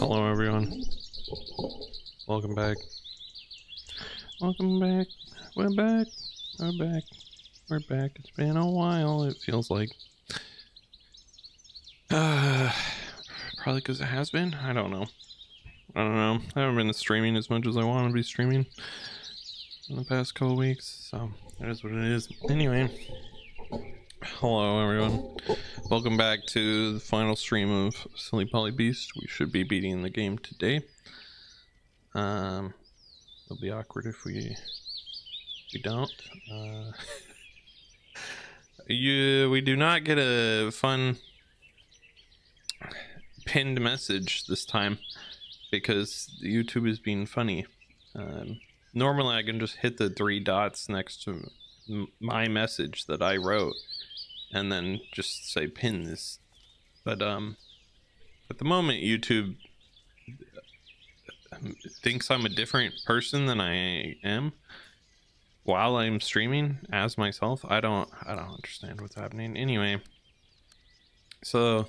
Hello everyone. Welcome back. Welcome back. We're back. We're back. We're back. It's been a while, it feels like. Probably because it has been. I don't know. I haven't been streaming as much as I want to be streaming in the past couple weeks, so that is what it is. Anyway, hello everyone. Welcome back to the final stream of Silly Poly Beast. We should be beating the game today. It'll be awkward if we don't. We do not get a fun pinned message this time because YouTube is being funny. Normally I can just hit the 3 dots next to my message that I wrote and then just say pin this, but at the moment YouTube thinks I'm a different person than I am while I'm streaming as myself. I don't understand what's happening. Anyway, so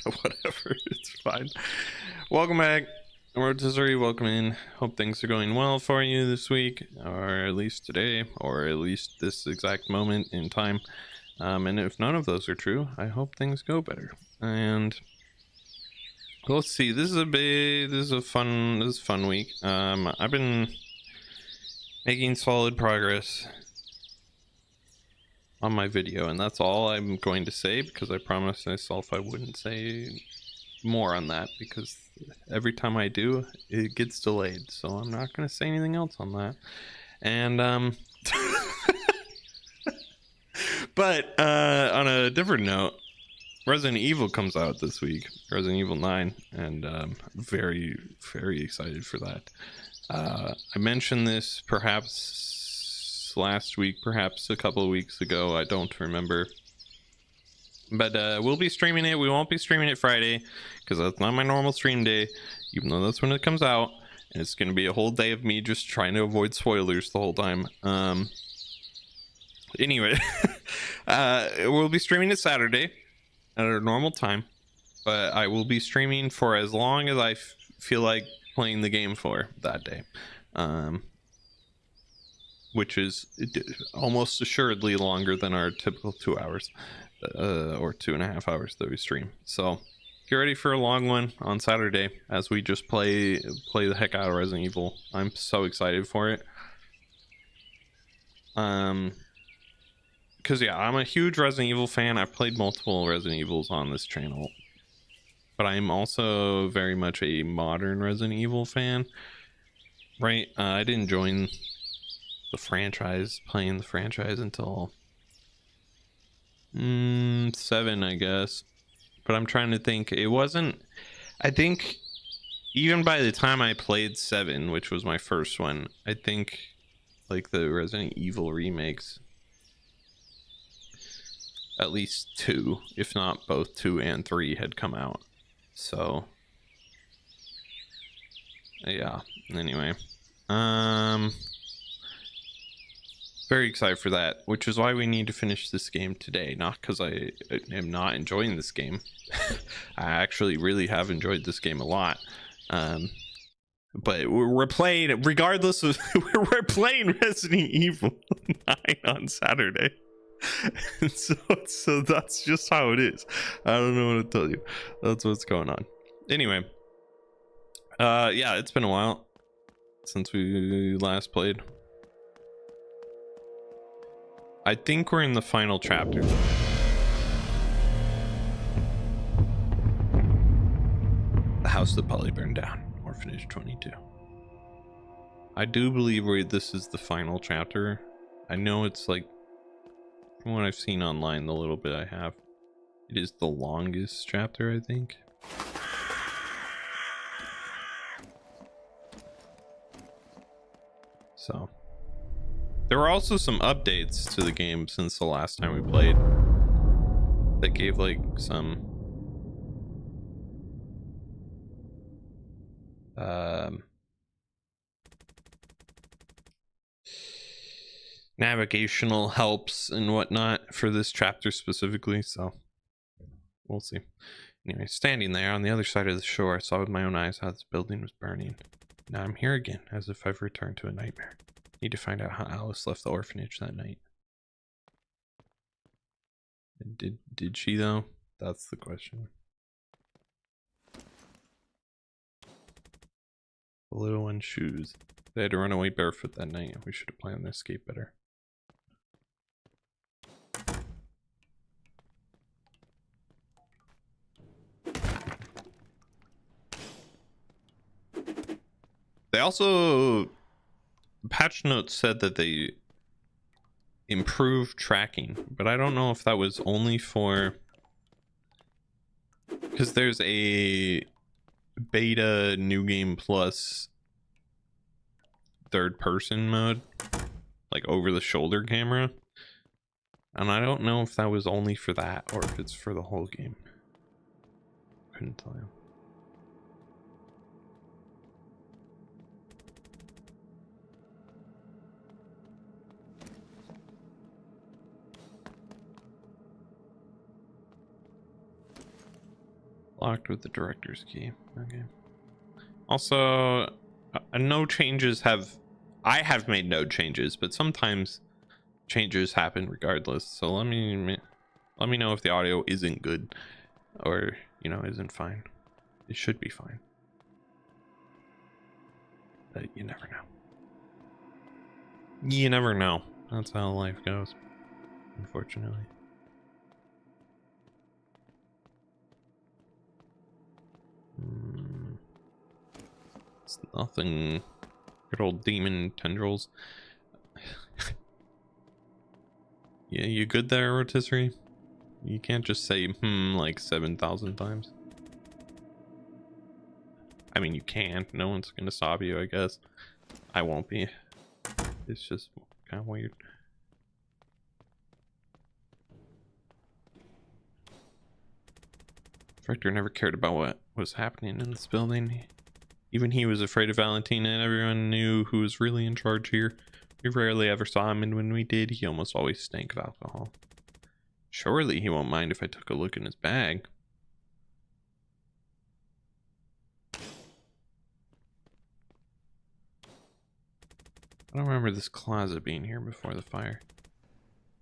whatever, it's fine. Welcome back, rotisserie. Welcome in. Hope things are going well for you this week, or at least today, or at least this exact moment in time. And if none of those are true, I hope things go better. And let's see, this is a fun week. I've been making solid progress on my video, and that's all I'm going to say, because I promised myself I wouldn't say more on that, because every time I do it gets delayed, so I'm not going to say anything else on that. And but on a different note, Resident Evil comes out this week, Resident Evil 9, and I'm very excited for that. I mentioned this perhaps last week, perhaps a couple of weeks ago, I don't remember, but we'll be streaming it. We won't be streaming it Friday because that's not my normal stream day, even though that's when it comes out, and it's going to be a whole day of me just trying to avoid spoilers the whole time. Anyway, we'll be streaming it Saturday at our normal time, but I will be streaming for as long as I feel like playing the game for that day, which is almost assuredly longer than our typical 2 hours, or 2.5 hours that we stream. So get ready for a long one on Saturday as we just play the heck out of Resident Evil. I'm so excited for it. Because yeah, I'm a huge Resident Evil fan. I've played multiple Resident Evils on this channel, but I'm also very much a modern Resident Evil fan, right? I didn't join the franchise, playing the franchise, until 7, I guess. But I'm trying to think. It wasn't, I think, even by the time I played 7, which was my first one, I think like the Resident Evil remakes, at least 2, if not both 2 and 3, had come out. So yeah, anyway, very excited for that, which is why we need to finish this game today. Not because I am not enjoying this game. I actually really have enjoyed this game a lot. But we're playing, regardless of we're playing Resident Evil 9 on Saturday. so that's just how it is. I don't know what to tell you. That's what's going on. Anyway, yeah, it's been a while since we last played. I think we're in the final chapter. The house that probably burned down. Orphanage 22. I do believe this is the final chapter. I know it's like, from what I've seen online, the little bit I have, it is the longest chapter, I think. So there were also some updates to the game since the last time we played that gave like some navigational helps and whatnot for this chapter specifically. So We'll see. Anyway, standing there on the other side of the shore, I saw with my own eyes how this building was burning. Now I'm here again, as if I've returned to a nightmare. Need to find out how Alice left the orphanage that night. Did she though? That's the question. The little one's shoes. They had to run away barefoot that night. We should have planned their escape better. They also, patch notes said that they improved tracking, but I don't know if that was only for, because there's a beta new game plus third person mode, like over the shoulder camera, and I don't know if that was only for that or if it's for the whole game. Couldn't tell you. Locked with the director's key. Okay. Also, no changes have... I have made no changes, but sometimes changes happen regardless. So let me know if the audio isn't good or, you know, isn't fine. It should be fine. But you never know. You never know. That's how life goes, unfortunately. It's nothing. Good old demon tendrils. Yeah, you good there, Rotisserie? You can't just say like 7,000 times. I mean, you can. No one's gonna stop you, I guess. I won't be. It's just kind of weird. Director never cared about what was happening in this building. Even he was afraid of Valentina, and everyone knew who was really in charge here. We rarely ever saw him, and when we did, he almost always stank of alcohol. Surely he won't mind if I took a look in his bag. I don't remember this closet being here before the fire.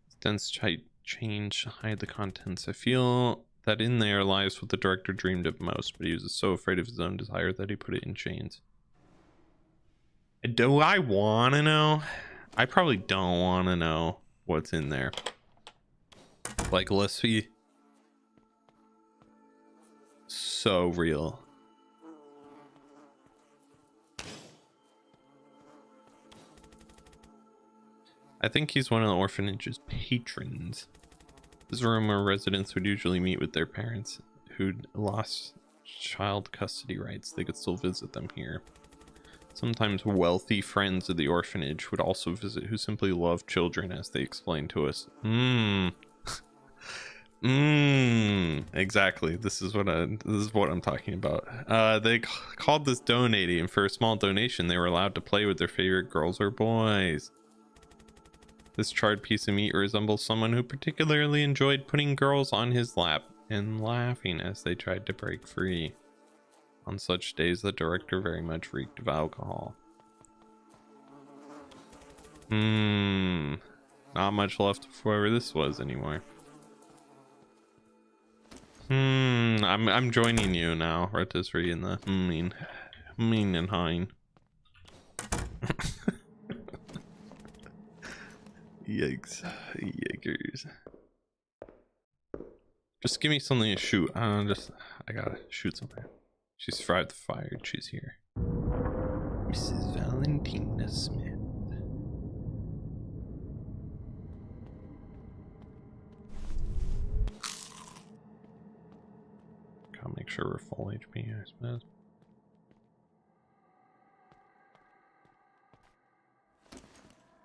This dense tight change hide the contents. I feel that in there lies what the director dreamed of most, but he was so afraid of his own desire that he put it in chains. Do I want to know? I probably don't want to know what's in there. Like, let's be so real. I think he's one of the orphanage's patrons. This is a room where residents would usually meet with their parents who'd lost child custody rights. They could still visit them here. Sometimes wealthy friends of the orphanage would also visit who simply love children, as they explained to us. Exactly. This is what I'm talking about. They called this donating, and for a small donation they were allowed to play with their favorite girls or boys. This charred piece of meat resembles someone who particularly enjoyed putting girls on his lap and laughing as they tried to break free. On such days, the director very much reeked of alcohol. Not much left of whoever this was anymore. I'm joining you now, Rotisserie, in the mean and hein. Yikes. Yikers. Just give me something to shoot. I gotta shoot something. She survived the fire and she's here. Mrs. Valentina Smith. Gotta make sure we're full HP, I suppose.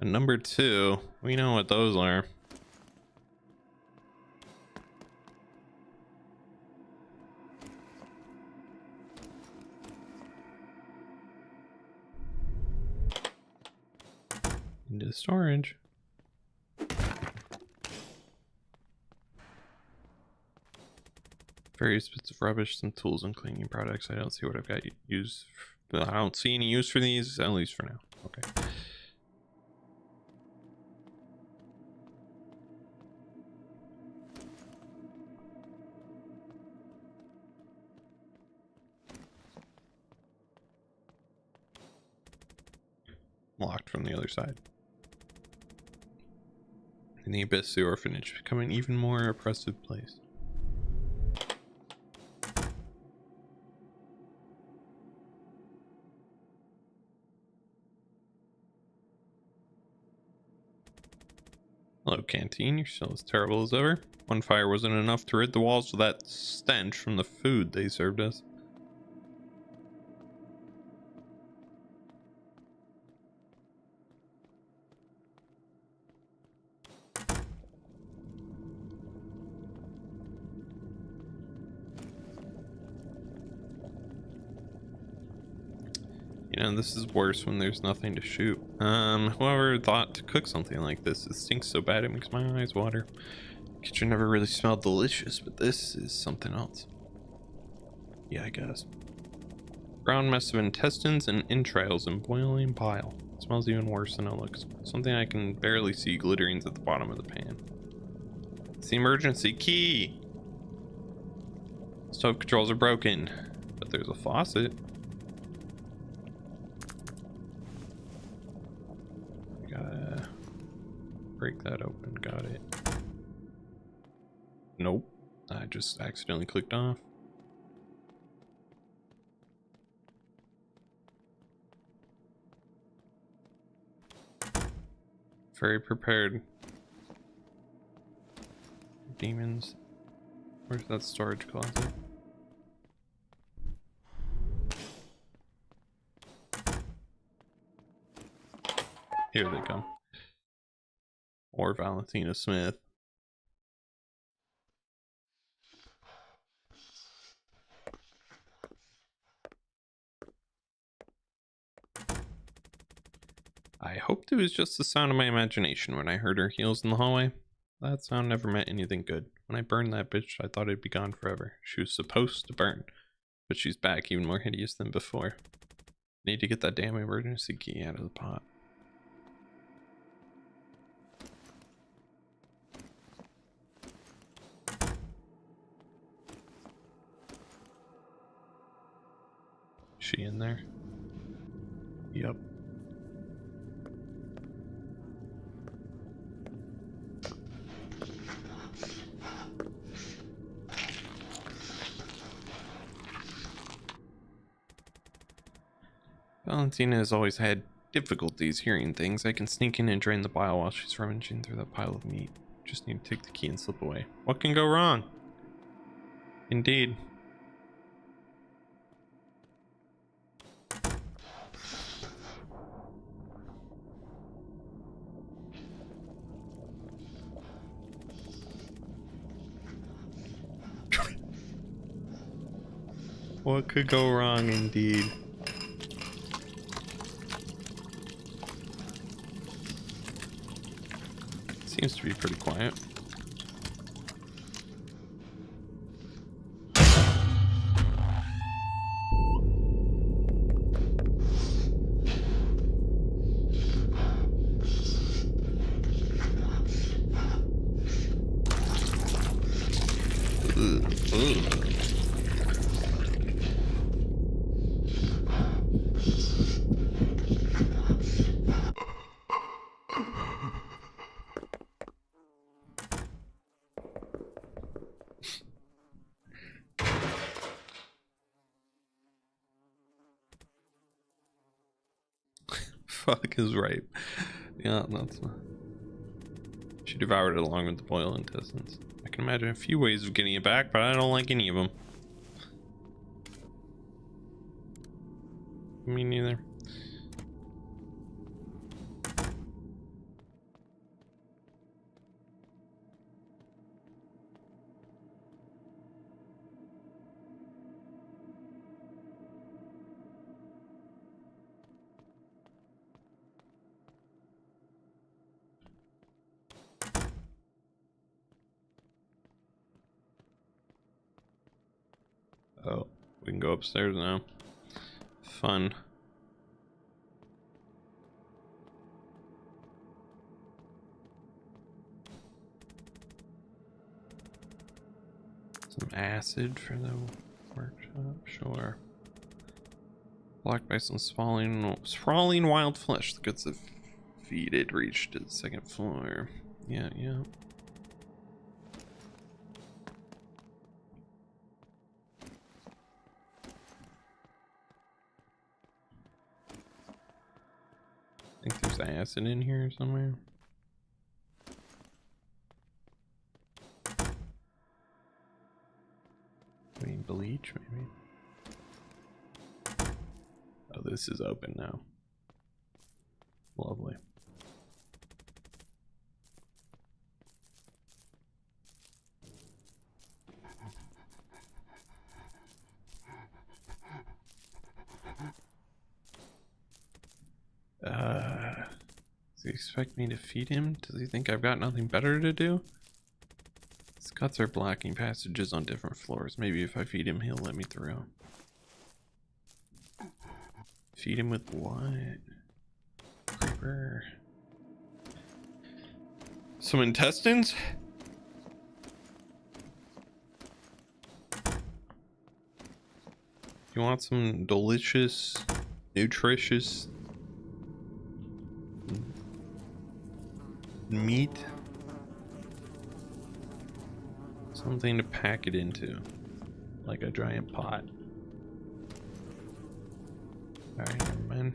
And number 2, we know what those are. Into storage. Various bits of rubbish, some tools and cleaning products. I don't see what I've got used. I don't see any use for these, at least for now. Okay. Locked from the other side. And the Abyss, the orphanage, becoming an even more oppressive place. Hello, canteen. You're still as terrible as ever. One fire wasn't enough to rid the walls of that stench from the food they served us. You know, this is worse when there's nothing to shoot. Whoever thought to cook something like this? It stinks so bad it makes my eyes water. Kitchen never really smelled delicious, but this is something else. Yeah, I guess. Brown mess of intestines and entrails in boiling pile. It smells even worse than it looks. Something I can barely see glittering at the bottom of the pan. It's the emergency key! Stove controls are broken, but there's a faucet. Gotta break that open. Got it. Nope. I just accidentally clicked off. Very prepared. Demons. Where's that storage closet? Here they come. Or Valentina Smith. I hoped it was just the sound of my imagination when I heard her heels in the hallway. That sound never meant anything good. When I burned that bitch, I thought it'd be gone forever. She was supposed to burn, but she's back even more hideous than before. Need to get that damn emergency key out of the pot. Is she in there? Yep. Valentina has always had difficulties hearing things. I can sneak in and drain the bile while she's rummaging through that pile of meat. Just need to take the key and slip away. What can go wrong? Indeed. What could go wrong, indeed? Seems to be pretty quiet. Fuck is right. Yeah, that's. She devoured it along with the boiled intestines. I can imagine a few ways of getting it back, but I don't like any of them. Me neither. Oh, we can go upstairs now. Fun. Some acid for the workshop, sure. Blocked by some sprawling wild flesh. The guts of feet had reached to the second floor. Yeah, yeah. I think there's acid in here somewhere. I mean, bleach, maybe. Oh, this is open now. Lovely. Does he expect me to feed him? Does he think I've got nothing better to do? His guts are blocking passages on different floors. Maybe if I feed him, he'll let me through. Feed him with what? Creeper. Some intestines? You want some delicious, nutritious meat? Something to pack it into, like a giant pot. Alright, never mind.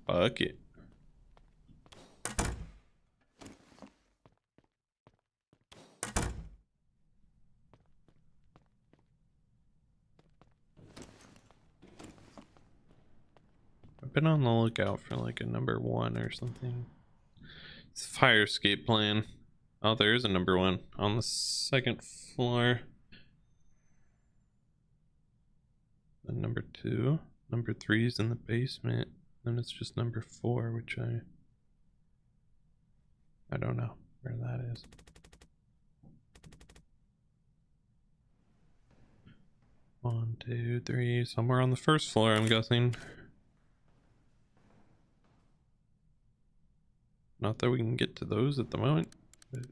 Bucket. I've been on the lookout for like a number 1 or something. It's a fire escape plan. Oh, there is a number 1 on the 2nd floor. And number 2. Number 3 is in the basement. Then it's just number 4, which I don't know where that is. One, two, three, somewhere on the 1st floor, I'm guessing. Not that we can get to those at the moment, but...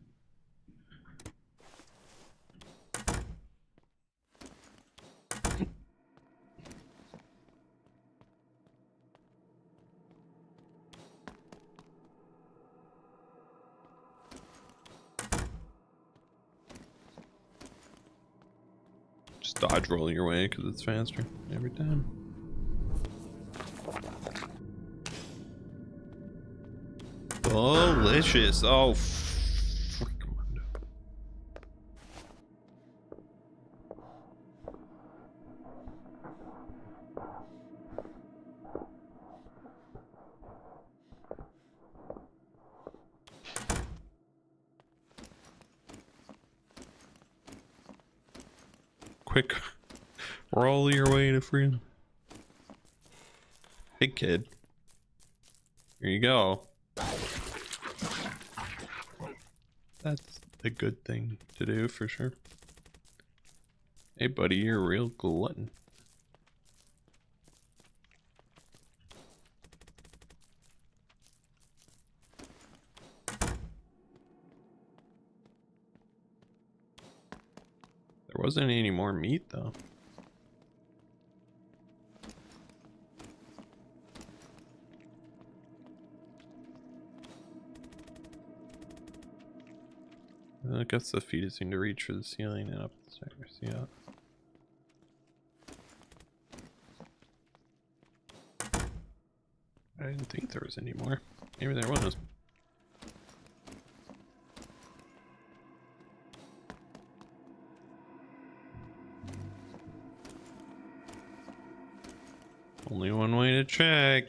Just dodge roll your way because it's faster every time. Delicious. Oh, freak. Quick, roll your way to freedom. Big kid. Here you go. That's a good thing to do for sure. Hey buddy, you're a real glutton. There wasn't any more meat though. I guess the feet seem to reach for the ceiling and up the stairs. Yeah. I didn't think there was any more. Maybe there was. Only one way to check.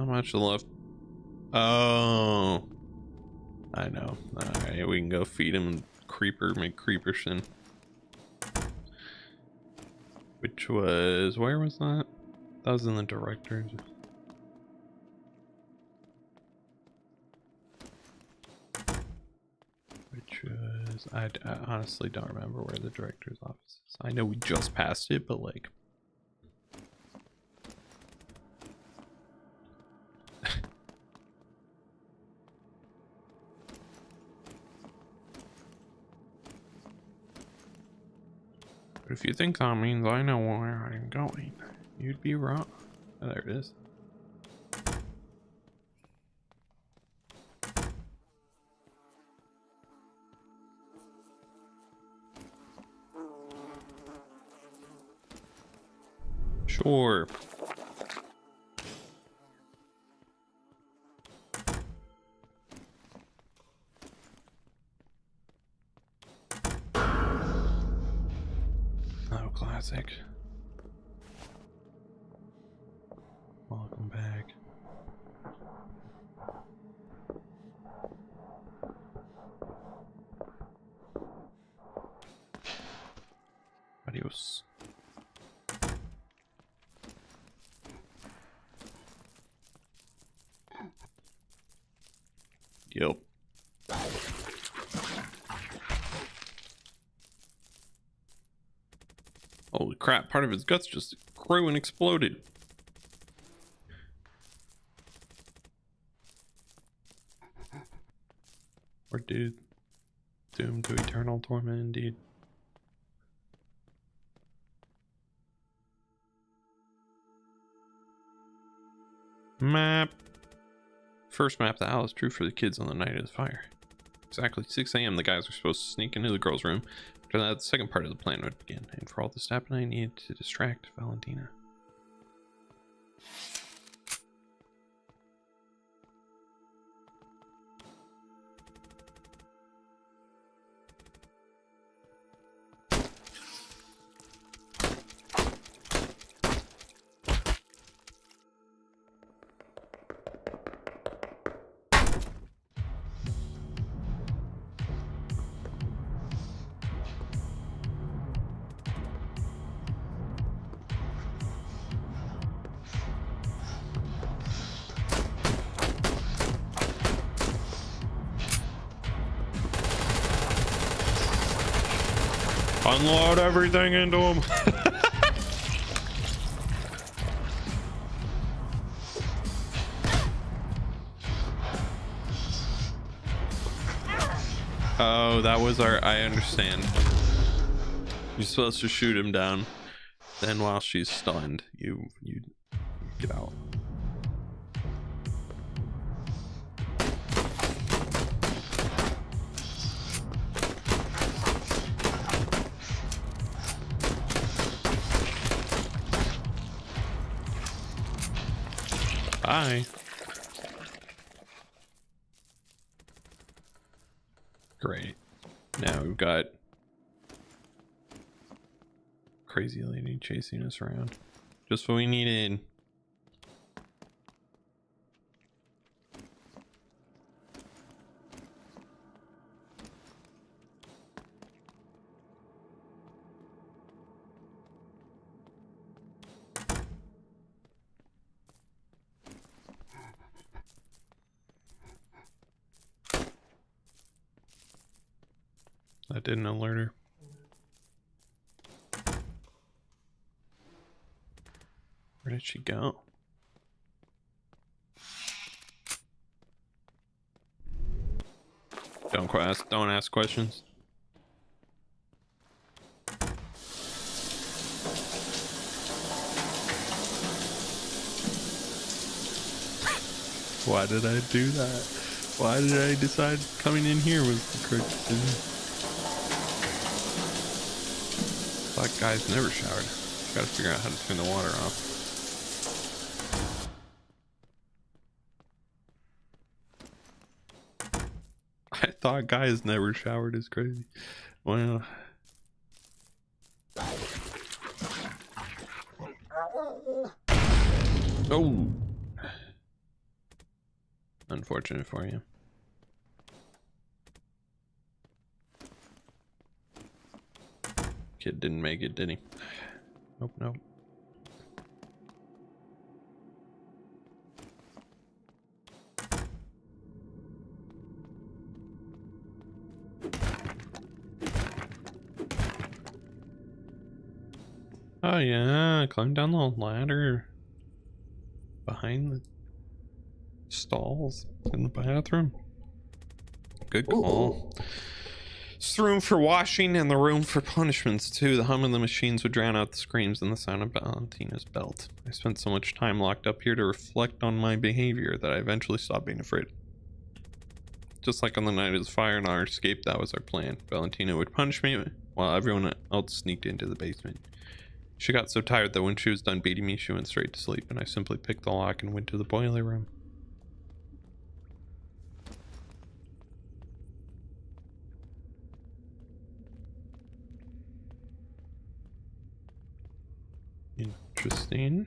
Not much left. Oh, I know. All right, we can go feed him creeper, make creeperson. Which was, where was that? That was in the directors. Which was, I honestly don't remember where the director's office is. I know we just passed it, but like. But if you think that means I know where I'm going, you'd be wrong. Oh, there it is. Sure. Oh, classic. Welcome back. Adios. Yep. Holy crap, part of his guts just grew and exploded. Or dude, doomed to eternal torment indeed. Map. First map, the owl is true for the kids on the night of the fire. Exactly 6 a.m. the guys were supposed to sneak into the girls' room. After that, the second part of the plan would begin, and for all this to happen, I needed to distract Valentina. Unload everything into him. Oh, that was our, I understand. You're supposed to shoot him down. Then while she's stunned, you get out. Bye. Great. Now we've got crazy lady chasing us around. Just what we needed. That didn't alert her. Where did she go? Don't ask questions. Why did I do that? Why did I decide coming in here was the correct decision? That guy's never showered. Gotta figure out how to turn the water off. I thought guys never showered is crazy. Well. Oh. Unfortunate for you. Kid didn't make it, did he? Nope, nope. Oh yeah, climb down the ladder behind the stalls in the bathroom. Good call. It's the room for washing and the room for punishments too. The hum of the machines would drown out the screams and the sound of Valentina's belt. I spent so much time locked up here to reflect on my behavior that I eventually stopped being afraid. Just like on the night of the fire and our escape, that was our plan. Valentina would punish me while everyone else sneaked into the basement. She got so tired that when she was done beating me, she went straight to sleep, and I simply picked the lock and went to the boiler room. Interesting.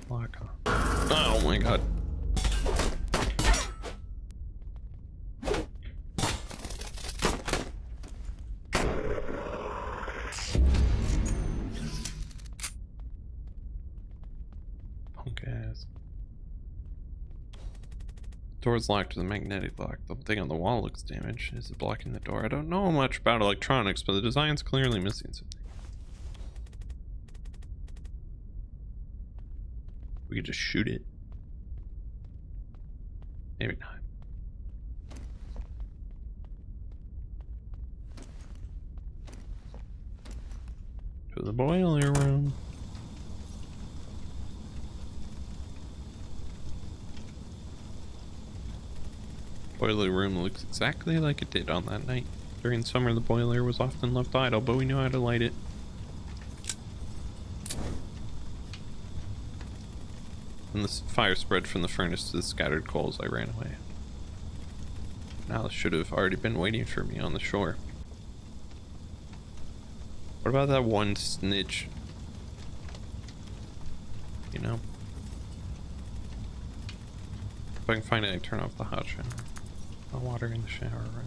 Lock on. Oh my god. Punk ass. Door's locked with a magnetic lock. The thing on the wall looks damaged. Is it blocking the door? I don't know much about electronics, but the design's clearly missing something. We could just shoot it. Maybe not. To the boiler room. Boiler room looks exactly like it did on that night. During summer, the boiler was often left idle, but we knew how to light it. When the fire spread from the furnace to the scattered coals, I ran away. Alice should have already been waiting for me on the shore. What about that one snitch? You know? If I can find it, I turn off the hot shower. No water in the shower room.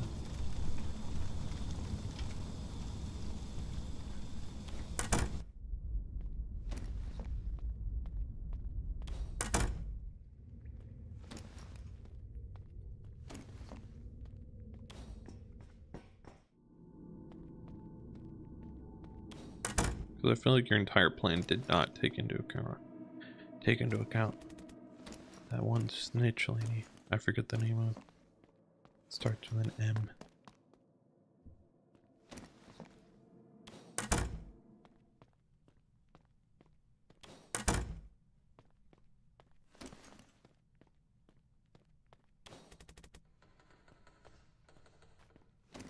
Because I feel like your entire plan did not take into account that one snitch lady. I forget the name of. Starts with an M.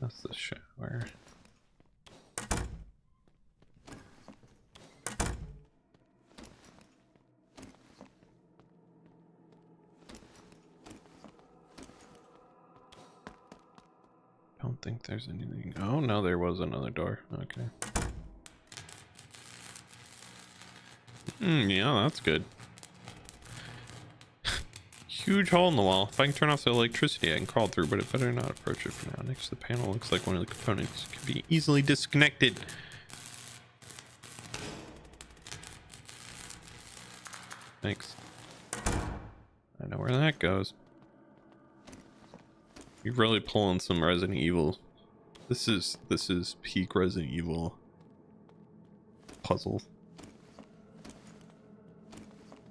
That's the shower. Don't think there's anything. Oh no, there was another door. Okay. Yeah, that's good. Huge hole in the wall. If I can turn off the electricity, I can crawl through, but it better not approach it for now. Next to the panel looks like one of the components can be easily disconnected. Thanks. I know where that goes. You're really pulling some Resident Evil. This is peak Resident Evil puzzle.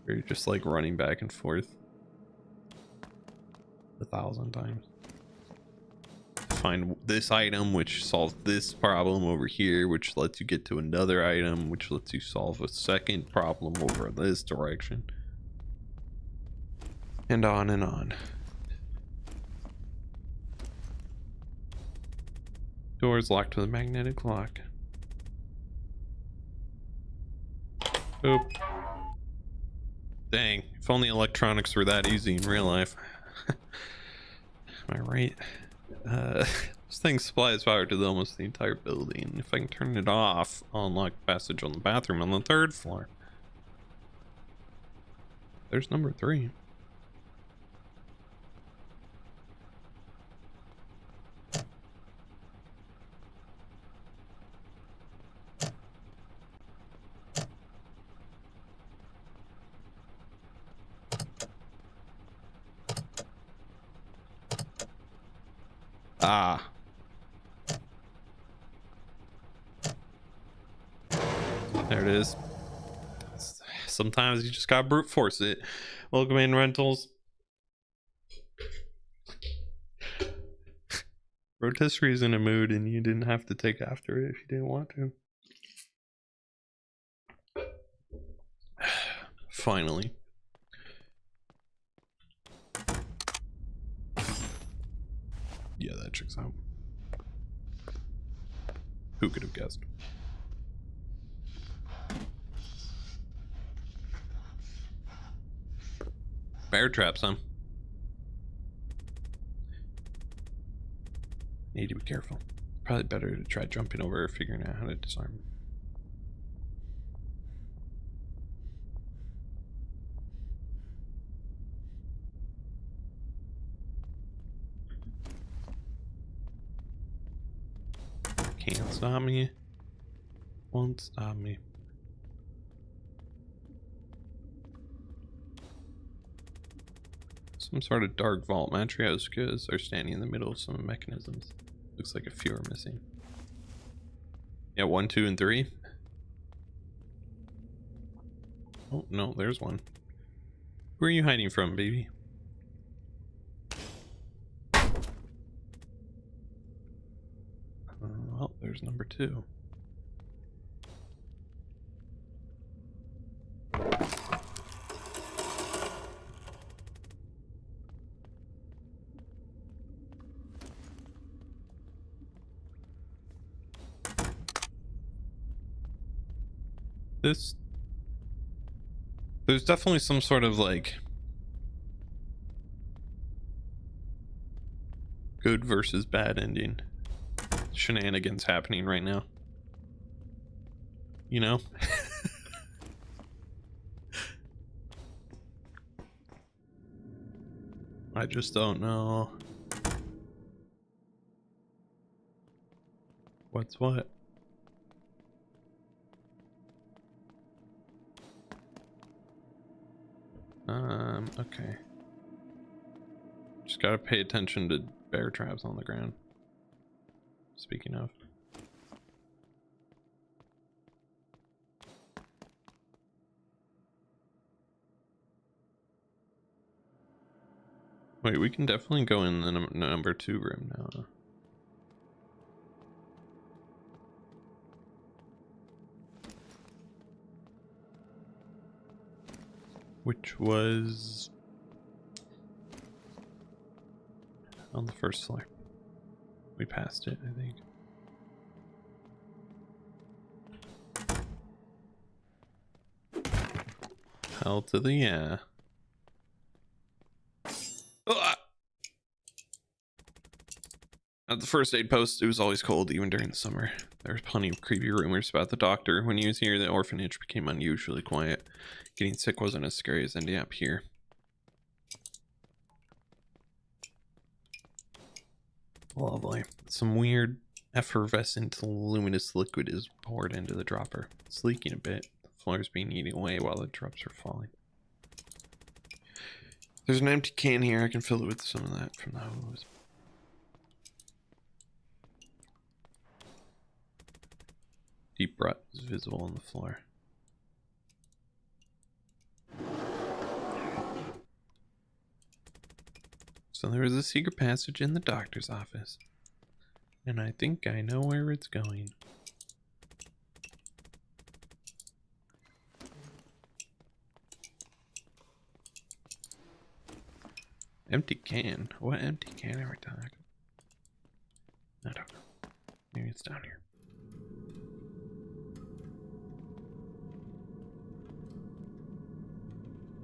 Where you're just like running back and forth 1,000 times. Find this item which solves this problem over here, which lets you get to another item which lets you solve a second problem over this direction. And on and on. Doors locked with a magnetic lock. Oop. Dang, if only electronics were that easy in real life. Am I right? This thing supplies power to almost the entire building. If I can turn it off, I'll unlock passage on the bathroom on the 3rd floor. There's number 3. Ah. There it is. Sometimes you just gotta brute force it. Welcome in, Rentals. Rotisserie's in a mood and you didn't have to take after it if you didn't want to. Finally. Yeah, that checks out. Who could have guessed? Bear traps, huh? Need to be careful. Probably better to try jumping over or figuring out how to disarm. Can't stop me. Won't stop me. Some sort of dark vault. Matrioscas are standing in the middle of some mechanisms. Looks like a few are missing. Yeah, 1, 2, and 3. Oh, no, there's one. Who are you hiding from, baby? Well, there's number 2. There's definitely some sort of like good versus bad ending shenanigans happening right now, you know. I just don't know what's what. Okay. Just gotta pay attention to bear traps on the ground. Speaking of. Wait, we can definitely go in the number 2 room now. Which was on the 1st floor. We passed it, I think. Hell to the yeah. At the first aid post, it was always cold, even during the summer. There was plenty of creepy rumors about the doctor. When he was here, the orphanage became unusually quiet. Getting sick wasn't as scary as ending up here. Lovely. Some weird effervescent luminous liquid is poured into the dropper. It's leaking a bit. The floor is being eaten away while the drops are falling. There's an empty can here. I can fill it with some of that from the hose. Deep rut is visible on the floor. So there is a secret passage in the doctor's office. And I think I know where it's going. Empty can? What empty can are we talking? I don't know. Maybe it's down here.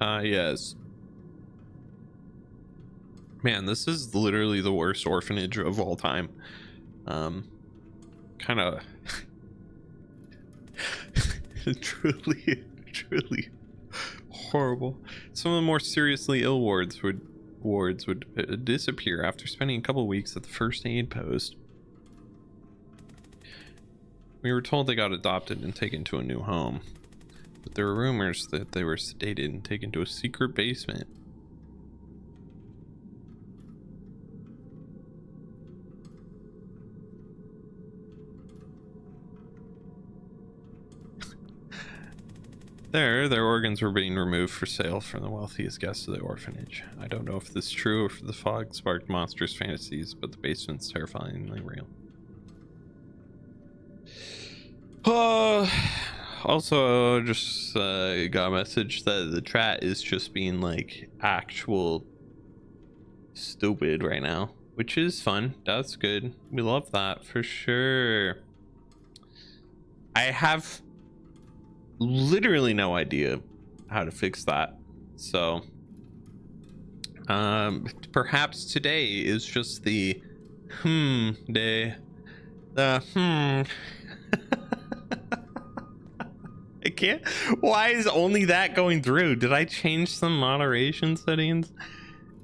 Yes. Man, this is literally the worst orphanage of all time. Kind of truly horrible. Some of the more seriously ill wards would disappear after spending a couple weeks at the first aid post. We were told they got adopted and taken to a new home, but there were rumors that they were sedated and taken to a secret basement. Their organs were being removed for sale from the wealthiest guests of the orphanage. I don't know if this is true or if the fog sparked monstrous fantasies, but the basement's terrifyingly real. Also, just got a message that the chat is just being like actual stupid right now, which is fun. That's good. We love that for sure. I have literally no idea how to fix that, so perhaps today is just the day. I can't. Why is only that going through? Did I change some moderation settings?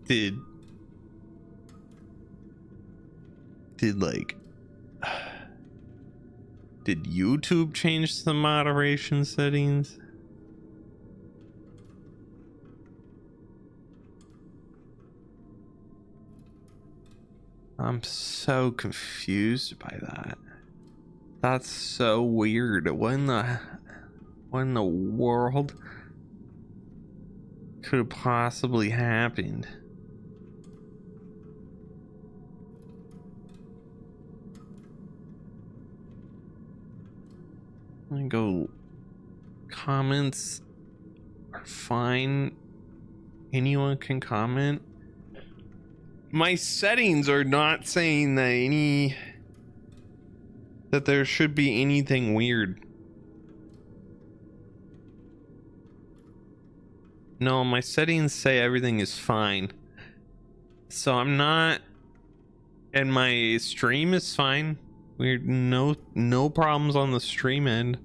Did YouTube change some moderation settings? I'm so confused by that. That's so weird. What in the world could have possibly happened? Let me go. Comments are fine. Anyone can comment. My settings are not saying that there should be anything weird. No, my settings say everything is fine. So I'm not, and my stream is fine. Weird, no problems on the stream end.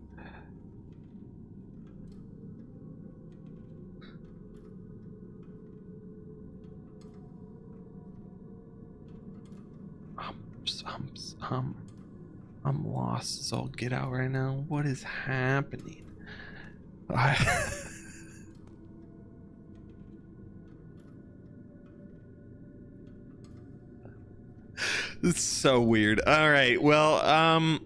I'm lost as all get out right now. What is happening? It's so weird. All right, well,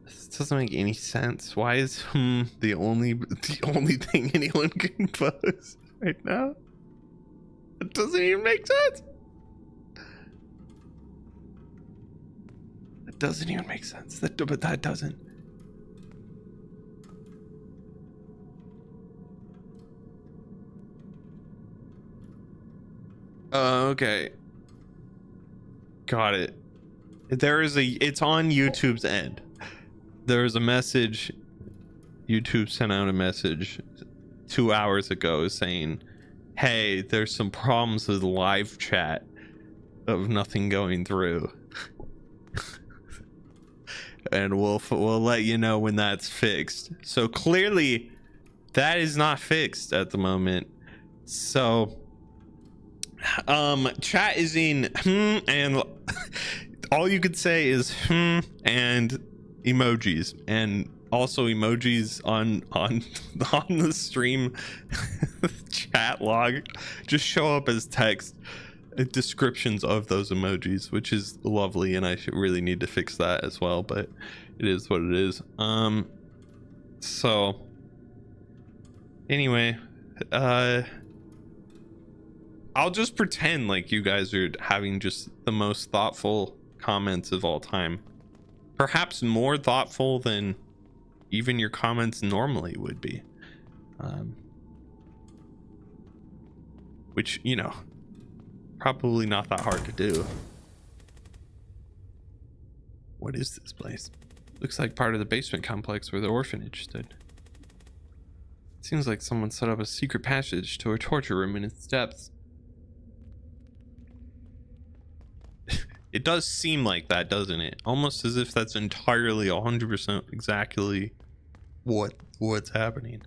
this doesn't make any sense. Why is the only thing anyone can post right now? It doesn't even make sense. It doesn't even make sense. But that doesn't. Okay. Got it. It's on YouTube's end. There's a message. YouTube sent out a message 2 hours ago saying, hey, there's some problems with live chat of nothing going through. And we'll let you know when that's fixed. So clearly that is not fixed at the moment. So chat is in and all you could say is and emojis, and also emojis on the stream chat log just show up as text descriptions of those emojis, which is lovely, and I should really need to fix that as well, but it is what it is. So anyway, I'll just pretend like you guys are having just the most thoughtful comments of all time, perhaps more thoughtful than even your comments normally would be, which, you know, probably not that hard to do. What is this place? Looks like part of the basement complex where the orphanage stood. Seems like someone set up a secret passage to a torture room in its depths. It does seem like that, doesn't it? Almost as if that's entirely 100% exactly what's happening.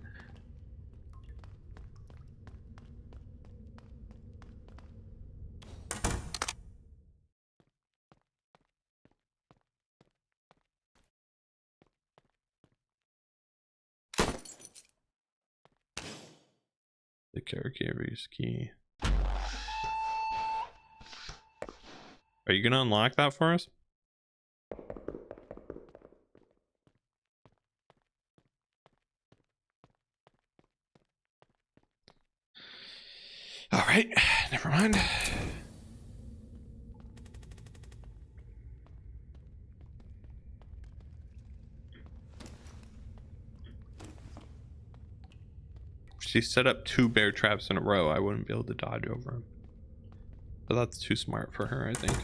The caregiver's key. Are you gonna unlock that for us? All right, never mind. She set up 2 bear traps in a row. I wouldn't be able to dodge over them. But that's too smart for her, I think.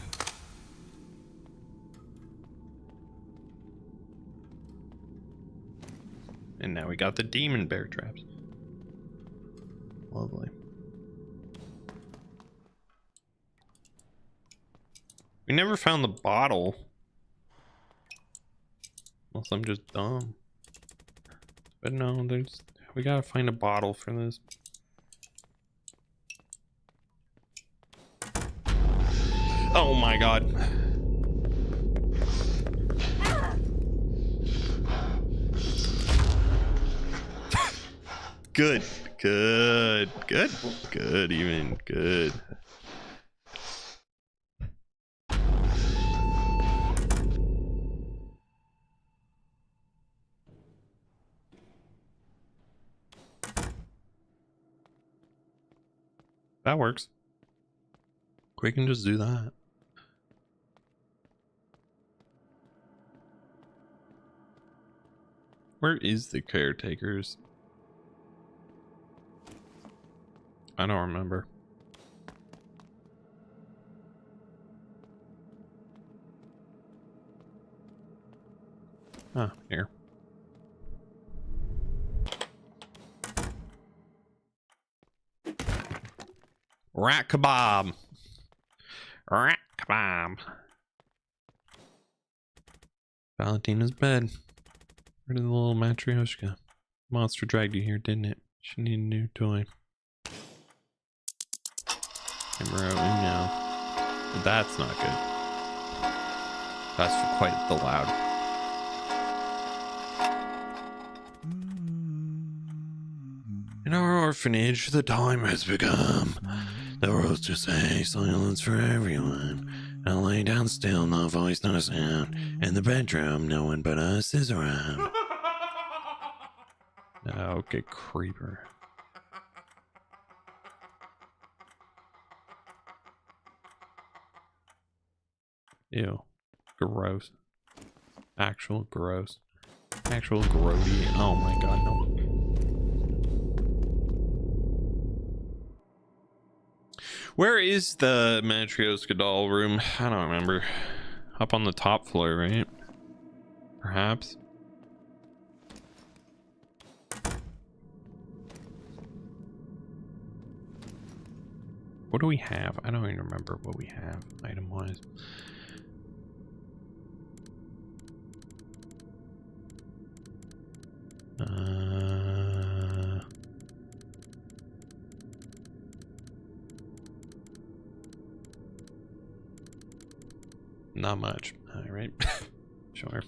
And now we got the demon bear traps. Lovely. We never found the bottle. Unless I'm just dumb. But no, we gotta find a bottle for this. Oh my god. Good. Even good. That works. We can just do that. Where is the caretakers? I don't remember. Ah, here. Rat kebab. Rat kebab. Valentina's bed. Where did the little Matryoshka? Monster dragged you here, didn't it? She needed a new toy. Camera now. But that's not good. That's for quite the loud. In our orphanage, the time has become. The rules to say silence for everyone. I'll lay down still, no voice, no sound. In the bedroom, no one but us is around. Okay, creeper. Ew. Gross. Actual gross. Actual grody. Oh my god, no. Where is the Matryoshka doll room? I don't remember. Up on the top floor, right? Perhaps. What do we have? I don't even remember what we have item-wise. Not much. All right. Sure.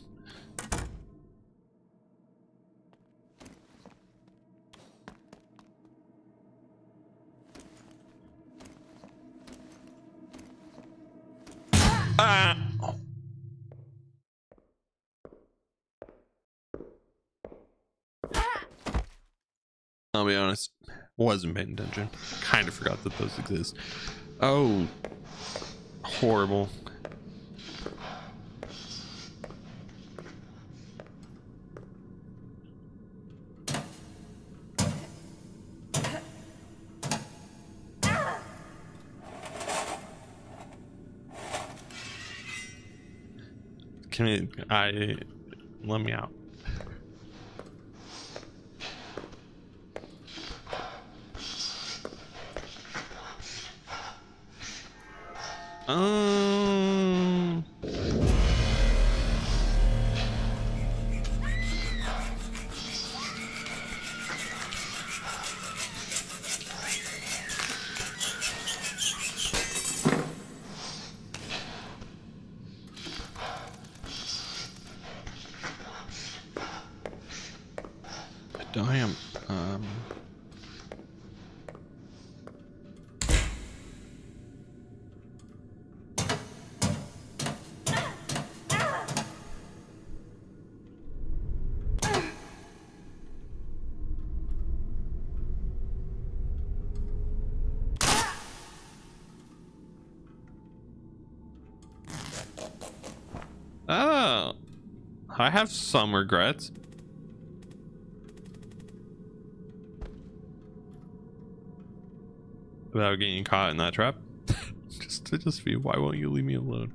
Ah! Oh. I'll be honest, wasn't paying attention. Kind of forgot that those exist. Oh, horrible. Let me out. Um. Damn. Oh, I have some regrets about getting caught in that trap. just feel, why won't you leave me alone?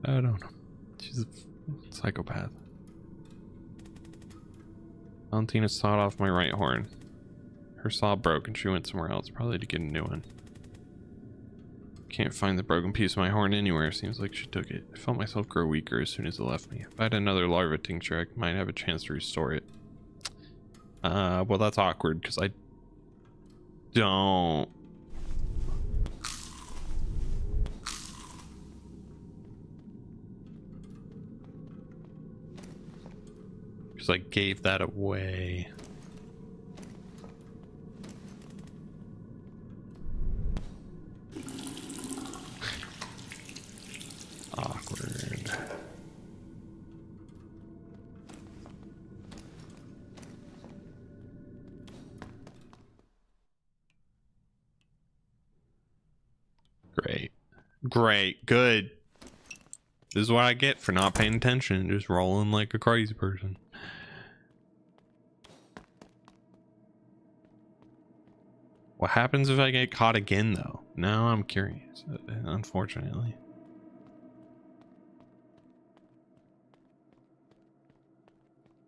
I don't know. She's a psychopath. Valentina sawed off my right horn. Her saw broke and she went somewhere else, probably to get a new one. Can't find the broken piece of my horn anywhere. Seems like she took it. I felt myself grow weaker as soon as it left me. If I had another larva tincture, I might have a chance to restore it. Well, that's awkward because I don't. Because I gave that away. Awkward. Great, good. This is what I get for not paying attention and just rolling like a crazy person. What happens if I get caught again, though? Now I'm curious, unfortunately.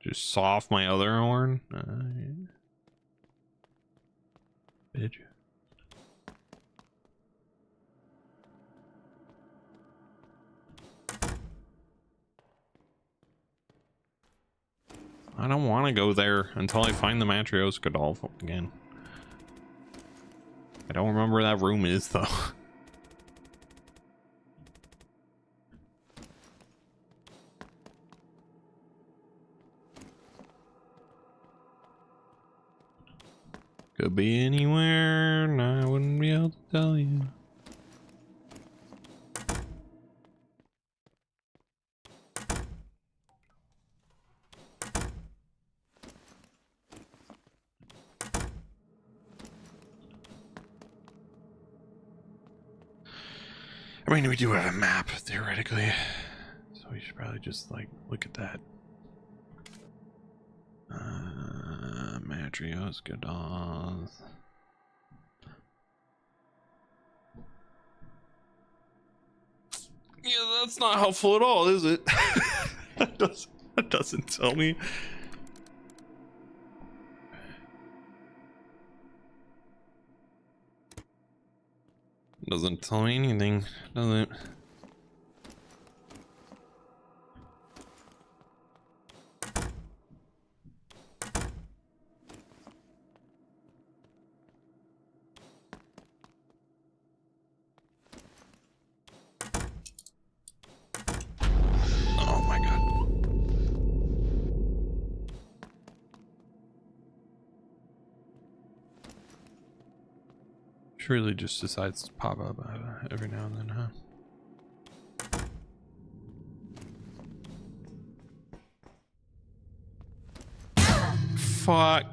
Just saw off my other horn? Bitch. I don't want to go there until I find the Matryoshka doll again. I don't remember where that room is, though. Could be anywhere, and I wouldn't be able to tell you. I mean, we do have a map, theoretically. So we should probably just, like, look at that. Matryoshka dolls. Yeah, that's not helpful at all, is it? that doesn't tell me. Doesn't tell me anything, does it? Oh my god. She really just decides to pop up every now and then, huh? Fuck.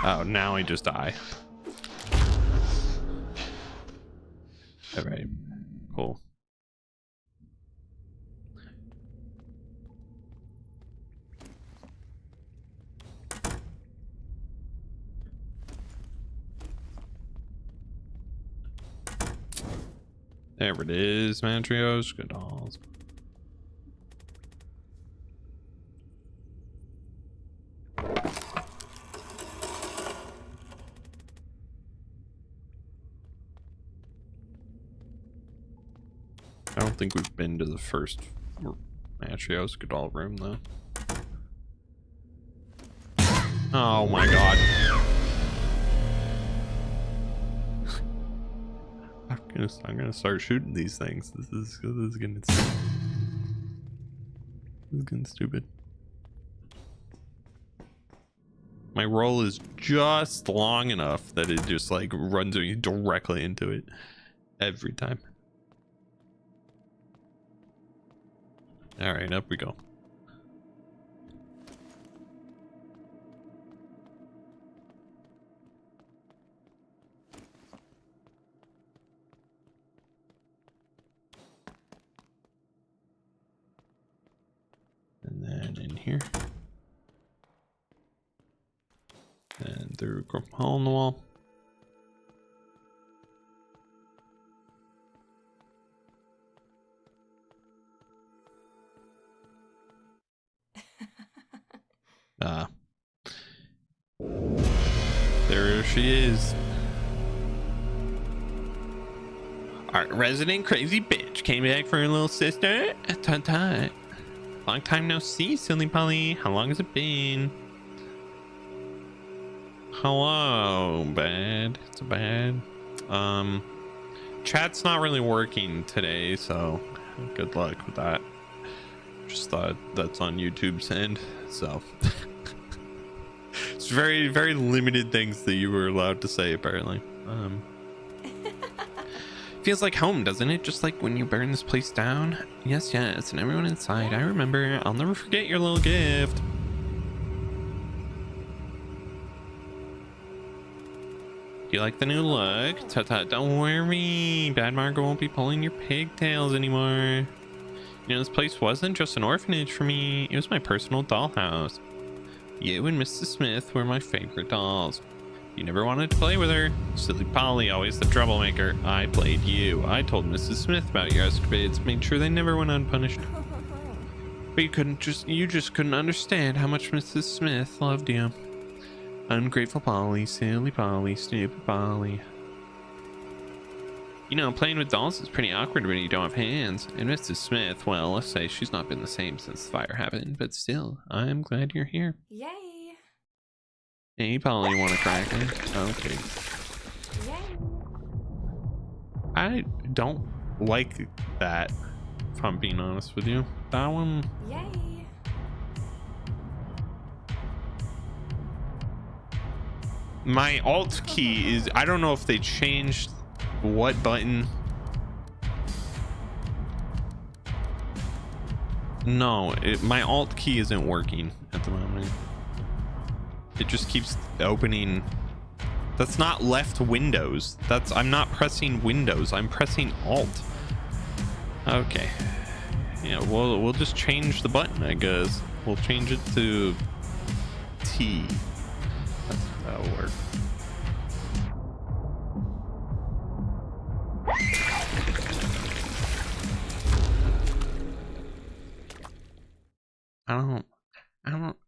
Oh, now he just die. All right, cool. There it is, Matryoshka dolls. I don't think we've been to the first Matrios doll room though. Oh my god. I'm gonna start shooting these things. This is getting stupid. My roll is just long enough that it just like runs me directly into it every time. All right, up we go. And then in here. And through a hole in the wall. There she is. Our resident crazy bitch came back for her little sister. Tut-tut. Long time no see, silly Polly. How long has it been? Hello, bad. It's bad. Chat's not really working today, so good luck with that. Just thought that's on YouTube's end, so it's very, very limited things that you were allowed to say, apparently. Feels like home, doesn't it? Just like when you burn this place down. Yes, yes, and everyone inside. I remember. I'll never forget your little gift. You like the new look? Tut-tut, don't worry. Bad Margot won't be pulling your pigtails anymore. You know, this place wasn't just an orphanage for me. It was my personal dollhouse. You and Mrs. Smith were my favorite dolls. You never wanted to play with her. Silly Polly, always the troublemaker. I played you. I told Mrs. Smith about your escapades, made sure they never went unpunished. But you just couldn't understand how much Mrs. Smith loved you. Ungrateful Polly, silly Polly, stupid Polly. You know, playing with dolls is pretty awkward when you don't have hands. And Mrs. Smith, well, let's say she's not been the same since the fire happened, but still, I'm glad you're here. Yay! Hey, Polly, want a cracker? Okay. Yay! I don't like that, if I'm being honest with you. That one... Yay! My alt key is... I don't know if they changed what button. No, my alt key isn't working at the moment. It just keeps opening. That's not left Windows. I'm not pressing Windows. I'm pressing Alt. Okay. Yeah, we'll just change the button, I guess. We'll change it to T. That'll work.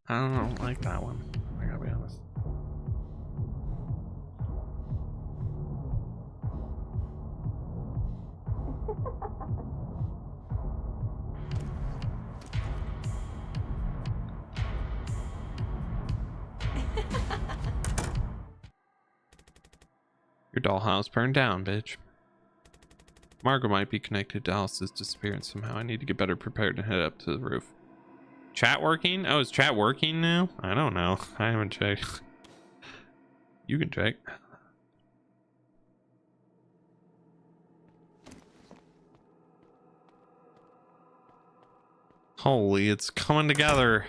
I don't like that one. I gotta be honest. Your dollhouse burned down, bitch. Margot might be connected to Alice's disappearance somehow. I need to get better prepared and head up to the roof. Chat working? Oh, is chat working now? I don't know. I haven't checked. You can check. Holy, it's coming together.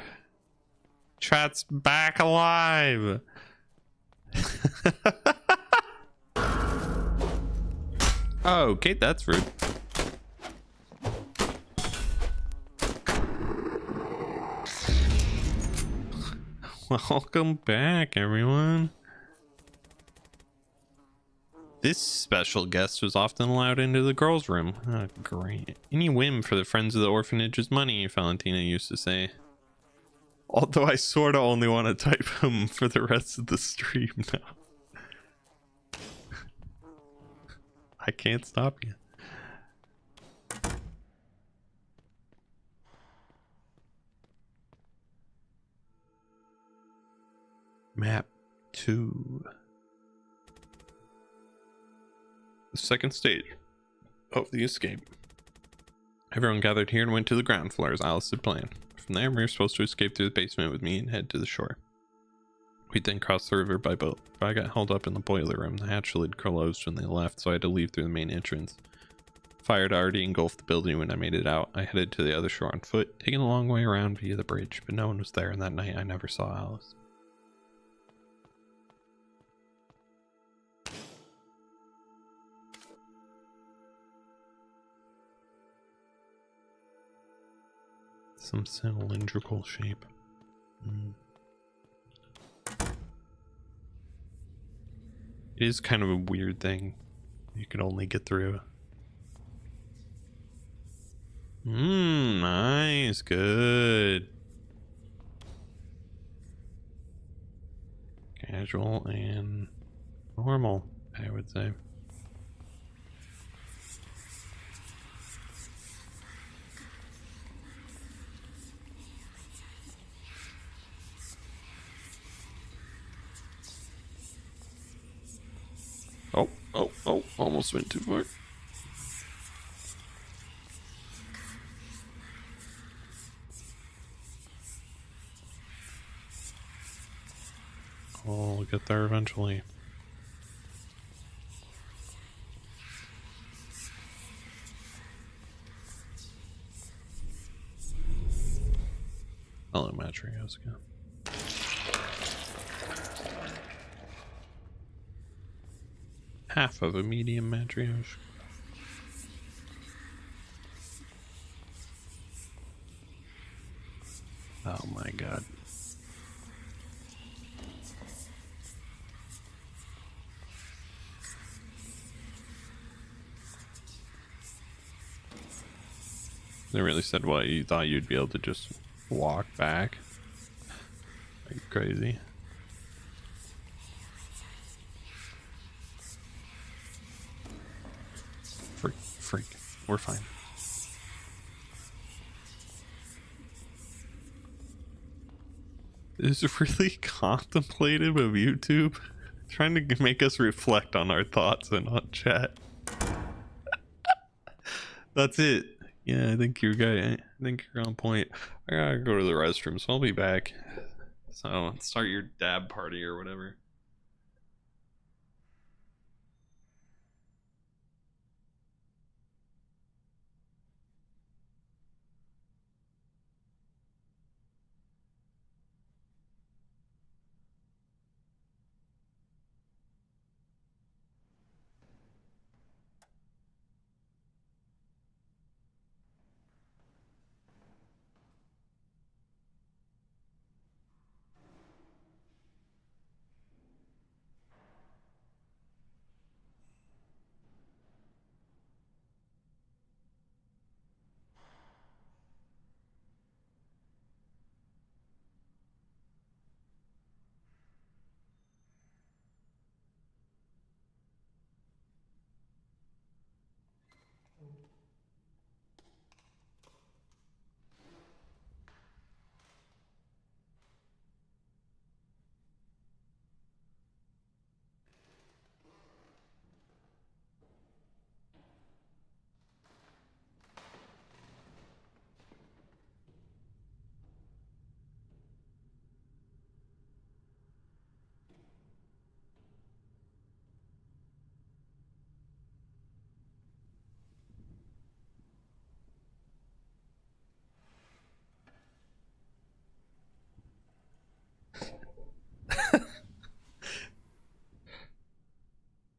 Chat's back alive. Okay, that's rude. Welcome back, everyone. This special guest was often allowed into the girls' room. Oh, great. Any whim for the friends of the orphanage is money, Valentina used to say. Although I sorta only want to type them for the rest of the stream now. I can't stop you. to the second stage of the escape. Everyone gathered here and went to the ground floor as Alice had planned. From there, we were supposed to escape through the basement with me and head to the shore. We then crossed the river by boat, but I got held up in the boiler room. The hatch lid closed when they left, so I had to leave through the main entrance. Fire had already engulfed the building when I made it out. I headed to the other shore on foot, taking a long way around via the bridge, but no one was there, and that night I never saw Alice. Some cylindrical shape. It is kind of a weird thing. You can only get through. Nice, good. Casual and normal, I would say. Oh, almost went too far. I'll get there eventually. Hello, Matryoshka. Half of a medium Matryoshka. Oh my god. They really said what? You thought you'd be able to just walk back? Like crazy. Freak. We're fine. This is really contemplative of YouTube, trying to make us reflect on our thoughts and not chat. That's it. Yeah, I think you're on point. I gotta go to the restroom, so I'll be back. So start your dab party or whatever.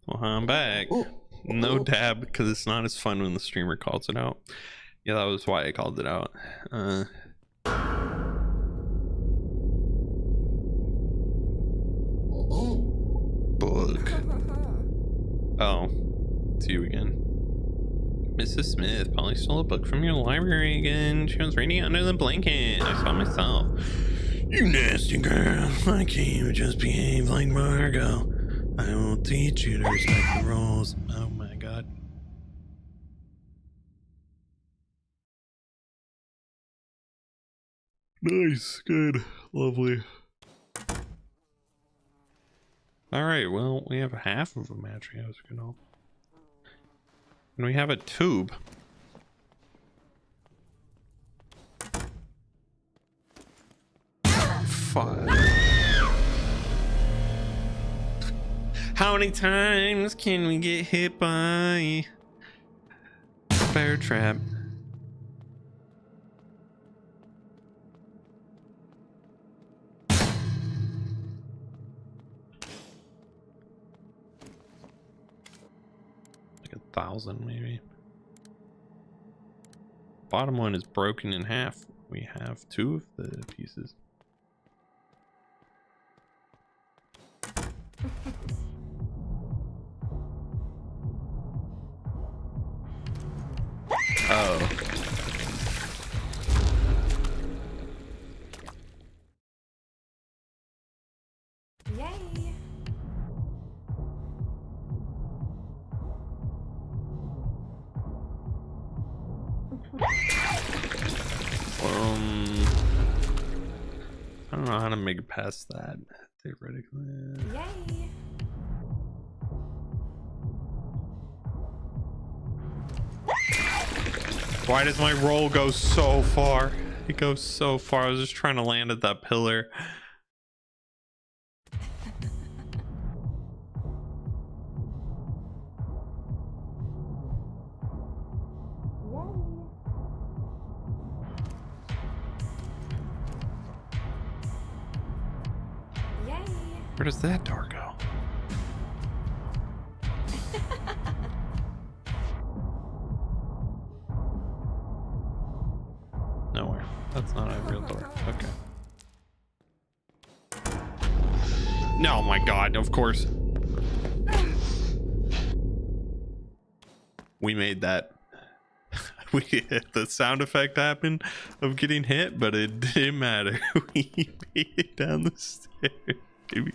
Well, I'm back. No dab because it's not as fun when the streamer calls it out. Yeah, that was why I called it out. Book. Oh, it's you again. Mrs. Smith probably stole a book from your library again. She was reading it under the blanket. I saw myself. You nasty girl. Why can't you just behave like Margot? I will teach you to respect the rules. Oh my god. Nice, good, lovely. All right, well, we have half of a matryoshka. And we have a tube. Fuck. How many times can we get hit by bear trap? Like 1,000 maybe. Bottom one is broken in half. We have 2 of the pieces. Oh. Yay! I don't know how to make it past that, theoretically. Yay! Why does my roll go so far? It goes so far. I was just trying to land at that pillar. Yay! Where does that door go? Nowhere. That's not a real door. Okay. No, my God, of course. We made that. The sound effect happened of getting hit, but it didn't matter. We made it down the stairs, baby.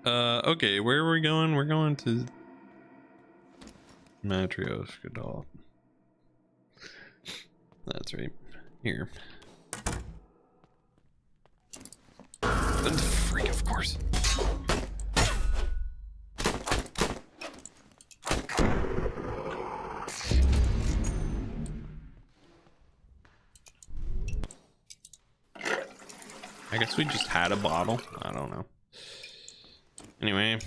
Okay, where are we going? We're going to Matryoshka doll. That's right. Here. Freak, of course. I guess we just had a bottle. I don't know. Anyway,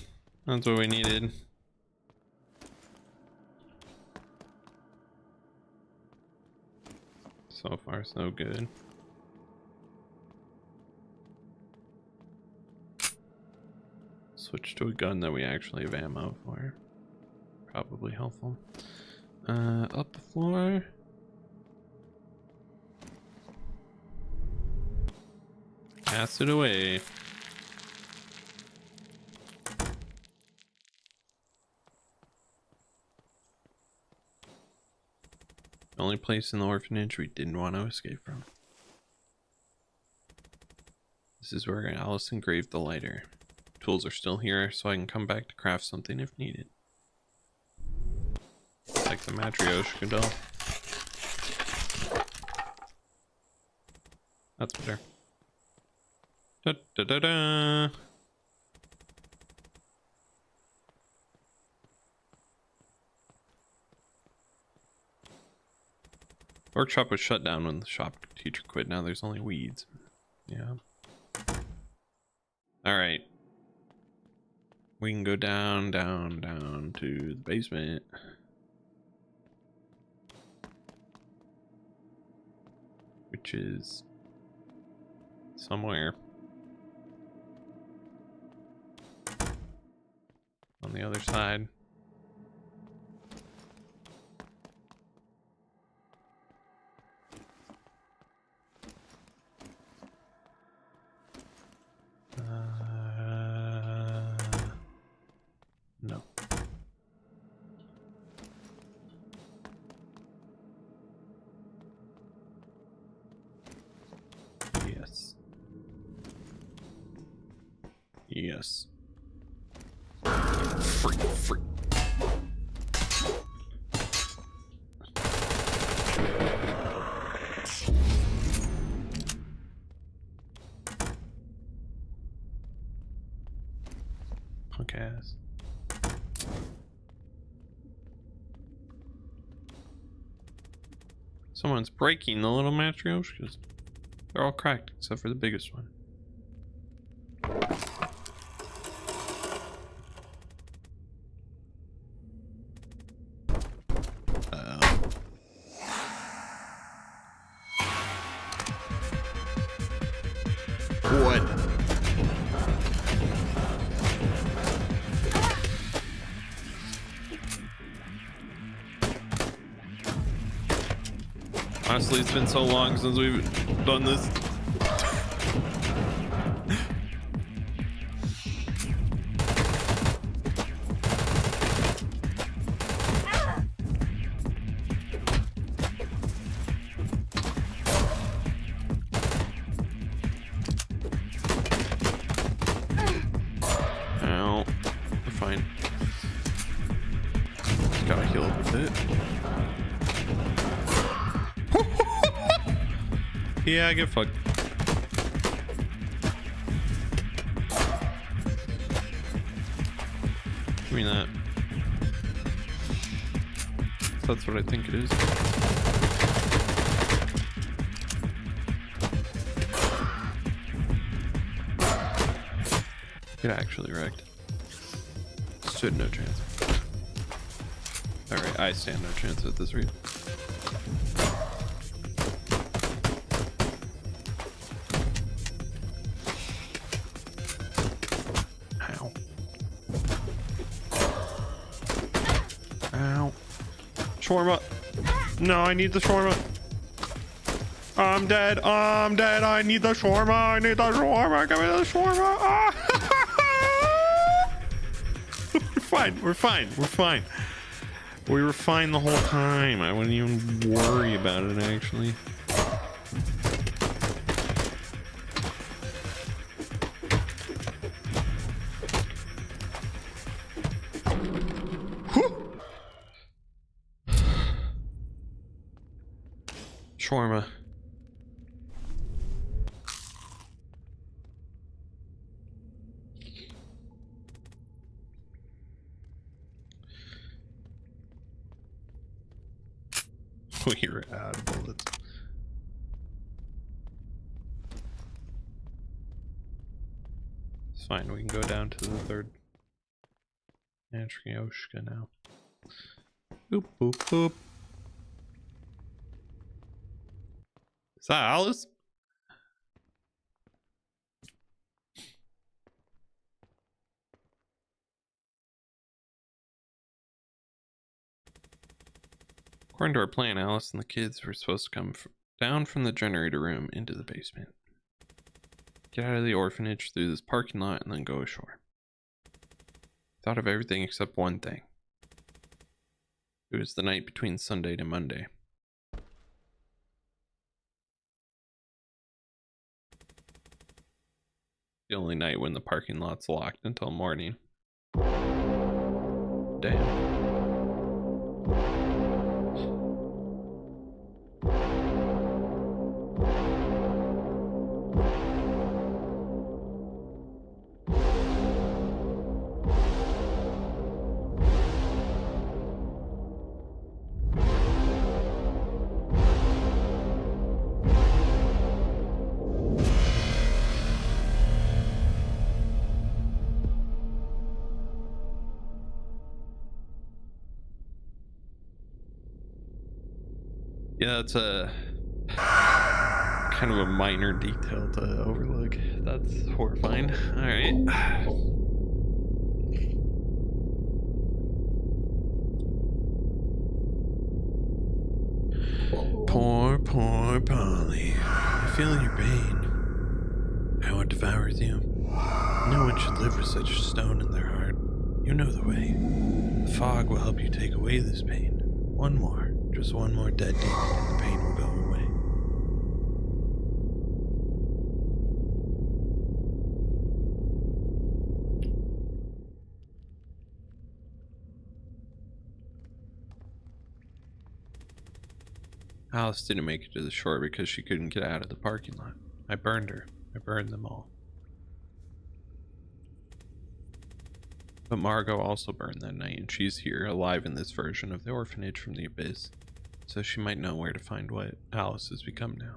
that's what we needed. So far, so good. Switch to a gun that we actually have ammo for. Probably helpful. Up the floor. Pass it away. The only place in the orphanage we didn't want to escape from. This is where Alice engraved the lighter. Tools are still here, so I can come back to craft something if needed. Like the Matryoshka doll. That's better. Da da da da. Workshop was shut down when the shop teacher quit. Now there's only weeds. Yeah. Alright. We can go down, down, down to the basement. Which is somewhere on the other side. No. Yes. Yes. Freak, freak. Someone's breaking the little matryoshkas. They're all cracked except for the biggest one. What? Honestly, it's been so long since we've done this. Ow. We're fine. Just gotta heal up a bit. Yeah, get fucked. Give me that. That's what I think it is. Get actually wrecked. Stood no chance. Alright, I stand no chance at this rate. Ow. Ow. Shawarma. No, I need the shawarma. I'm dead. I'm dead. I need the shawarma. I need the shawarma. Give me the shawarma. Ah! We're fine. We're fine. We're fine. We were fine the whole time. I wouldn't even worry about it, actually. Shawarma. We're out of bullets. It's fine, we can go down to the third Matryoshka now. Boop, boop, boop. Is that Alice? According to our plan, Alice and the kids were supposed to come down from the generator room into the basement. Get out of the orphanage through this parking lot and then go ashore. Thought of everything except one thing. It was the night between Sunday to Monday. The only night when the parking lot's locked until morning. Damn. Yeah, that's a kind of a minor detail to overlook. That's horrifying. All right. Poor Polly. I feel your pain. I want to devour with you. No one should live with such a stone in their heart. You know the way. The fog will help you take away this pain. One more. Just one more dead demon and the pain will go away. Alice didn't make it to the shore because she couldn't get out of the parking lot. I burned her. I burned them all. But Margot also burned that night, and she's here, alive in this version of the orphanage from the abyss. So she might know where to find what Alice has become now.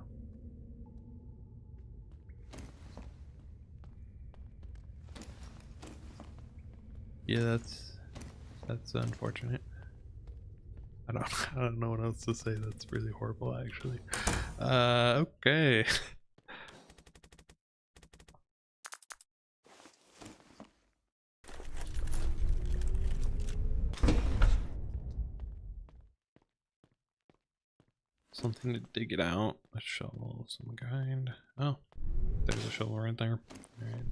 Yeah, that's unfortunate. I don't know what else to say. That's really horrible, actually. Okay. Something to dig it out. A shovel of some kind. Oh, there's a shovel right there. All right.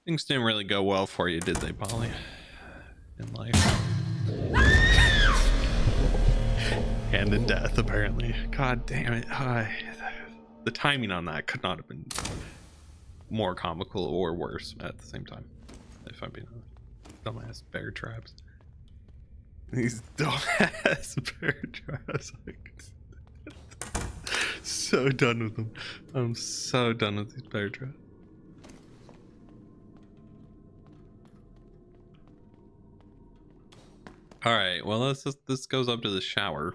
Things didn't really go well for you, did they, Polly? In life. And in death, apparently. God damn it. The timing on that could not have been more comical or worse at the same time. If I'm being honest. Dumbass bear traps. These dumbass bear traps. So done with them. I'm so done with these bear traps. All right, well, this goes up to the shower.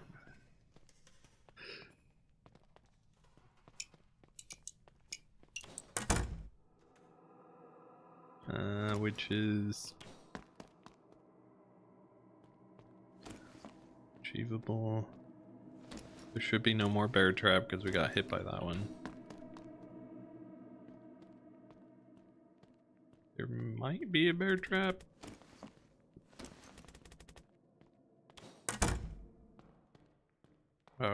Which is achievable. There should be no more bear trap because we got hit by that one. There might be a bear trap.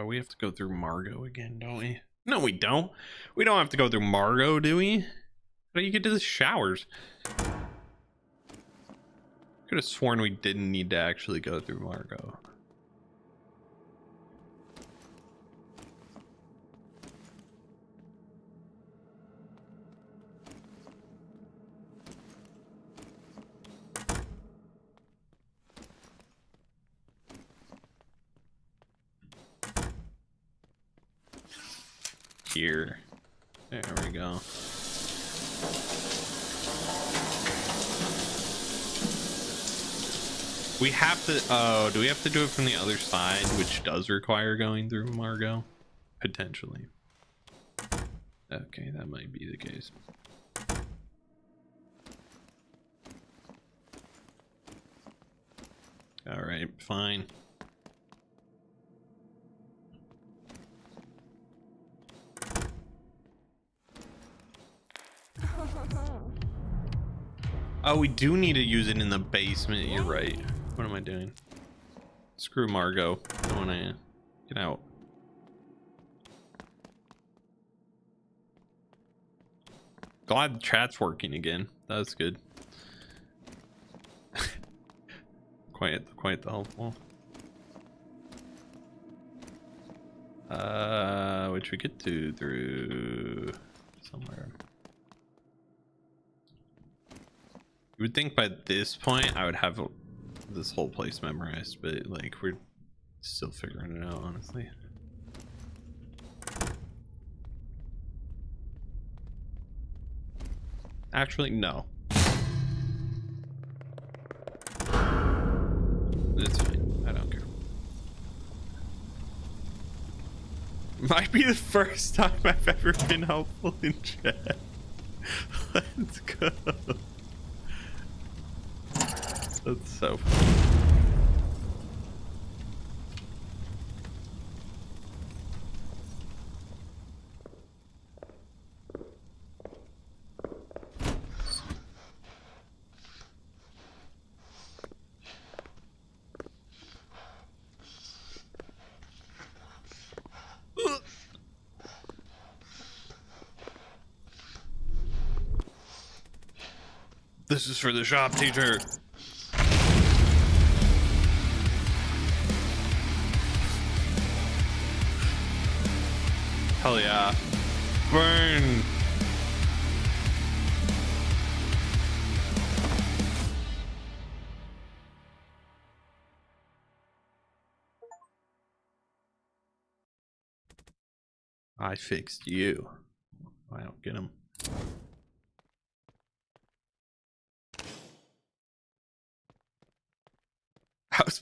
We have to go through Margot again, don't we? No, we don't. We don't have to go through Margot, do we? How do you get to the showers? Could have sworn we didn't need to actually go through Margot. Here. There we go. We have to, oh, do we have to do it from the other side, which does require going through Margot? Potentially. Okay, that might be the case. All right, fine. Oh, we do need to use it in the basement. You're right. What am I doing? Screw Margot. I want to get out. Glad the chat's working again. That's good. quite the helpful. Which we get to through somewhere. You would think by this point I would have this whole place memorized, but like we're still figuring it out, honestly. Actually, no. It's fine. I don't care. Might be the first time I've ever been helpful in chat. Let's go. That's so funny. This is for the shop teacher. Hell yeah. Burn. I fixed you. I don't get him.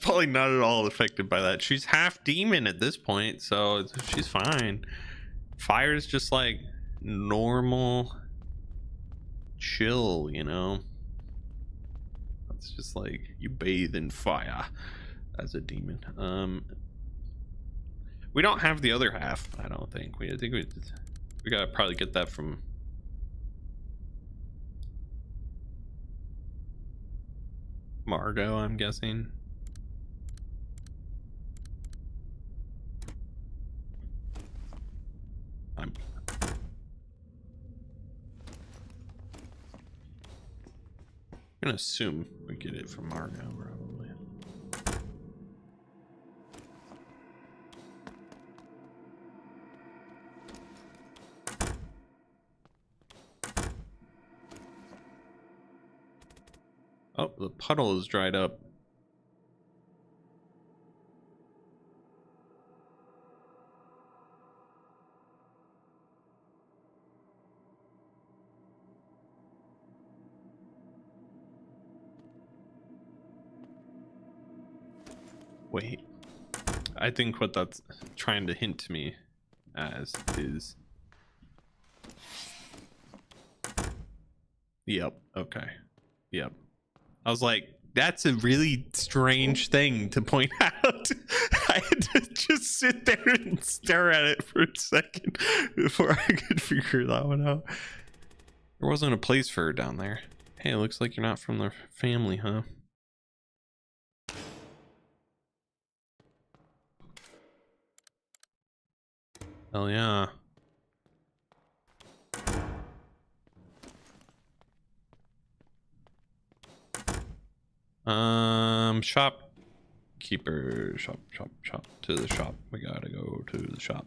probably not at all affected by that. She's half demon at this point, so she's fine. Fire is just like normal chill, you know. It's just like you bathe in fire as a demon. We don't have the other half, I don't think. I think we gotta probably get that from Margot, I'm guessing. I'm gonna assume we get it from Margot, probably. Oh, the puddle is dried up. Wait, I think what that's trying to hint to me as is... Yep, okay. Yep. I was like, that's a really strange thing to point out. I had to just sit there and stare at it for a second before I could figure that one out. There wasn't a place for her down there. Hey, it looks like you're not from the family, huh? Hell yeah. Shopkeeper, shop to the shop. We gotta go to the shop.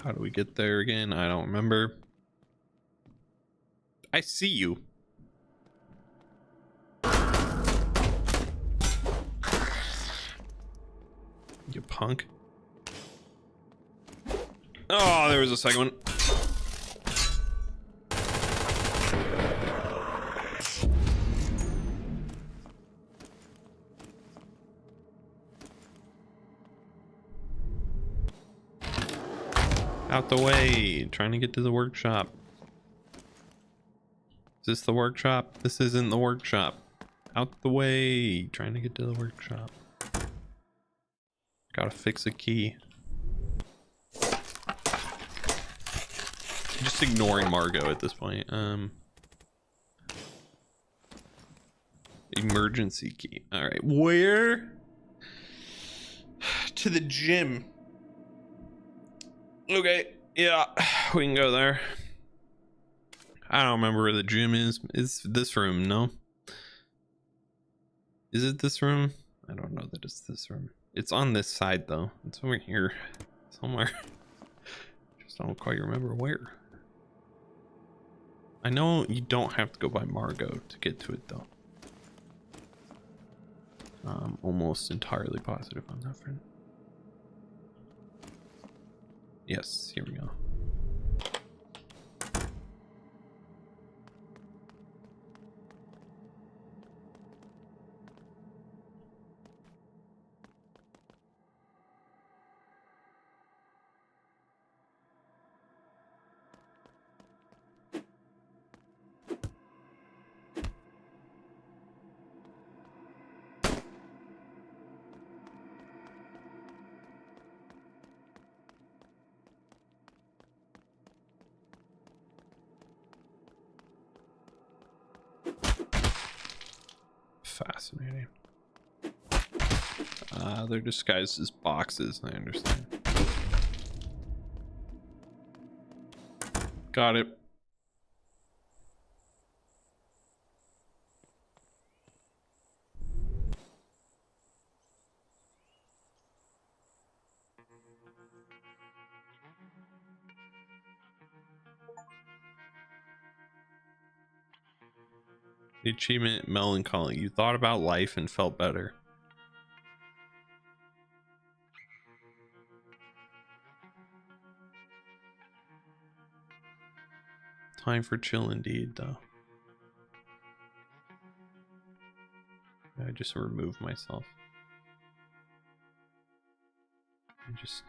How do we get there again? I don't remember. I see you. You punk. Oh, there was a second one. Out the way, trying to get to the workshop. Is this the workshop? This isn't the workshop. Out the way, trying to get to the workshop. Gotta fix a key. Just ignoring Margot at this point. Emergency key. All right, where? To the gym. Okay, yeah, we can go there. I don't remember where the gym is. Is this room? No. Is it this room? I don't know that it's this room. It's on this side though. It's over here somewhere. Just don't quite remember where. I know you don't have to go by Margot to get to it though. I'm almost entirely positive on that front. Yes, here we go. Fascinating. They're disguised as boxes, I understand. Got it. The achievement, melancholy. You thought about life and felt better. Time for chill indeed, though. I just remove myself. Just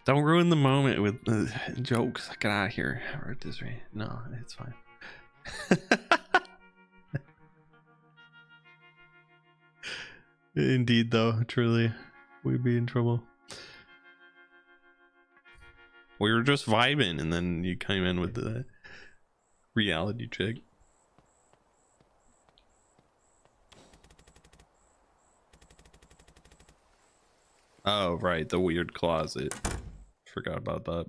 don't ruin the moment with jokes. Get out of here. I wrote this right. No, it's fine. Indeed, though, truly, we'd be in trouble. We were just vibing, and then you came in with the reality check. Oh, right, the weird closet. Forgot about that.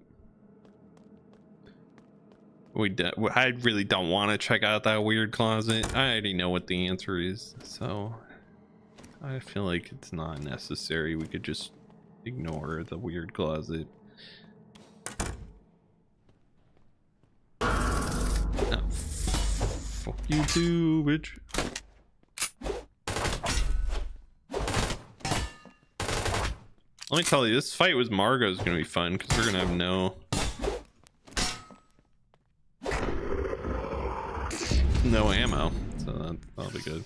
I really don't want to check out that weird closet. I already know what the answer is, so I feel like it's not necessary. We could just ignore the weird closet. Oh, fuck you too, bitch. Let me tell you, this fight with Margot is gonna be fun because we're gonna have no ammo, so that'll be good.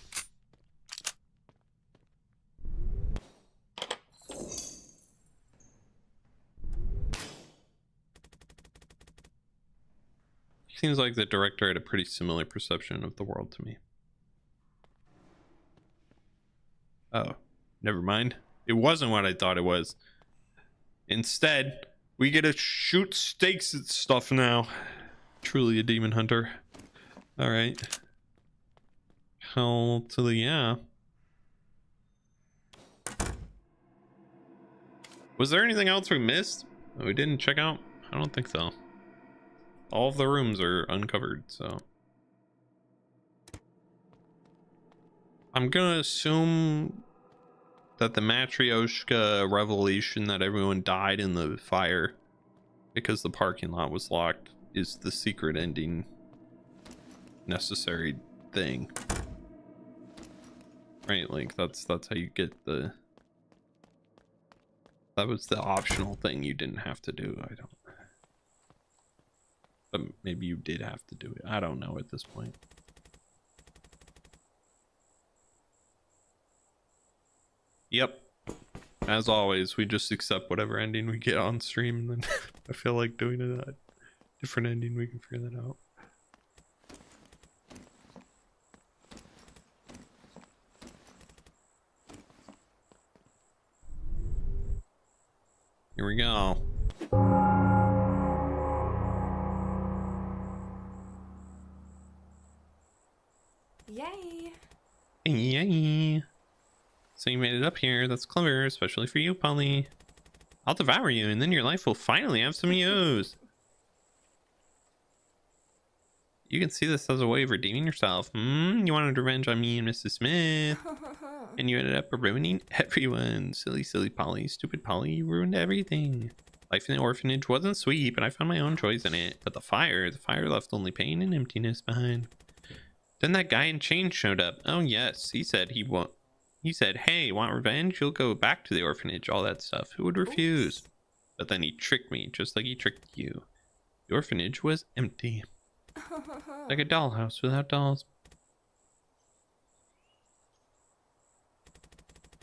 Seems like the director had a pretty similar perception of the world to me. Oh, never mind. It wasn't what I thought it was. Instead, we get to shoot stakes at stuff now. Truly a demon hunter. All right. Hell to the yeah. Was there anything else we missed that we didn't check out? I don't think so. All of the rooms are uncovered, so I'm gonna assume that the Matryoshka revelation that everyone died in the fire because the parking lot was locked is the secret ending necessary thing, right? Like that's how you get the, that was the optional thing you didn't have to do. I don't, but maybe you did have to do it. I don't know at this point. Yep, as always, we just accept whatever ending we get on stream, and then I feel like doing a different ending, we can figure that out. Here we go. Yay. Yay. So you made it up here. That's clever, especially for you, Polly. I'll devour you, and then your life will finally have some use. You can see this as a way of redeeming yourself. You wanted revenge on me and Mrs. Smith, and you ended up ruining everyone. Silly, silly Polly. Stupid Polly, you ruined everything. Life in the orphanage wasn't sweet, but I found my own joys in it. But the fire left only pain and emptiness behind. Then that guy in chains showed up. Oh yes, he said he won't. He said, hey, want revenge? You'll go back to the orphanage, all that stuff. Who would refuse? Oops. But then he tricked me, just like he tricked you. The orphanage was empty. Like a dollhouse without dolls.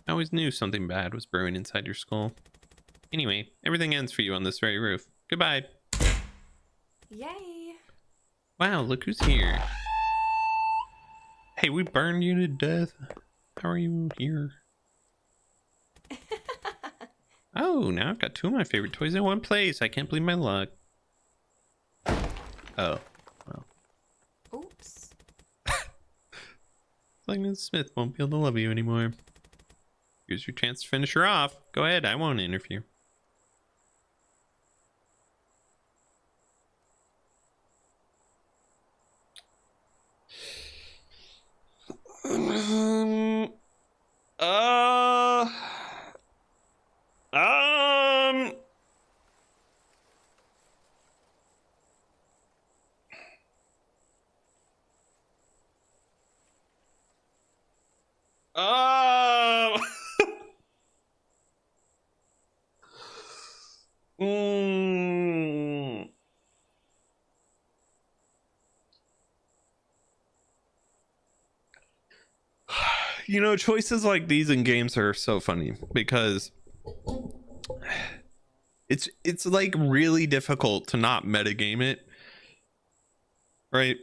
I always knew something bad was brewing inside your skull. Anyway, everything ends for you on this very roof. Goodbye. Yay. Wow, look who's here. Hey, we burned you to death. How are you here? Oh, now I've got two of my favorite toys in one place. I can't believe my luck. Oh, well. Oops. Like Ms. Smith won't be able to love you anymore. Here's your chance to finish her off. Go ahead, I won't interfere. Oh. mm. You know, choices like these in games are so funny because it's like really difficult to not metagame it, right?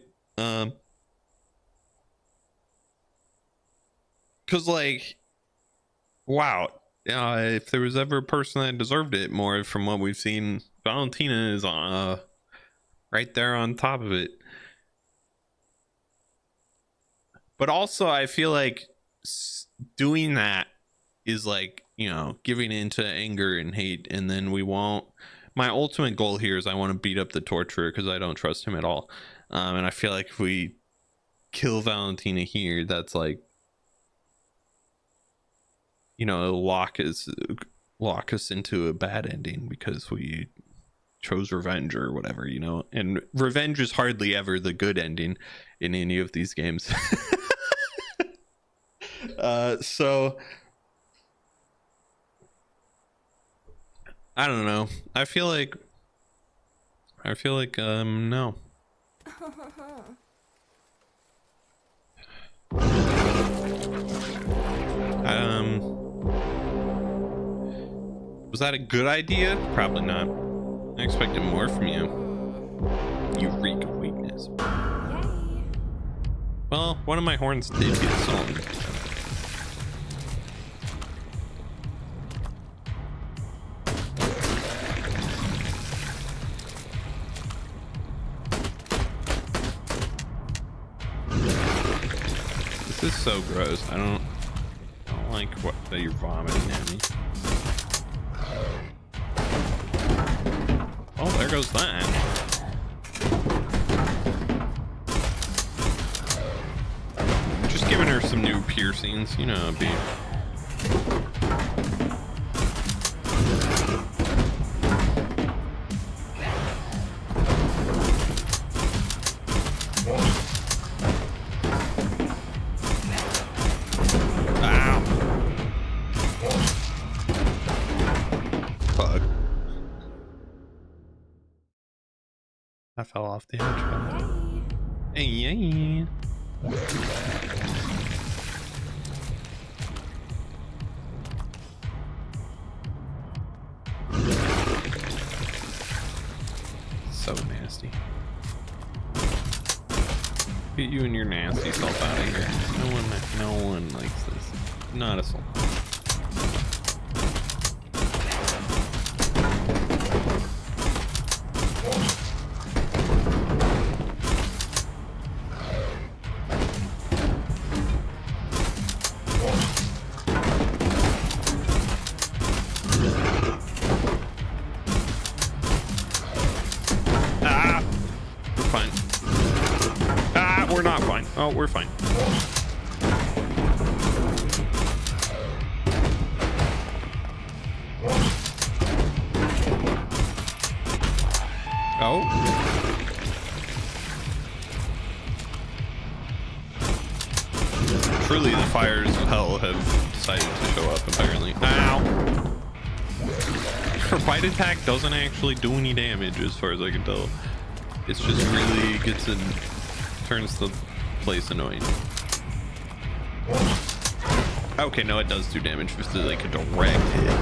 Because like, wow, if there was ever a person that deserved it more from what we've seen, Valentina is right there on top of it. But also, I feel like doing that is like, you know, giving into anger and hate, and then we won't. My ultimate goal here is I want to beat up the torturer because I don't trust him at all, and I feel like if we kill Valentina here, that's like, you know, lock us into a bad ending because we chose revenge or whatever, you know. And revenge is hardly ever the good ending in any of these games. So I don't know. I feel like no. Was that a good idea? Probably not. I expected more from you. You reek of weakness. Yay. Well, one of my horns did get stolen. This is so gross. I don't like what that you're vomiting at me. Oh, there goes that. Just giving her some new piercings, you know, be. Ow. Fuck. I fell off the edge. Hey, yay. So nasty. Get you and your nasty self out of here. No one likes this. Not a soul. Oh, we're fine. Oh. Truly, the fires of hell have decided to show up, apparently. Ow! Her bite attack doesn't actually do any damage, as far as I can tell. It's just really gets in, turns the place annoying. Okay, no, it does do damage with like a direct hit.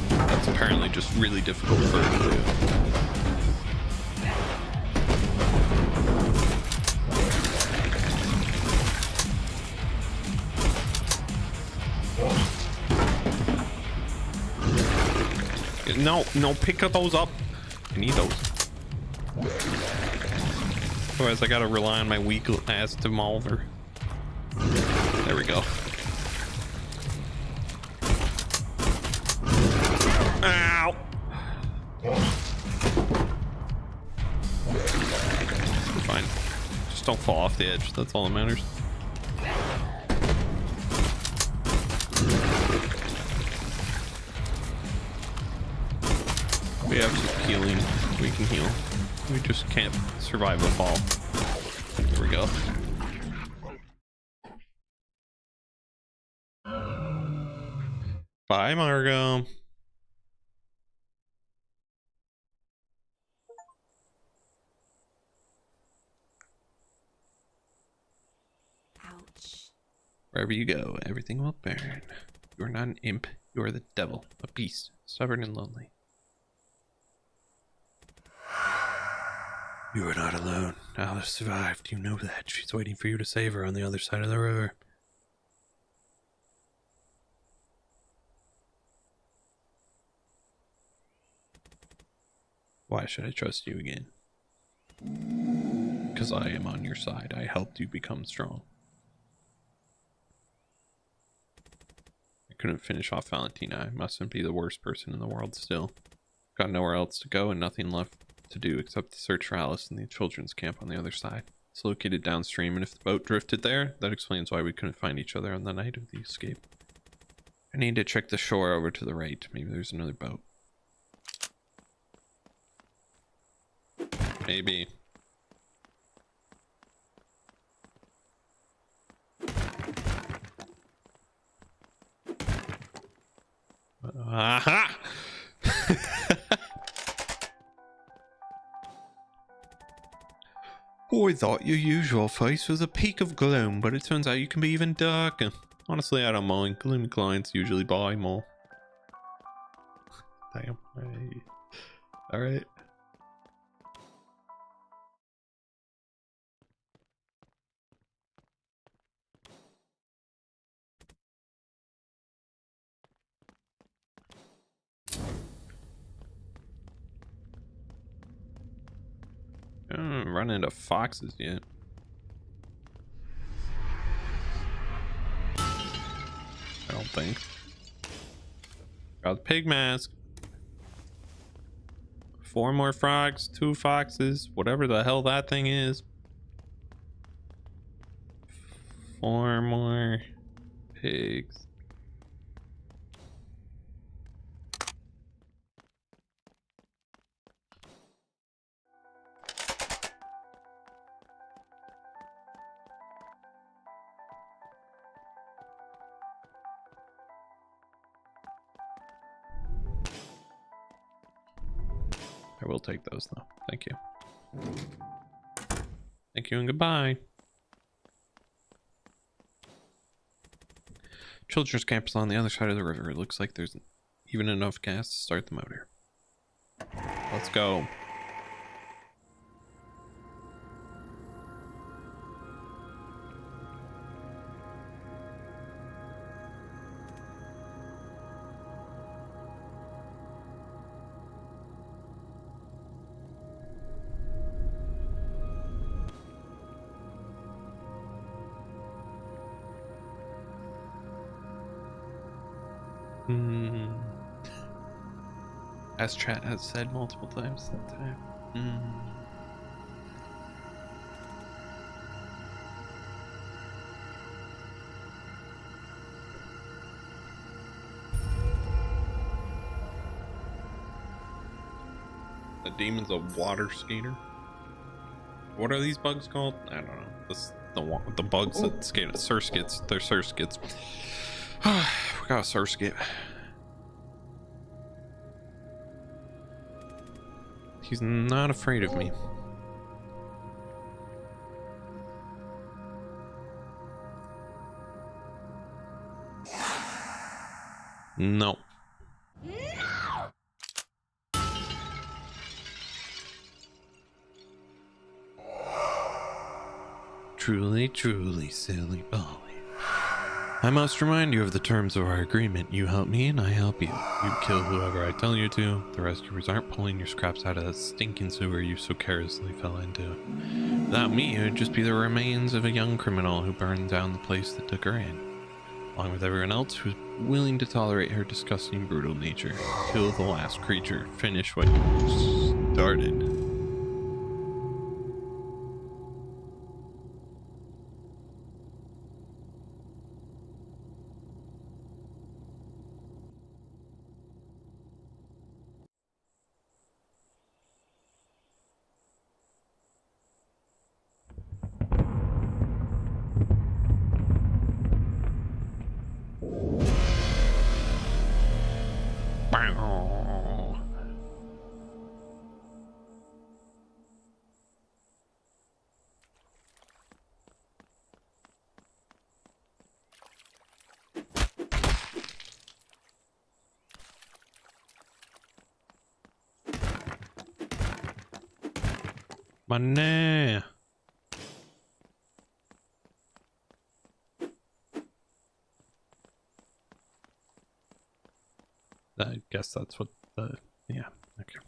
That's apparently just really difficult for her to do. No, pick those up. I need those. Otherwise, I gotta rely on my weak ass demoler. There we go. Ow! We're fine. Just don't fall off the edge. That's all that matters. We have some healing. We can heal. We just can't survive a fall. There we go. Bye, Margot. Ouch. Wherever you go, everything will burn. You are not an imp. You are the devil, a beast, stubborn and lonely. You are not alone. Alice survived. You know that. She's waiting for you to save her on the other side of the river. Why should I trust you again? Because I am on your side. I helped you become strong. I couldn't finish off Valentina. I mustn't be the worst person in the world still. Got nowhere else to go and nothing left to do except to search for Alice in the children's camp on the other side. It's located downstream, and if the boat drifted there, that explains why we couldn't find each other on the night of the escape. I need to check the shore over to the right. Maybe there's another boat. Maybe. Aha! I thought your usual face was a peak of gloom, but it turns out you can be even darker. Honestly, I don't mind. Gloomy clients usually buy more. Damn. Hey. Alright. I haven't run into foxes yet. I don't think. Got the pig mask. 4 more frogs, 2 foxes, whatever the hell that thing is. 4 more pigs. I will take those though. Thank you. Thank you and goodbye. Children's camp is on the other side of the river. It looks like there's even enough gas to start the motor. Let's go. As chat has said multiple times that time. The demon's a water skater. What are these bugs called? I don't know. This the bugs that skate. Surskits. They're surskits. We got a surskit. He's not afraid of me. No. Truly, truly, silly Polly. I must remind you of the terms of our agreement. You help me and I help you. You kill whoever I tell you to. The rescuers aren't pulling your scraps out of that stinking sewer you so carelessly fell into. Without me, it would just be the remains of a young criminal who burned down the place that took her in, along with everyone else who's willing to tolerate her disgusting, brutal nature. Kill the last creature. Finish what you started. Money. I guess that's what the, yeah, okay.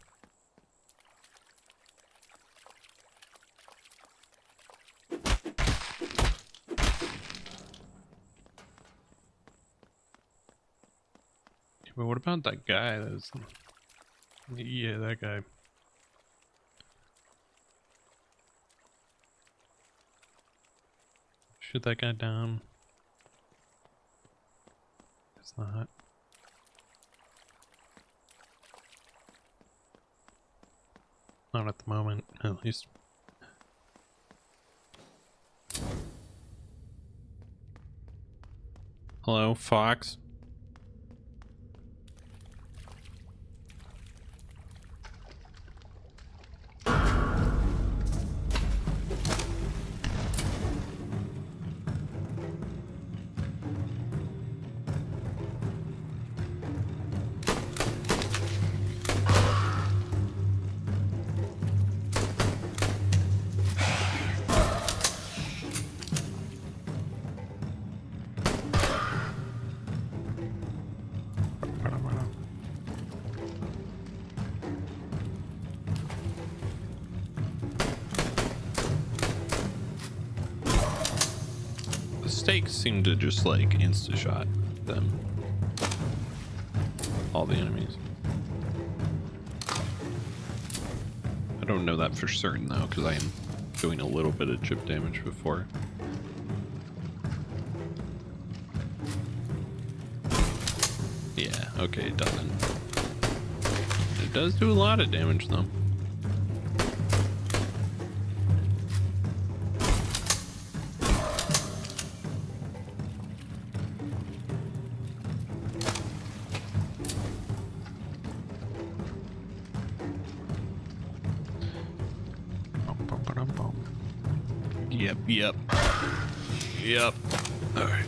But what about that guy that's, yeah, that guy. Shoot that guy down. It's not. Not at the moment, at least. Hello, Fox. Stakes seem to just like insta shot them, all the enemies. I don't know that for certain though, because I am doing a little bit of chip damage before. Yeah, okay, it doesn't. It does do a lot of damage though. Yep. All right.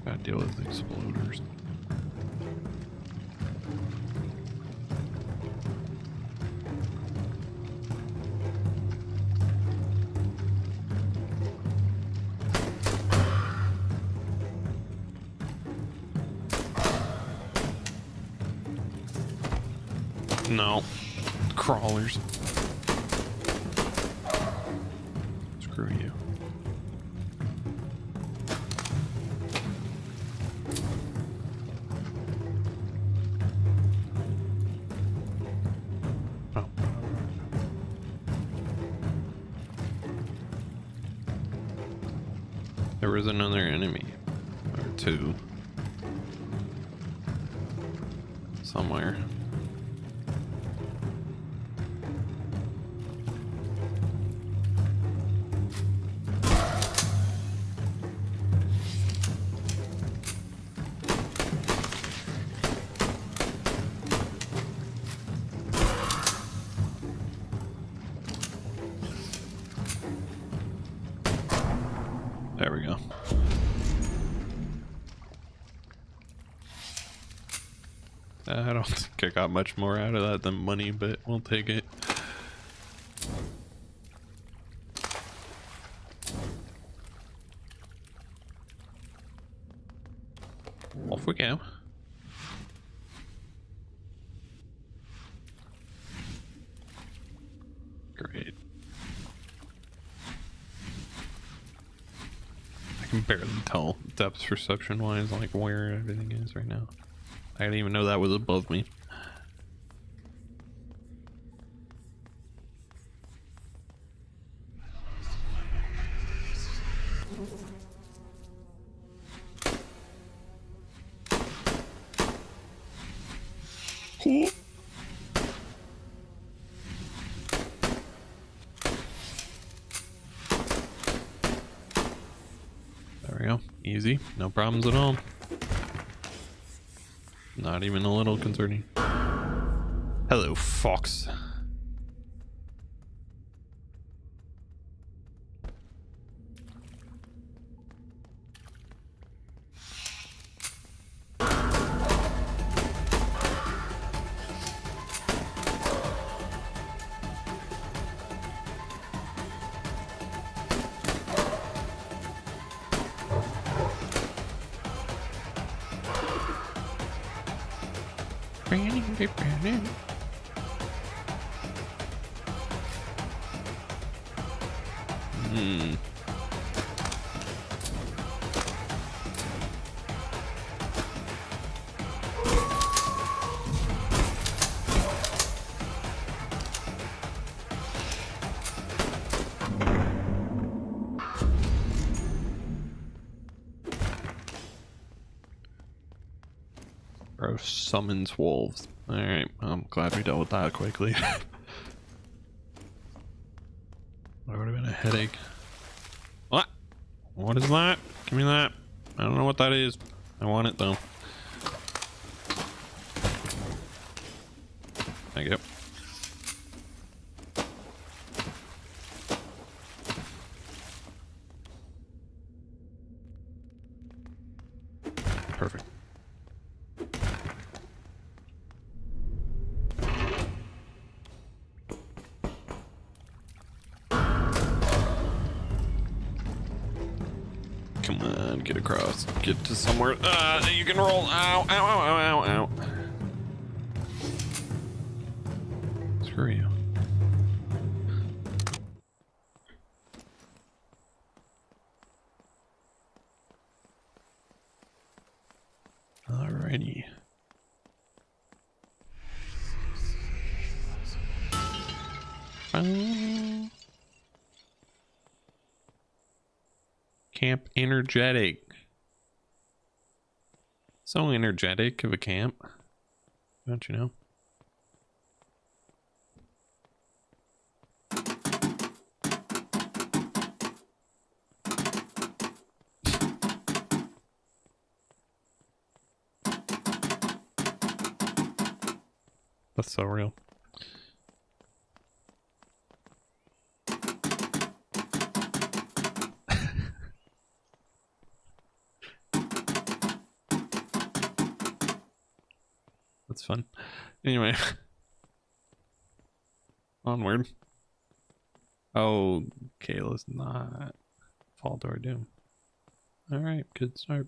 Gotta deal with exploders. No. Crawlers. Screw you. Oh. There was another enemy. Or two. Somewhere. There we go. I don't think I got much more out of that than money, but we'll take it. Off we go. Great. I can barely tell depth perception wise like where everything is right now. I didn't even know that was above me. Cool. There we go. Easy. No problems at all. Not even a little concerning. Hello, Fox. Hmm. Bro summons wolves. Alright, I'm glad we dealt with that quickly. That would have been a headache. What? What is that? Give me that. I don't know what that is. I want it though. Thank you. Perfect. Come on, get across. Get to somewhere that you can roll. Ow, ow, ow, ow, ow, ow. Screw you. Alrighty. Camp energetic. So energetic of a camp. Don't you know? That's so real. That's fun. Anyway. Onward. Oh, Kayla's not fall to our doom. Alright, good start.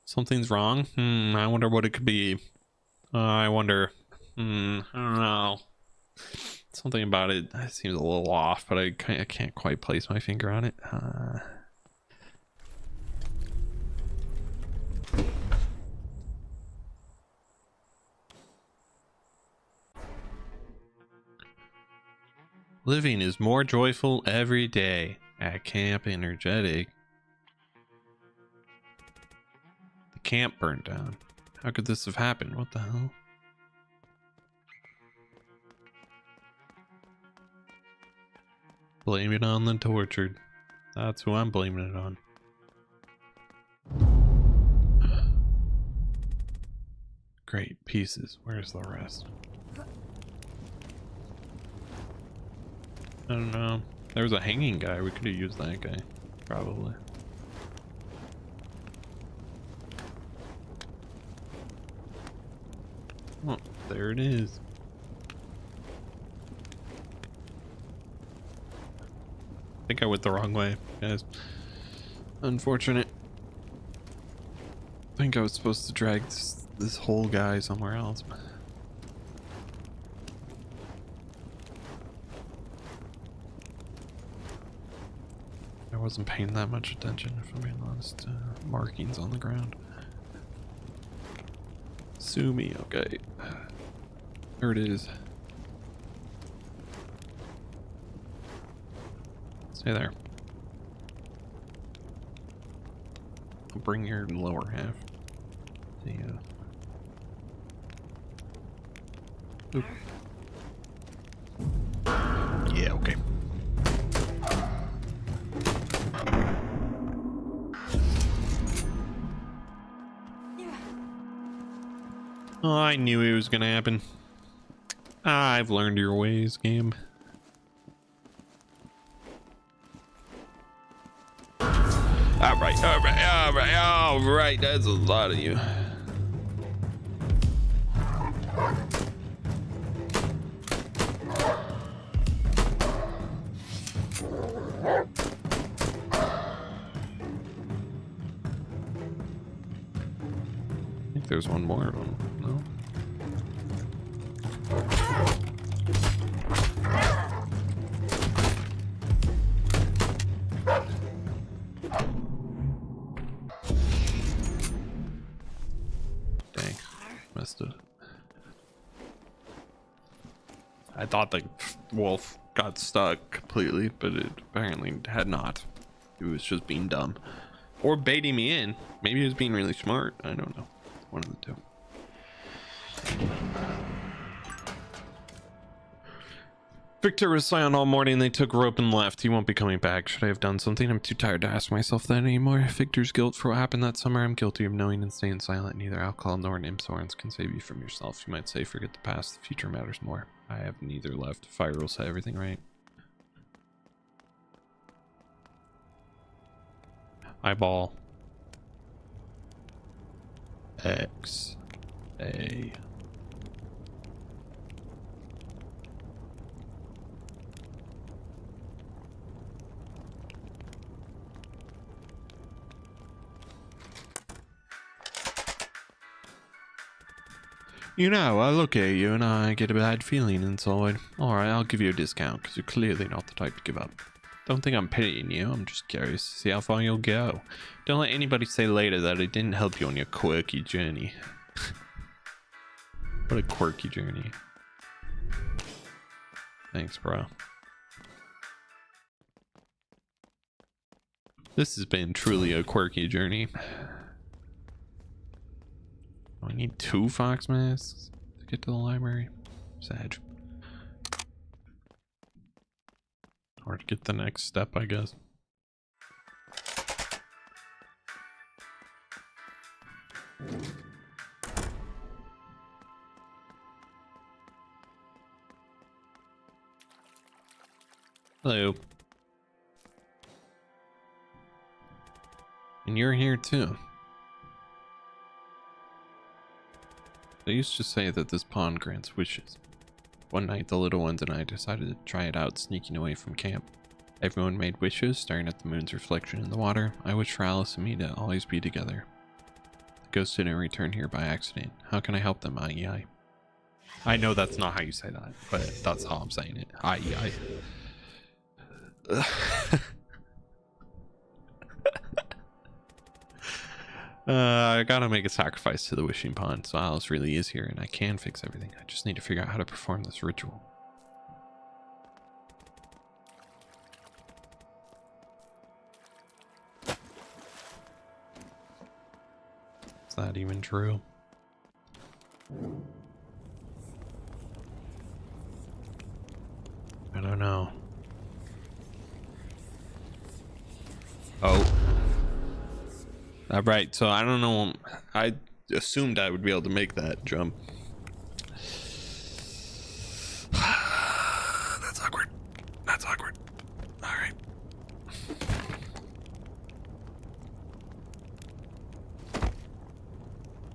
Something's wrong? I wonder what it could be. I wonder. I don't know. Something about it seems a little off, but I can't quite place my finger on it. Living is more joyful every day at Camp Energetic. The camp burned down. How could this have happened? What the hell? Blame it on the tortured. That's who I'm blaming it on. Great pieces. Where's the rest? I don't know. There was a hanging guy. We could have used that guy. Probably. Oh, there it is. I think I went the wrong way, guys. Unfortunate. I think I was supposed to drag this whole guy somewhere else. I wasn't paying that much attention, if I'm being honest. Markings on the ground. Sue me, okay. There it is. Stay there. I'll bring your lower half. See ya. Oop. Yeah, okay. Oh, I knew it was gonna happen. I've learned your ways, game. Alright, that's a lot of you. there's one more of them. No? Dang. Missed it. I thought the wolf got stuck completely, but it apparently had not. It was just being dumb. Or baiting me in. Maybe he was being really smart. I don't know. One of the two. Victor was silent all morning. They took rope and left. He won't be coming back. Should I have done something? I'm too tired to ask myself that anymore. Victor's guilt for what happened that summer. I'm guilty of knowing and staying silent. Neither alcohol nor insolence can save you from yourself. You might say, forget the past. The future matters more. I have neither left. Fire will set everything right. Eyeball. X. A. You know, I look at you and I get a bad feeling inside. Alright, I'll give you a discount because you're clearly not the type to give up. Don't think I'm pitying you, I'm just curious to see how far you'll go. Don't let anybody say later that it didn't help you on your quirky journey. What a quirky journey. Thanks, bro. This has been truly a quirky journey. I need 2 fox masks to get to the library. Sad. Or to get the next step, I guess. Hello. And you're here too. They used to say that this pond grants wishes. One night, the little ones and I decided to try it out, sneaking away from camp. Everyone made wishes, staring at the moon's reflection in the water. I wish for Alice and me to always be together. The ghost didn't return here by accident. How can I help them, I? I know that's not how you say that, but that's how I'm saying it. I. I gotta make a sacrifice to the wishing pond, so Alice really is here and I can fix everything. I just need to figure out how to perform this ritual. Is that even true? I don't know. Oh. Right, so I don't know. I assumed I would be able to make that jump. That's awkward. That's awkward. All right.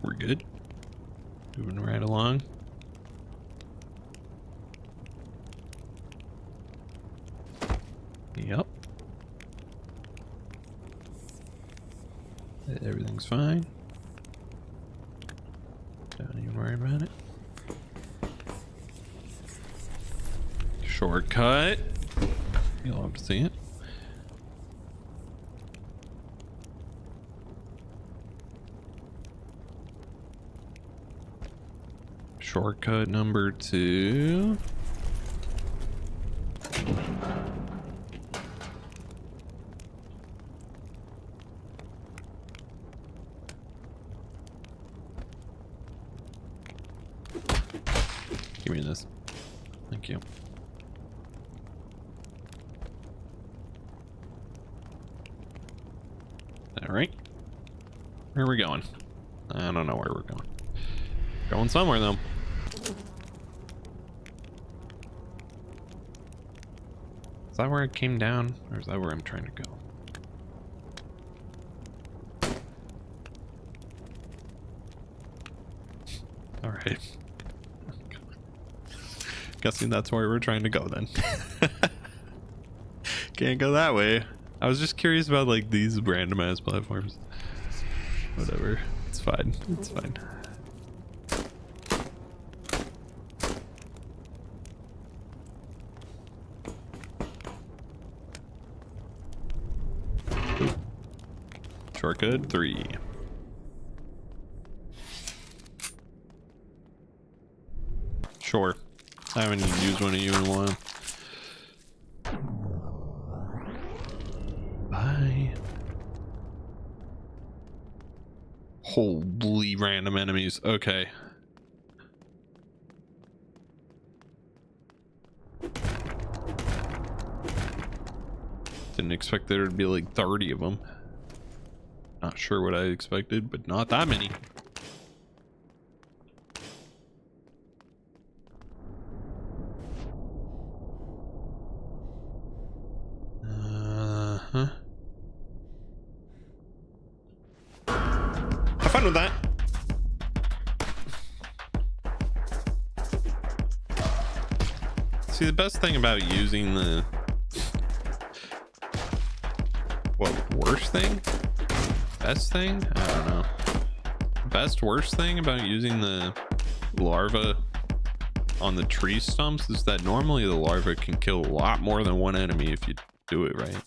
We're good. Moving right along. Yep. Everything's fine. Don't even worry about it. Shortcut. You'll have to see it. Shortcut number 2. Give me this. Thank you. All right. Where are we going? I don't know where we're going. Going somewhere though. Is that where it came down, or is that where I'm trying to go? All right. Guessing that's where we're trying to go then. Can't go that way. I was just curious about like these random ass platforms. Whatever. It's fine. It's fine. Short code 3. Sure. I haven't used one of you in a while. Bye. Holy random enemies. Okay. Didn't expect there to be like 30 of them. Not sure what I expected, but not that many. Have fun with that. See, the best thing about using the... Well, worst thing? Best thing? I don't know. Best worst thing about using the larva on the tree stumps is that normally the larva can kill a lot more than one enemy if you do it right.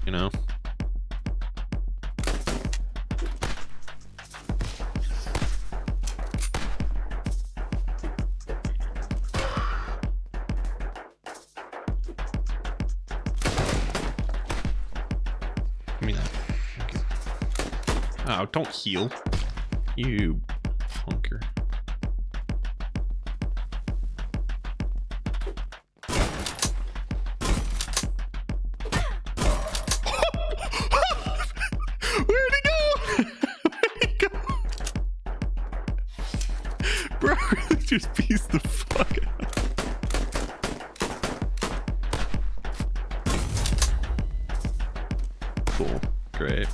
You know? Give me that. Oh, don't heal. You punker. Where'd he go? Where'd he go? Bro, really just pieced the fuck out. Cool. Great.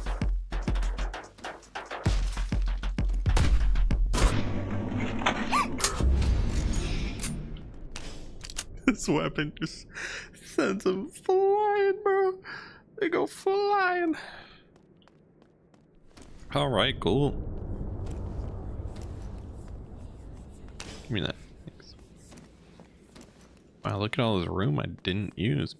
This weapon just sends them flying, bro. They go flying. All right, cool. Give me that. Thanks. Wow, look at all this room I didn't use.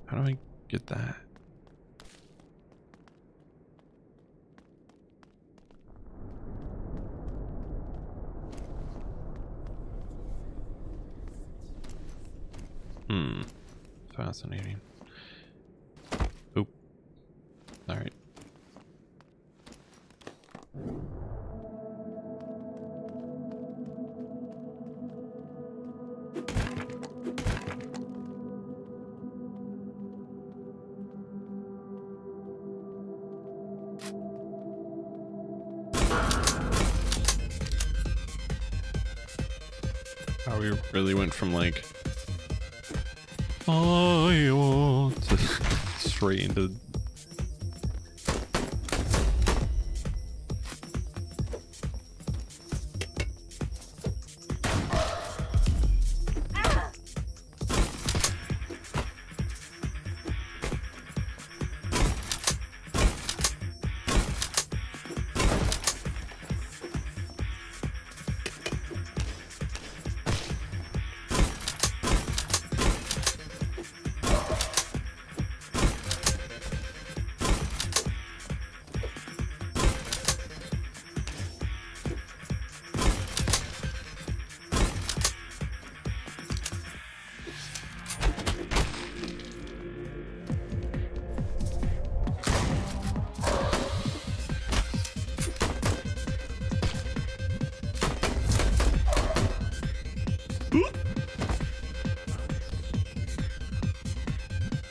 How do I get that? Fascinating. Oop. All right. Oh, we really went from like I want to straight into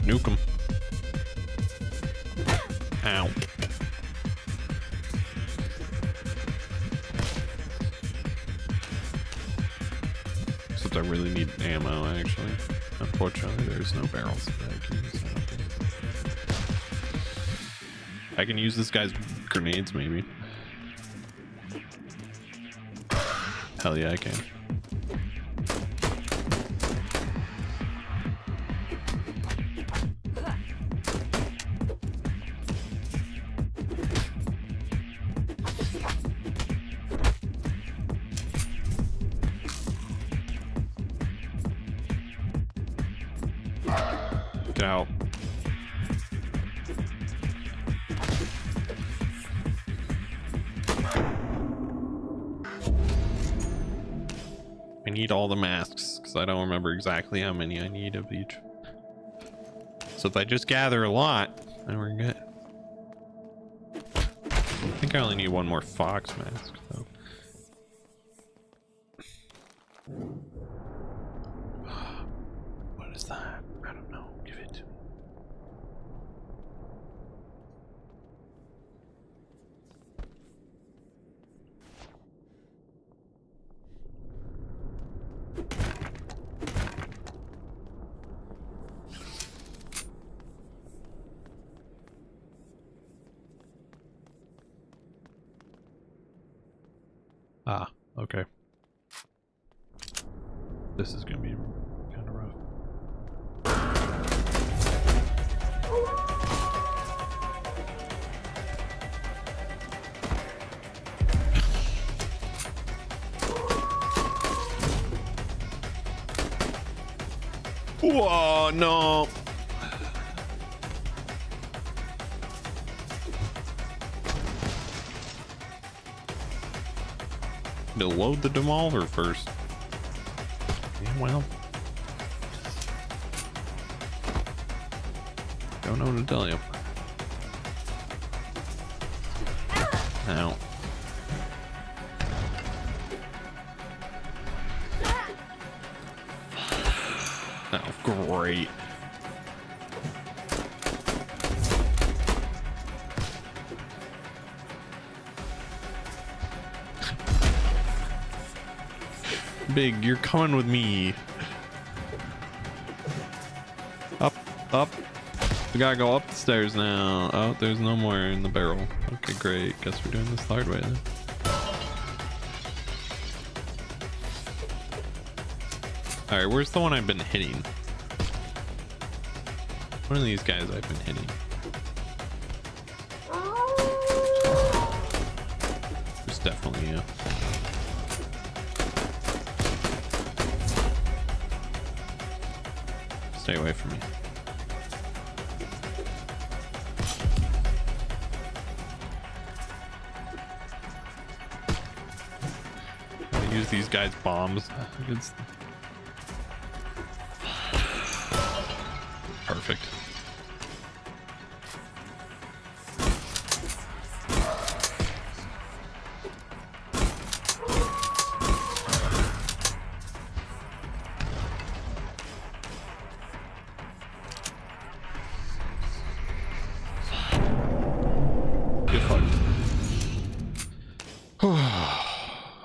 nuke him. Ow. Except I really need ammo, actually. Unfortunately, there's no barrels that I can use. I can use this guy's grenades, maybe. Hell yeah, I can. Get out. I need all the masks because I don't remember exactly how many I need of each. So if I just gather a lot, then we're good. I think I only need one more fox mask though. What is that? I don't know. Give it to me. Ah, okay. This is gonna be kind of rough. Whoa, no. To load the demoler first. Yeah, well. Don't know what to tell you. Ow. Oh, great. Big, you're coming with me. Up, up. We gotta go up the stairs now. Oh, there's no more in the barrel. Okay, great. Guess we're doing this the hard way then. Alright, where's the one I've been hitting? One of these guys I've been hitting. There's definitely you. Stay away from me. I use these guys' bombs. It's perfect.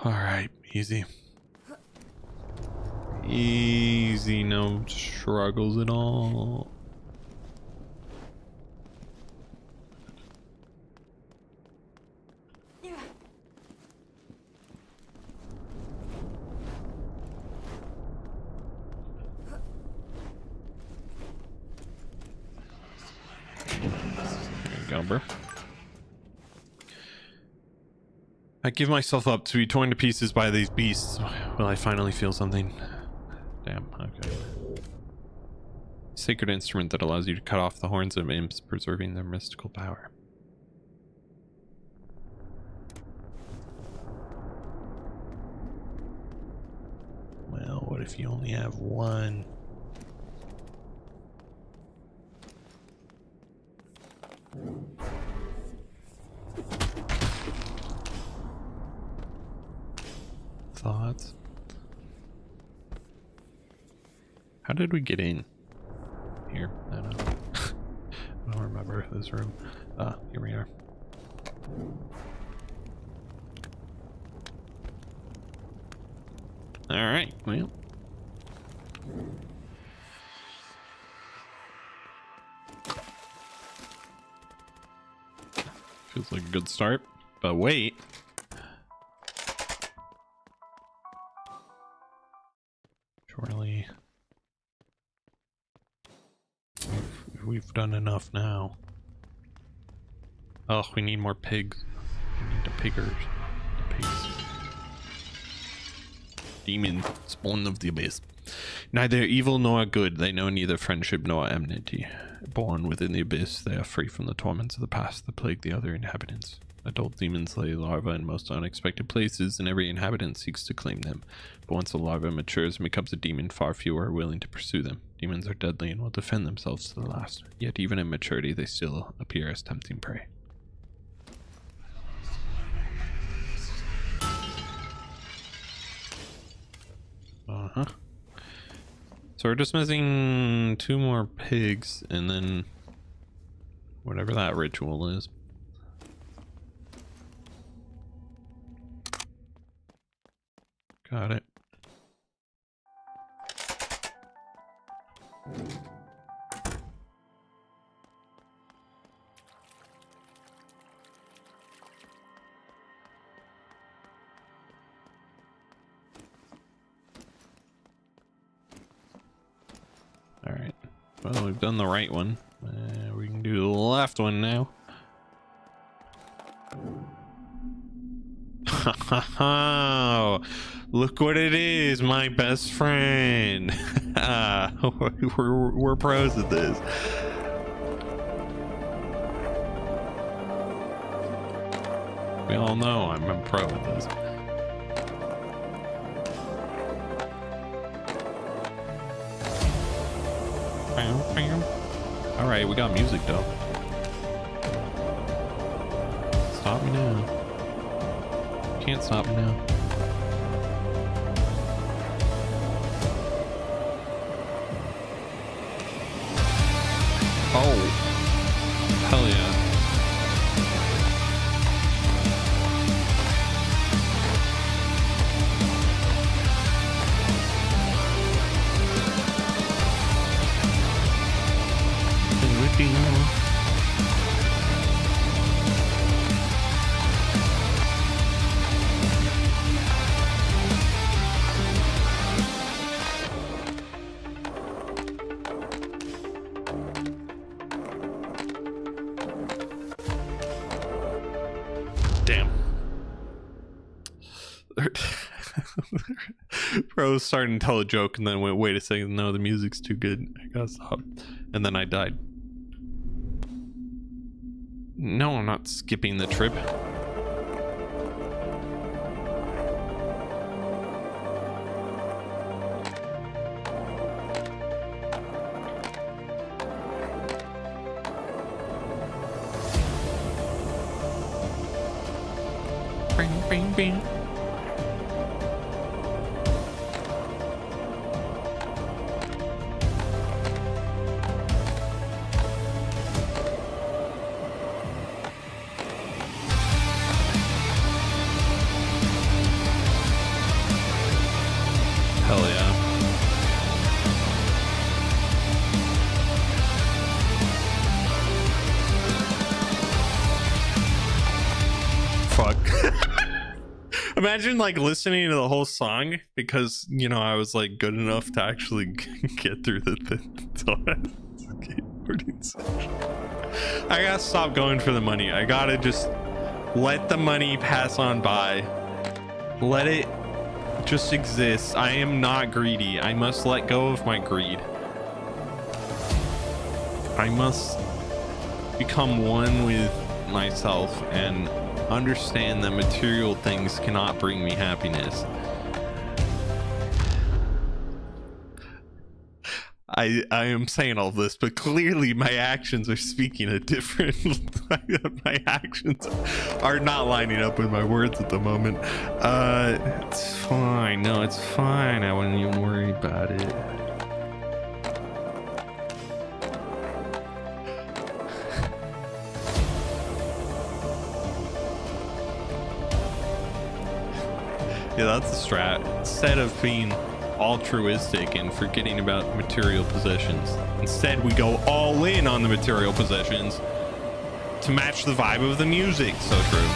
Alright, easy. Easy, no struggles at all. There you go, bro. I give myself up to be torn to pieces by these beasts. Will I finally feel something? Damn, okay. Sacred instrument that allows you to cut off the horns of imps, preserving their mystical power. Well, what if you only have one? Thoughts? How did we get in here? I don't know. I don't remember this room. Here we are. All right, well. Feels like a good start, but wait. Surely we've done enough now. Oh, we need more pigs. We need the piggers. The pigs. Demon spawn of the abyss. Neither evil nor good, they know neither friendship nor enmity. Born within the abyss, they are free from the torments of the past that plague the other inhabitants. Adult demons lay larvae in most unexpected places, and every inhabitant seeks to claim them. But once the larva matures and becomes a demon, far fewer are willing to pursue them. Demons are deadly and will defend themselves to the last. Yet even in maturity, they still appear as tempting prey. Uh-huh. So we're just missing 2 more pigs, and then whatever that ritual is. Got it. All right. Well, we've done the right one. We can do the left one now. Look what it is, my best friend. we're pros at this. We all know I'm a pro at this. All right, we got music though. Stop me now. Can't stop me now. Oh, hell yeah. Damn. Bro was starting to tell a joke and then went, wait a second, no, the music's too good. I gotta stop. And then I died. No, I'm not skipping the trip. Bing, bing, bing. Hell yeah. Fuck. Imagine like listening to the whole song because, you know, I was like good enough to actually get through the skateboarding section. I gotta stop going for the money. I gotta just let the money pass on by. Let it just exist. I am not greedy. I must let go of my greed. I must become one with myself and understand that material things cannot bring me happiness. I am saying all this, but clearly my actions are speaking a different. My actions are not lining up with my words at the moment. It's fine. No, it's fine. I wouldn't even worry about it. Yeah, that's the strat. Instead of being altruistic and forgetting about material possessions, instead we go all in on the material possessions to match the vibe of the music. So true.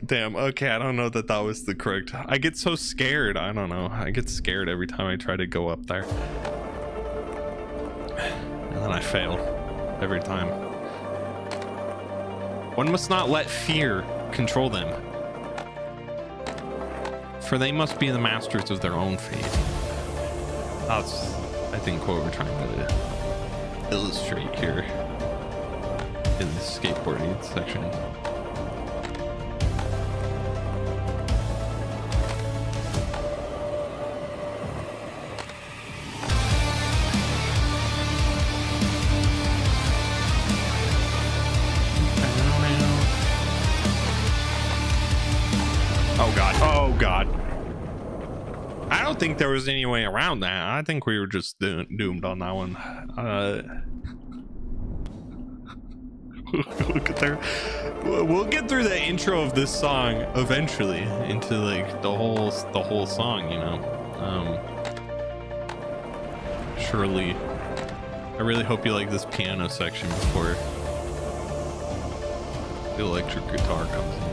Damn. Okay, I don't know that that was the correct. I get so scared. I don't know. I get scared every time I try to go up there. And then I fail every time. One must not let fear control them, for they must be the masters of their own fate. That's, I think, what we're trying to illustrate here in the skateboarding section. Oh god, oh god. I don't think there was any way around that. I think we were just doomed on that one. Look at there. We'll get through the intro of this song eventually into like the whole song, you know. Surely. I really hope you like this piano section before the electric guitar comes in.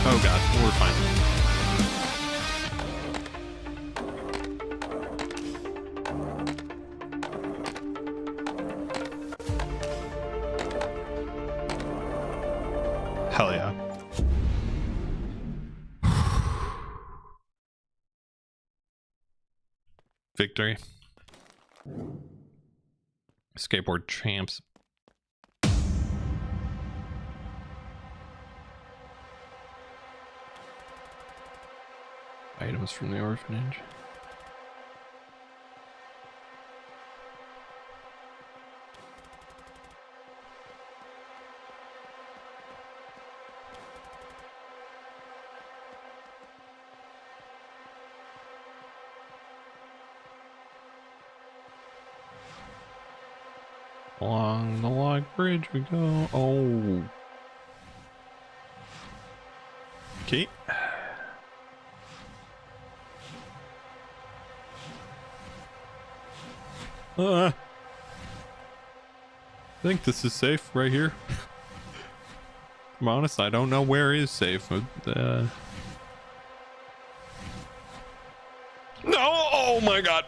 Oh god, we're fine. Hell yeah. Victory. Skateboard champs. Items from the orphanage. Along the log bridge we go. Oh. Okay. I think this is safe right here. I'm honest, I don't know where is safe. No! Oh my god!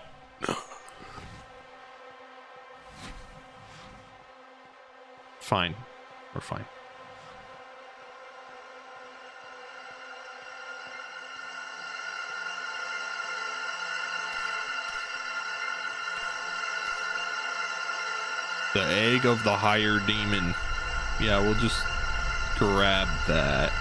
Fine. We're fine. The egg of the higher demon. Yeah, we'll just grab that.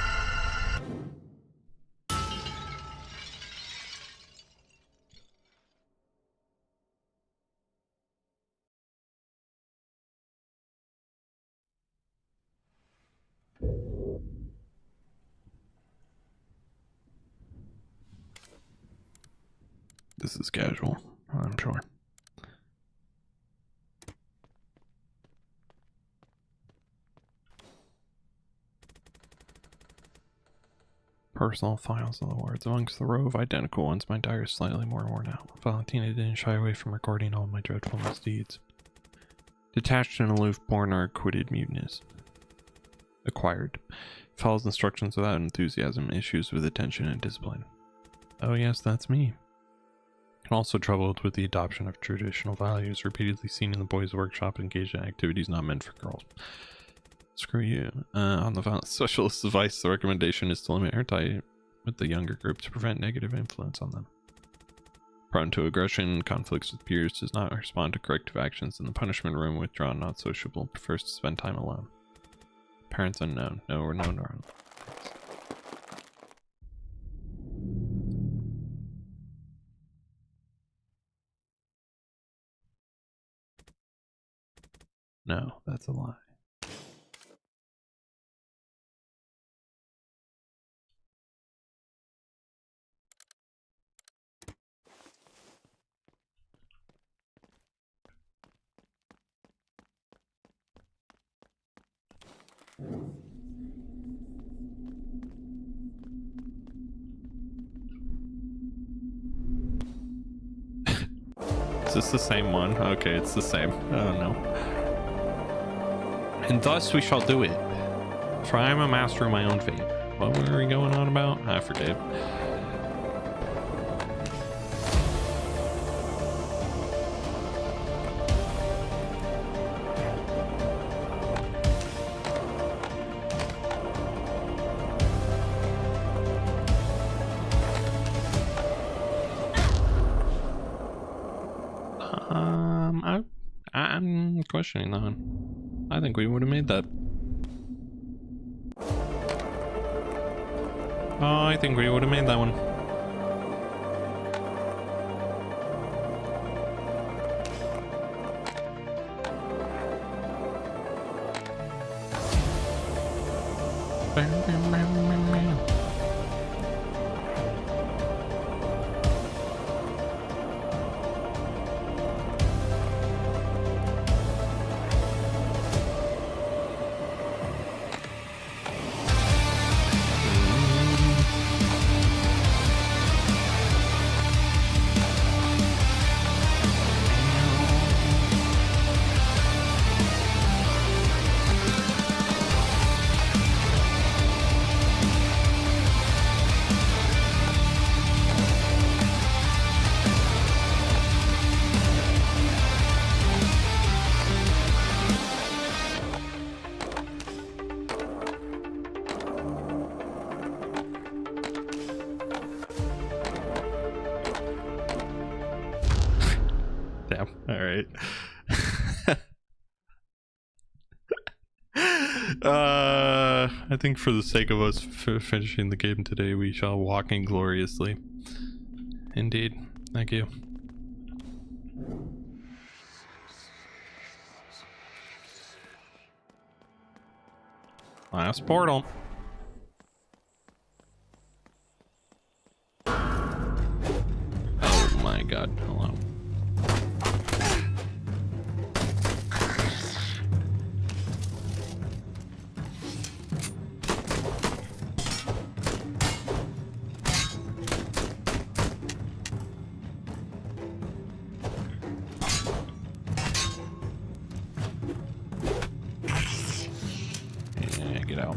This is casual, I'm sure. Personal files of the wards. Amongst the row of identical ones, my diary is slightly more worn out. Valentina didn't shy away from recording all my dreadful misdeeds. Detached and aloof, born or acquitted mutinous. Acquired. Follows instructions without enthusiasm, issues with attention and discipline. Oh yes, that's me. Also troubled with the adoption of traditional values, repeatedly seen in the boys' workshop, engaged in activities not meant for girls. Screw you. On the violent specialist's advice, the recommendation is to limit her tie with the younger group to prevent negative influence on them. Prone to aggression, conflicts with peers, does not respond to corrective actions in the punishment room, withdrawn, not sociable, prefers to spend time alone. Parents unknown. No or no neuron. No, that's a lie. this the same one? Okay, it's the same. Oh no. And thus we shall do it. For I am a master of my own fate. What were we going on about? I forget. I'm questioning that one. I think we would have made that. Oh, I think we would have made that one. Damn. All right. I think for the sake of us finishing the game today, we shall walk ingloriously. Indeed. Thank you. Last portal. Oh my god. Hello. Yeah, get out.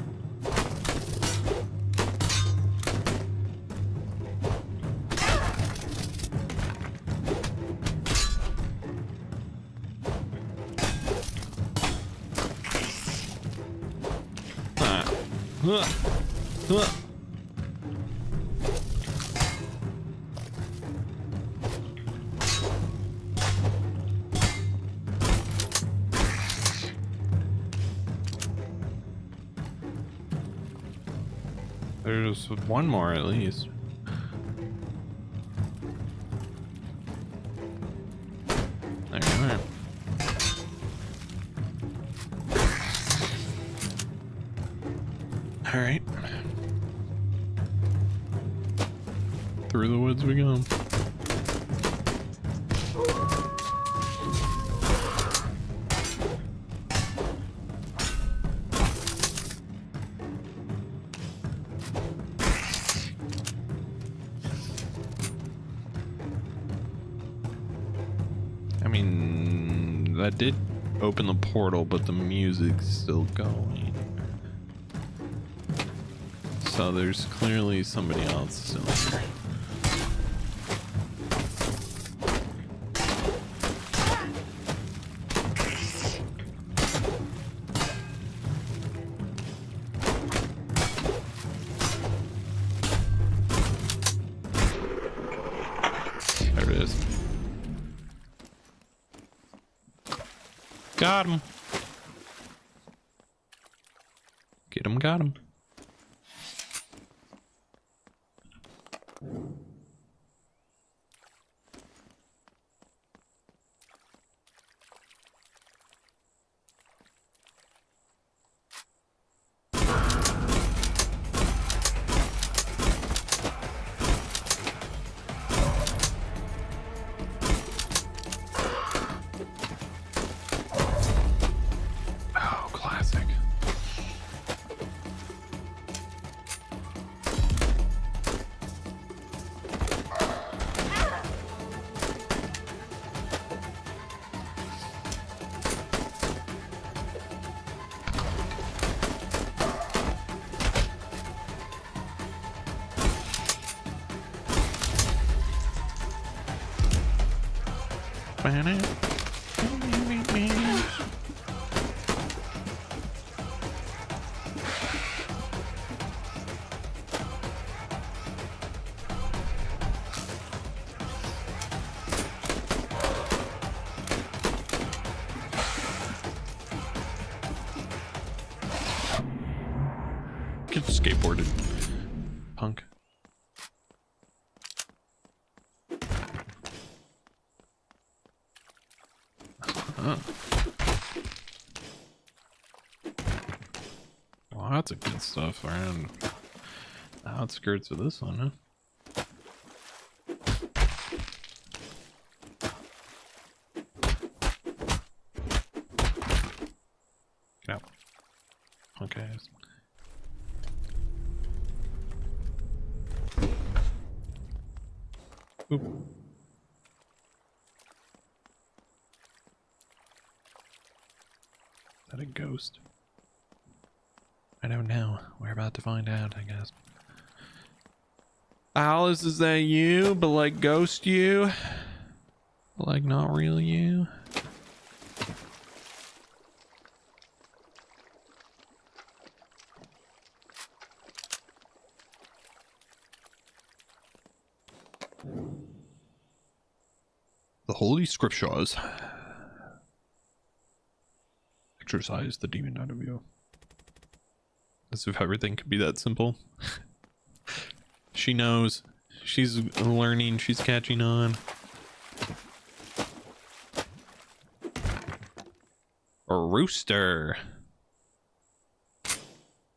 There's one more at least. There you are. All right. Through the woods we go. I mean, that did open the portal, but the music's still going. So there's clearly somebody else still here. There it is. Got him. Get him, got him. Get skateboarded, punk. Lots of good stuff around the outskirts of this one, huh? Get out. Okay. Oop. Is that a ghost? I don't know. We're about to find out, I guess. Alice, is that you? But like ghost you? But like not real you? The Holy Scriptures. Exorcise the demon out of you. As if everything could be that simple. She knows. She's learning. She's catching on. A rooster.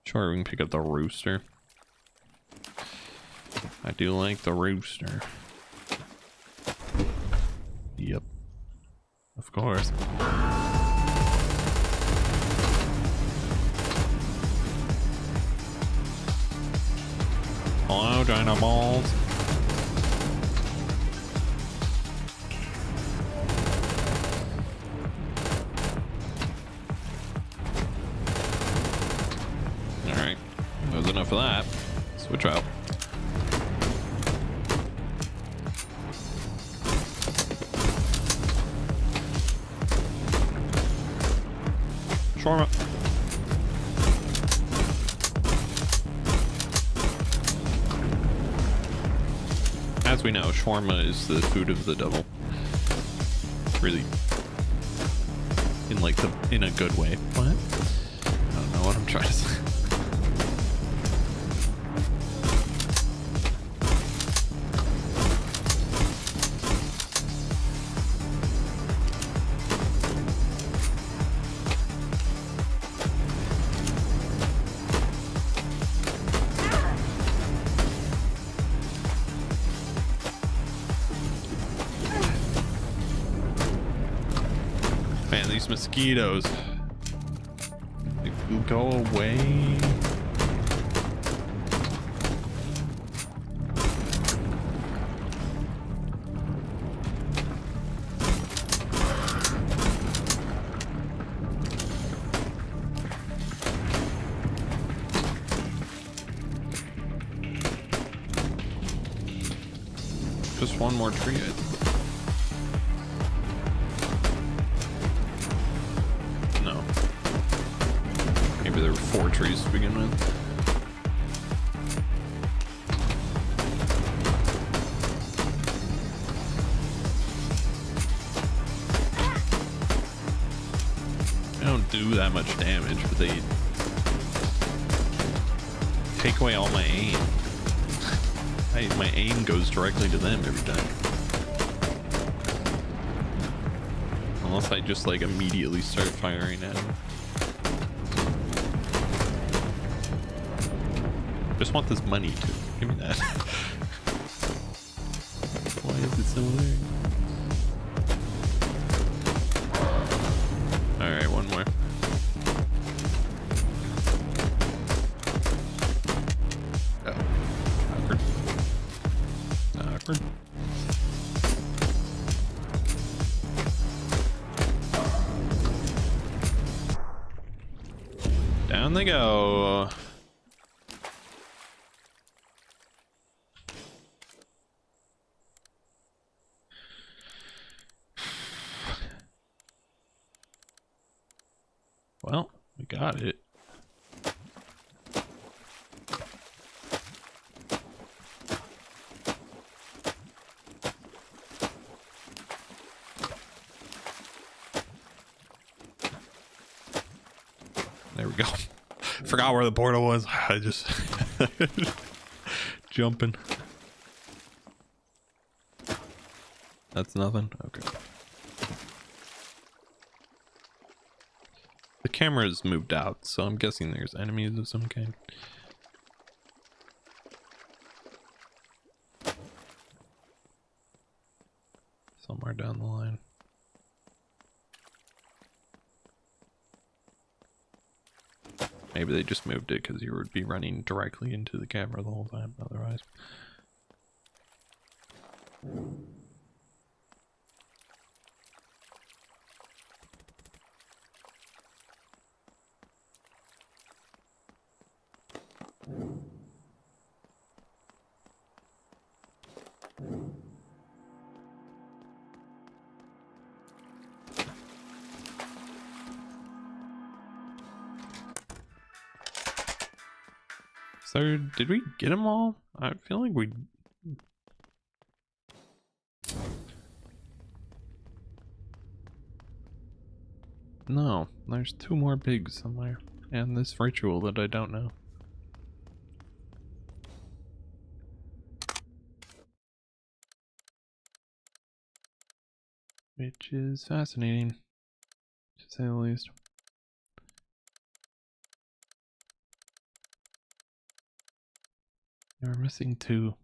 Sure, we can pick up the rooster. I do like the rooster. Yep. Of course. Hello, China balls. Alright. That was enough of that. Switch out. Shawarma. As we know, shawarma is the food of the devil. Really, in a good way. What? I don't know what I'm trying to say. Man, these mosquitoes. They go away. Just one more tree, I think. There were 4 trees to begin with. They don't do that much damage, but they take away all my aim. My aim goes directly to them every time. Unless I just like immediately start firing at them. Just want this money too. Give me that. Why is it so weird? Alright, one more. Oh. Awkward. Awkward. Down they go. got it. There we go. Forgot where the portal was. I just jumping. That's nothing. Okay. The camera's moved out, so I'm guessing there's enemies of some kind. Somewhere down the line. Maybe they just moved it because you would be running directly into the camera the whole time otherwise. So, did we get them all? I feel like we... No, there's 2 more pigs somewhere. And this ritual that I don't know. Which is fascinating, to say the least. We're missing 2.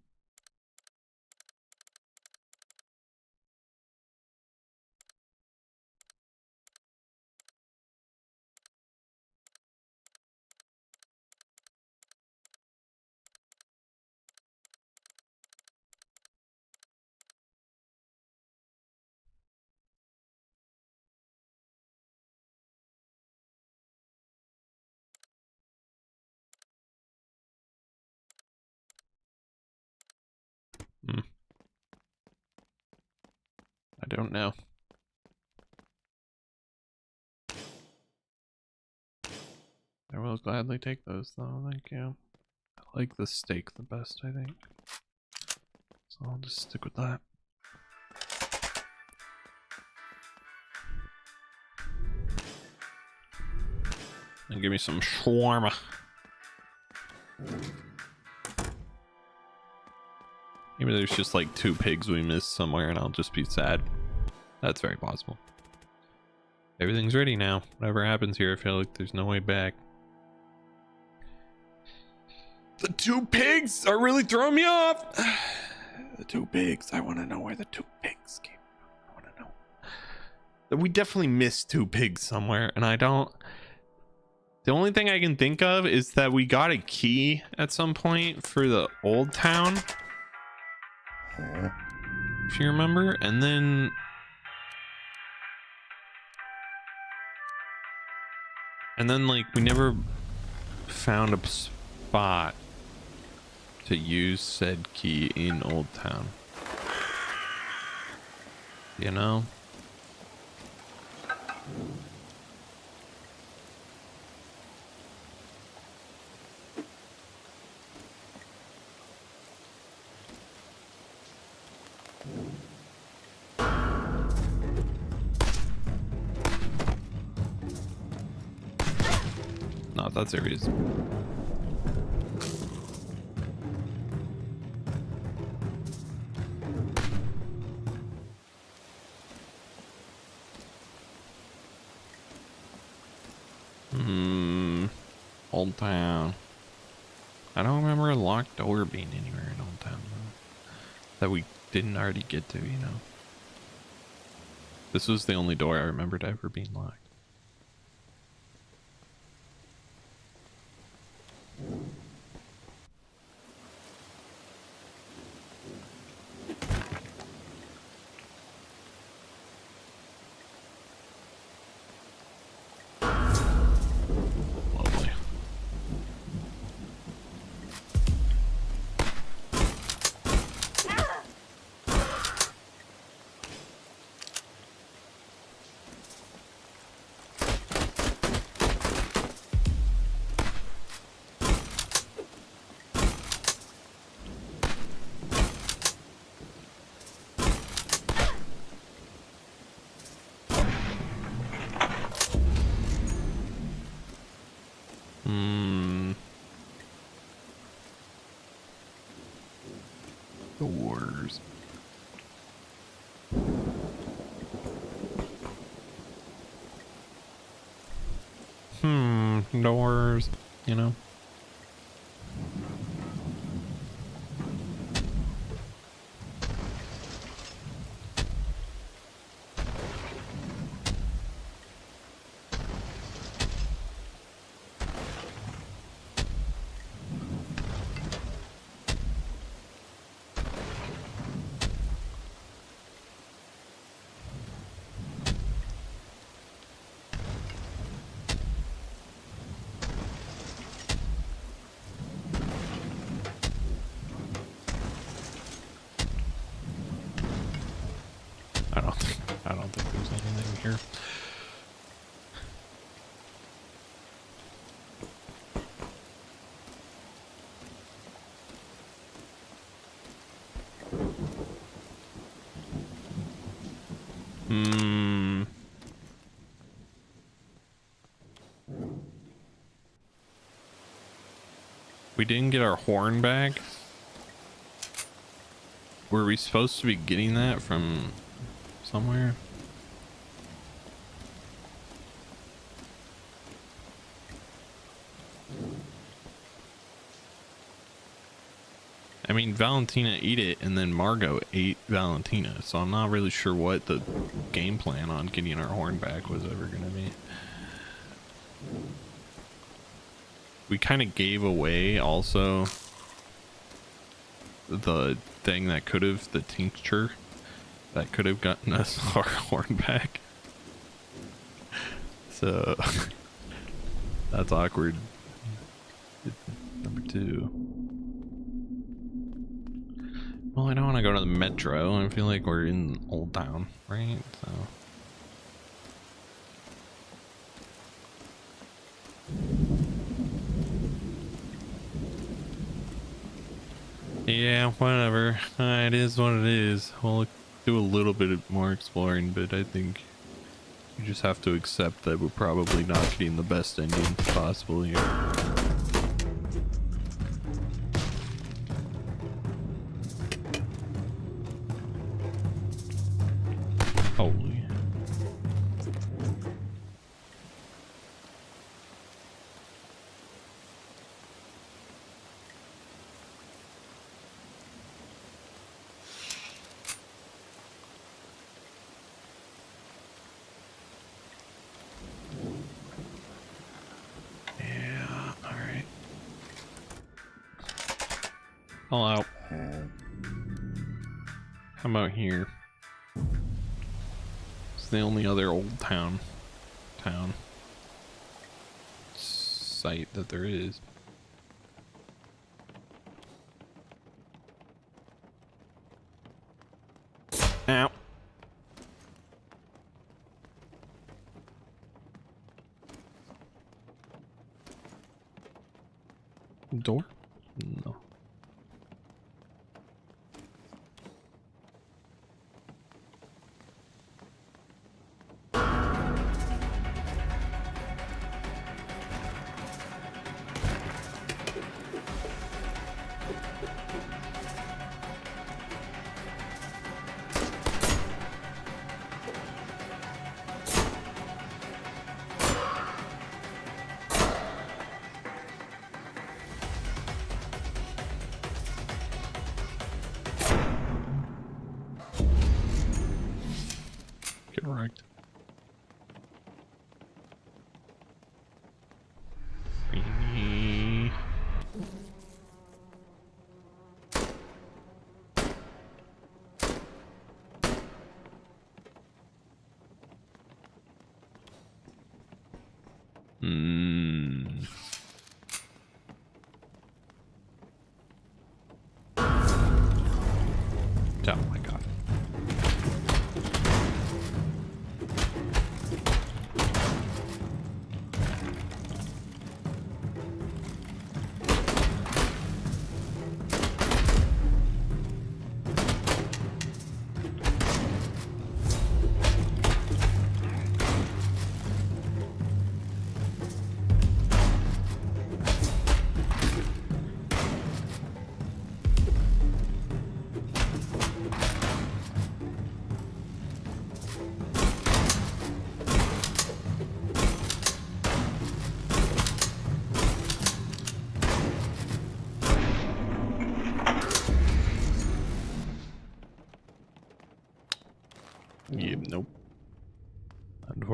I don't know. I will gladly take those though, thank you. I like the steak the best, I think. So I'll just stick with that. And give me some shawarma. Maybe there's just like 2 pigs we missed somewhere and I'll just be sad. That's very possible. Everything's ready now. Whatever happens here, I feel like there's no way back. The 2 pigs are really throwing me off. The 2 pigs. I want to know where the 2 pigs came from. I want to know. We definitely missed 2 pigs somewhere, and I don't... The only thing I can think of is that we got a key at some point for the old town. If you remember, and then... like, we never found a spot to use said key in Old Town. You know? Not that serious. Old Town. I don't remember a locked door being anywhere in Old Town though, that we didn't already get to, you know. This was the only door I remembered ever being locked. Lovely. Hmm. Doors. Doors, you know. I don't think there's anything here. We didn't get our horn back. Were we supposed to be getting that from somewhere? I mean, Valentina ate it, and then Margot ate Valentina, so I'm not really sure what the game plan on getting our horn back was ever going to be. We kind of gave away also the thing that could have, the tincture that could have gotten us our horn back. So that's awkward. Number 2. Well, I don't want to go to the metro. I feel like we're in Old Town, right? So yeah, whatever. It is what it is. We'll do a little bit more exploring, but I think you just have to accept that we're probably not getting the best ending possible here. Holy. Yeah, all right. All out. How about here? It's the only other Old Town site that there is. Ow. Door? No.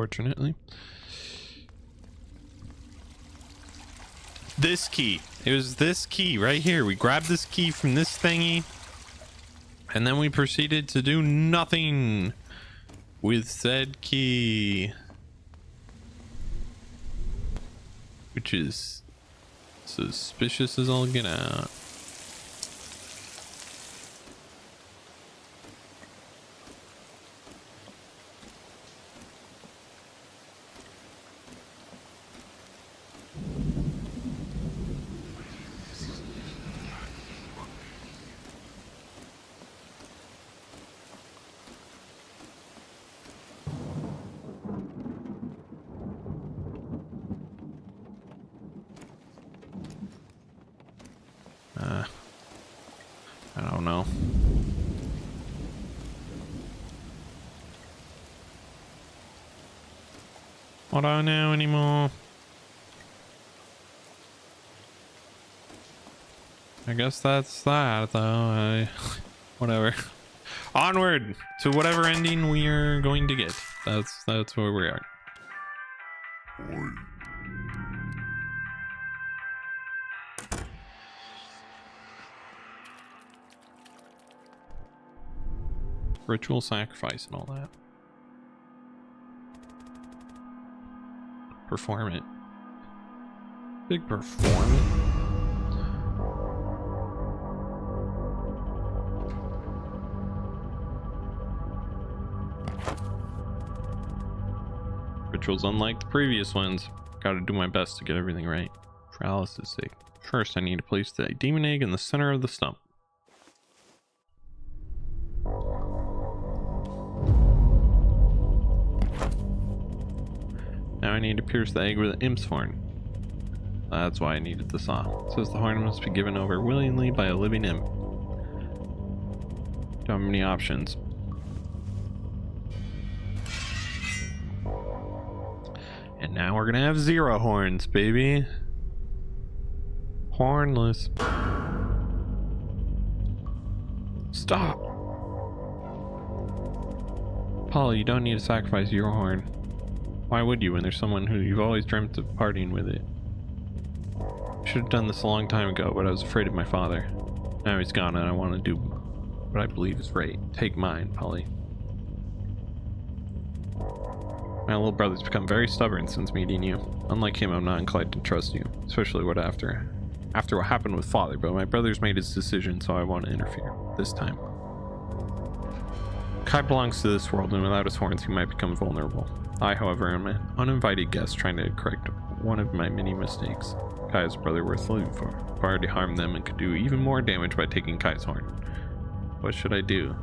unfortunately. This key. It was this key right here. We grabbed this key from this thingy, and then we proceeded to do nothing with said key, which is suspicious as all get out. I don't know. What do I know anymore? I guess that's that, though. Whatever. Onward to whatever ending we are going to get. That's where we are. Ritual sacrifice and all that. Perform it. Big perform it. Rituals unlike the previous ones. Gotta do my best to get everything right. For Alice's sake. First, I need to place the demon egg in the center of the stump. Now I need to pierce the egg with an imp's horn. That's why I needed the saw. It says the horn must be given over willingly by a living imp. Don't have many options. And now we're gonna have 0 horns, baby. Hornless. Stop! Polly, you don't need to sacrifice your horn. Why would you when there's someone who you've always dreamt of partying with it? Should have done this a long time ago, but I was afraid of my father. Now he's gone and I want to do what I believe is right. Take mine, Polly. My little brother's become very stubborn since meeting you. Unlike him, I'm not inclined to trust you, especially after what happened with father, but my brother's made his decision, so I want to interfere. This time. Kai belongs to this world, and without his horns, he might become vulnerable. I, however, am an uninvited guest trying to correct one of my many mistakes. Kai is a brother worth living for. I've already harmed them and could do even more damage by taking Kai's horn. What should I do?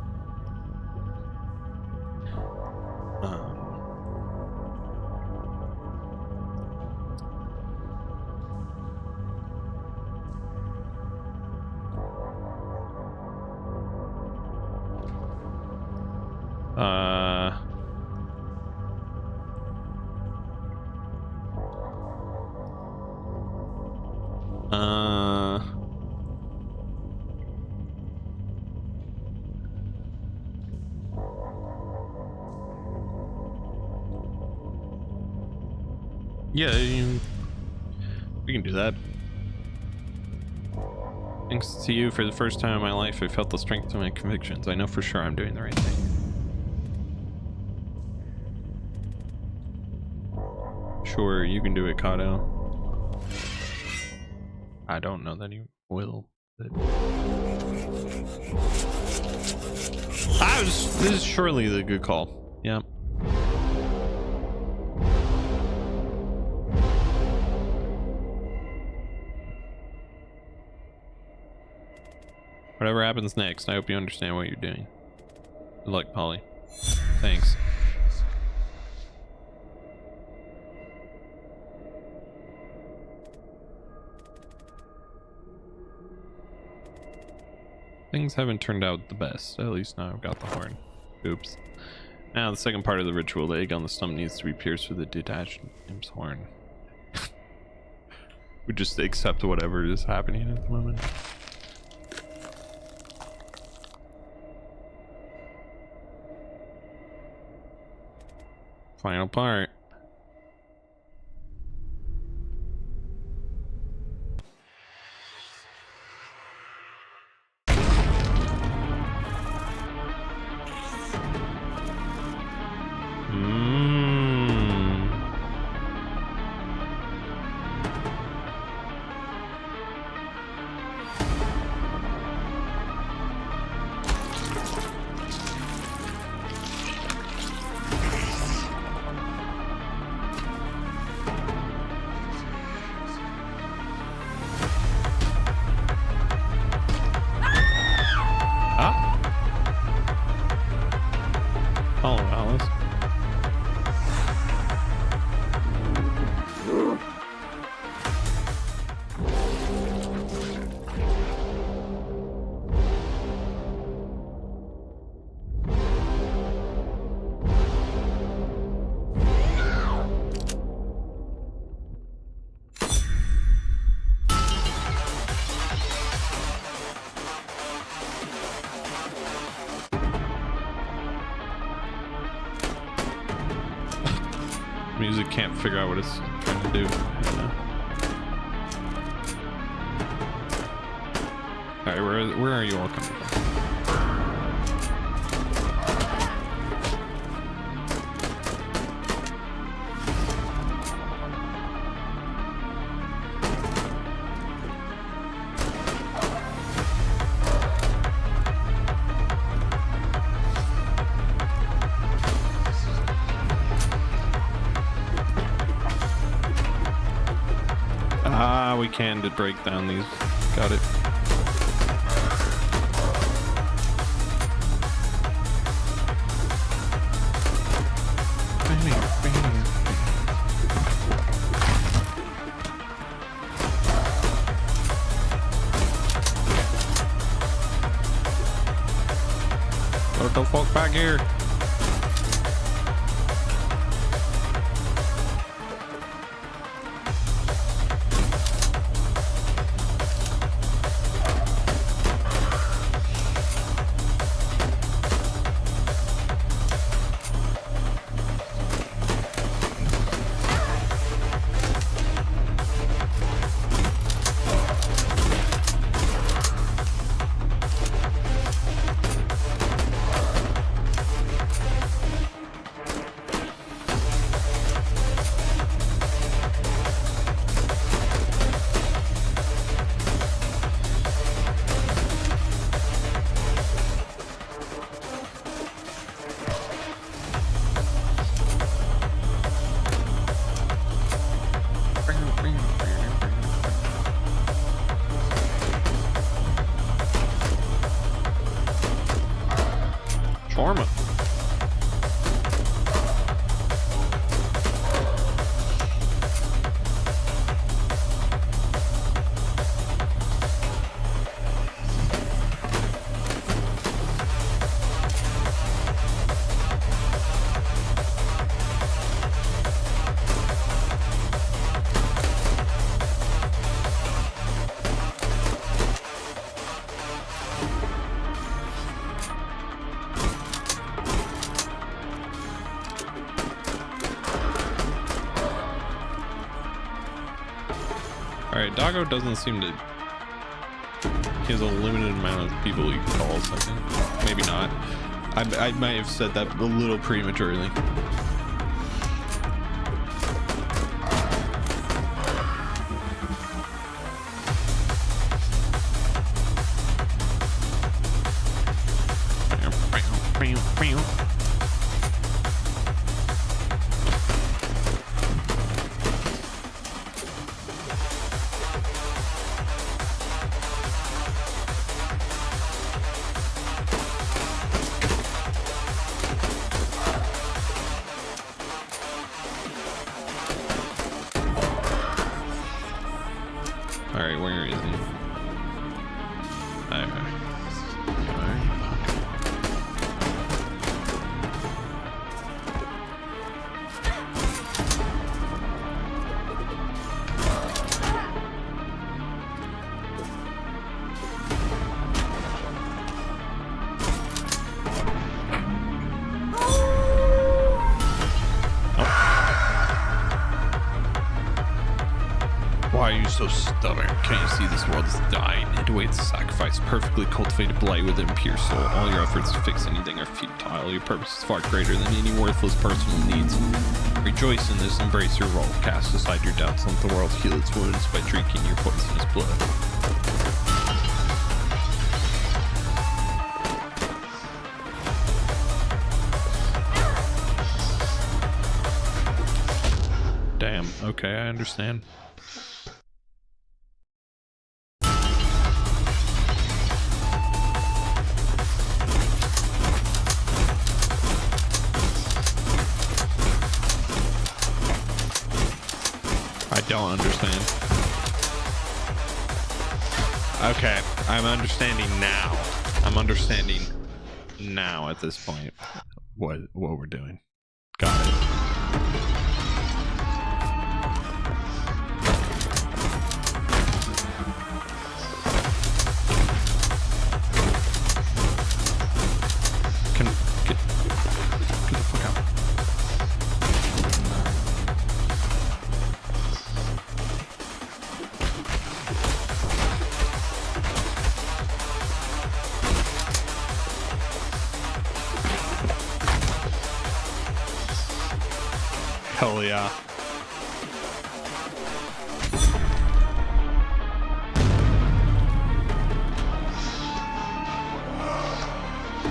Yeah, we can do that. Thanks to you, for the first time in my life, I felt the strength of my convictions. I know for sure I'm doing the right thing. Sure, you can do it, Kato. I don't know that you will. But... this is surely the good call. Yep. Whatever happens next, I hope you understand what you're doing. Good luck, Polly. Thanks. Things haven't turned out the best. At least now I've got the horn. Oops. Now the second part of the ritual, the egg on the stump needs to be pierced with a detached imp's horn. We just accept whatever is happening at the moment. Final part. Oh, Alice. Music can't figure out what it's trying to do. Alright, where are you all coming from? Ah, we can to break down these. Got it. What the fuck back here? Shawarma. Alright, Doggo doesn't seem to... He has a limited amount of people you can call, so I think. Maybe not. I might have said that a little prematurely. Alright, where is he? Why are you so stubborn? Can't you see this world is dying? It awaits sacrifice, perfectly cultivated blight with an impure soul. All your efforts to fix anything are futile. Your purpose is far greater than any worthless personal needs. Rejoice in this, embrace your role. Cast aside your doubts, let the world heal its wounds by drinking your poisonous blood. Damn, okay, I understand. I don't understand. Okay, I'm understanding now. I'm understanding now at this point what we're doing. Got it. Get the fuck out. Hell yeah.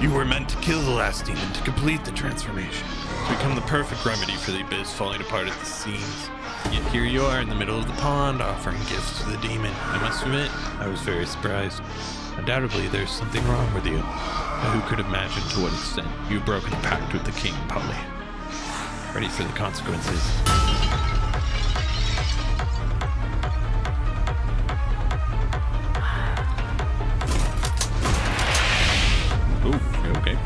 You were meant to kill the last demon to complete the transformation, to become the perfect remedy for the abyss falling apart at the seams. Yet here you are in the middle of the pond offering gifts to the demon. I must admit, I was very surprised. Undoubtedly, there's something wrong with you. But who could imagine to what extent you've broken a pact with the king, Polly? Ready for the consequences. Ooh, okay.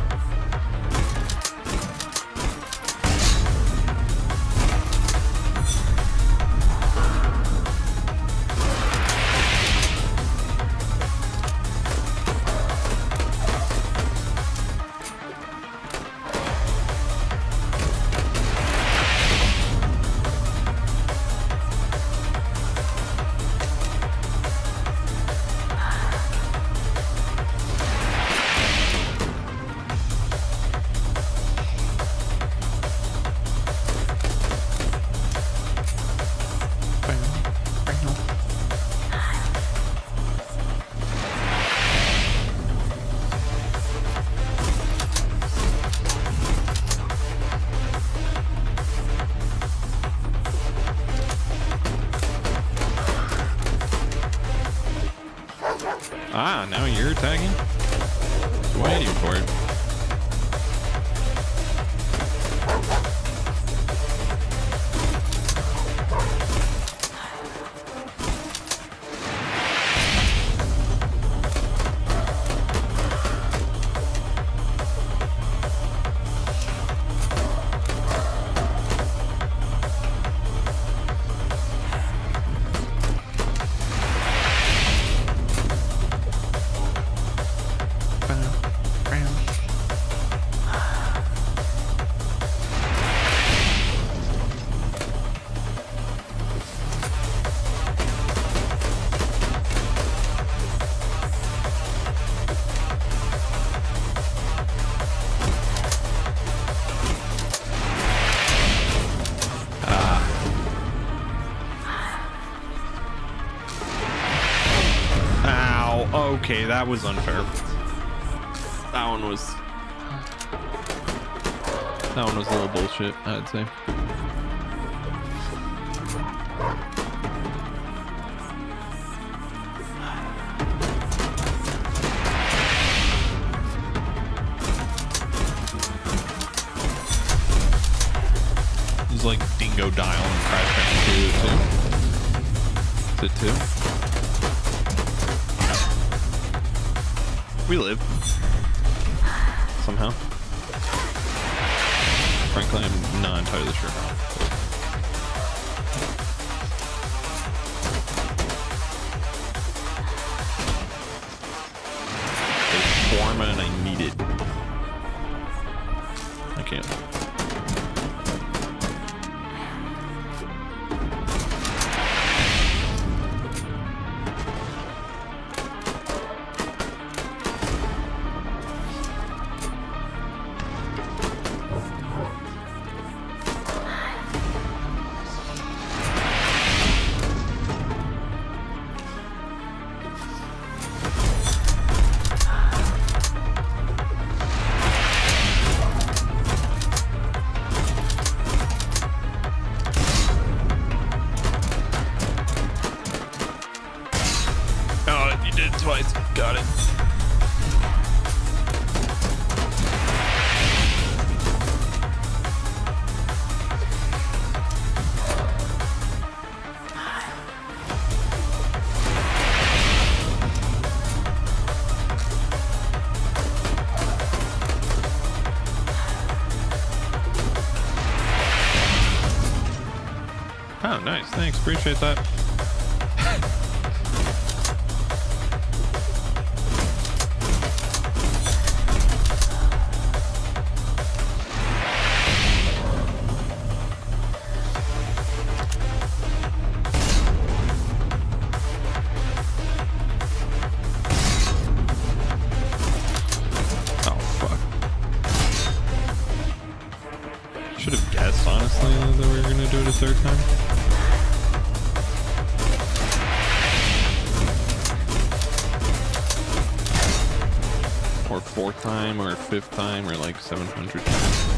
Ah, now you're attacking? Just waiting for it. Okay, that was unfair. That one was a little bullshit, I'd say. It's like Dingo Dial and Crash Bandicoot too. Is it too? We live. Somehow. Frankly, I'm not entirely sure how. There's form and I need it. I can't. did it twice. Got it. Oh, nice. Thanks. Appreciate that. Oh, fuck. Should have guessed, honestly, that we were going to do it a third time. Or fourth time, or fifth time, or like 700 times.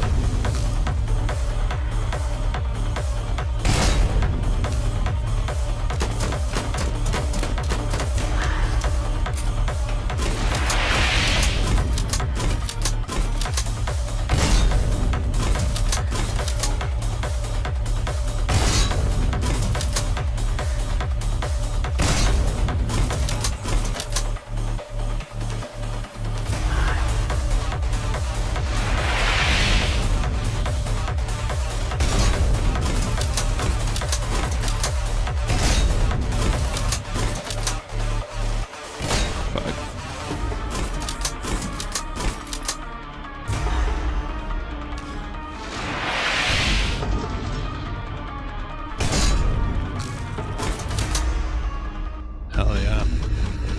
Hell yeah.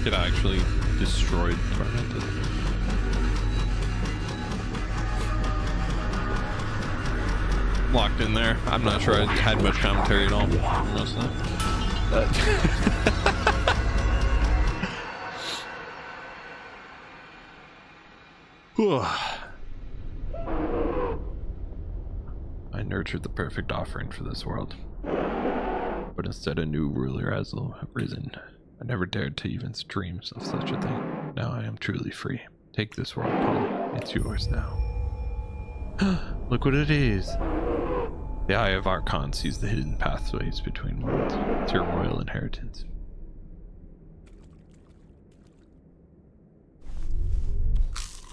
It actually destroyed Tormented. Locked in there. I'm not sure I had much commentary at all. Most of that. I nurtured the perfect offering for this world. But instead a new ruler has arisen. I never dared to even dream of such a thing. Now I am truly free. Take this world, Paul. It's yours now. Look what it is. The Eye of Archon sees the hidden pathways between worlds. It's your royal inheritance.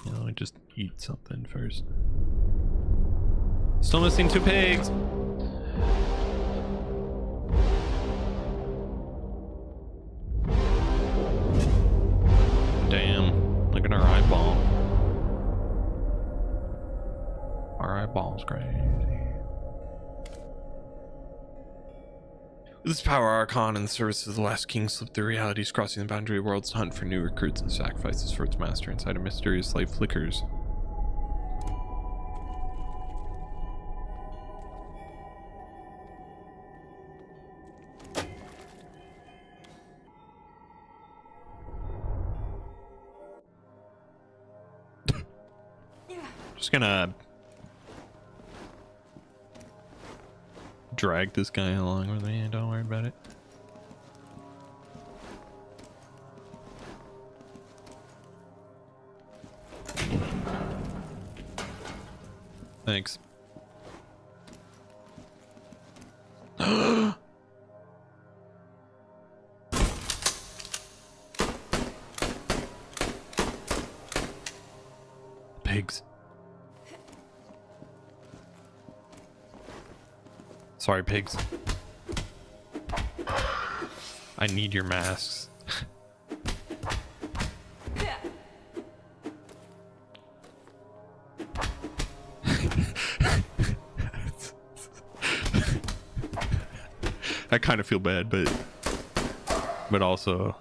You know, I just eat something first. Still missing 2 pigs. Damn, look at our eyeball. Our eyeball's crazy. With this power, Archon, in the service of the last king, slipped through realities, crossing the boundary of worlds to hunt for new recruits and sacrifices for its master inside a mysterious light flickers. Just gonna drag this guy along with me, don't worry about it. Thanks. Pigs. Sorry, pigs. I need your masks. I kind of feel bad, but also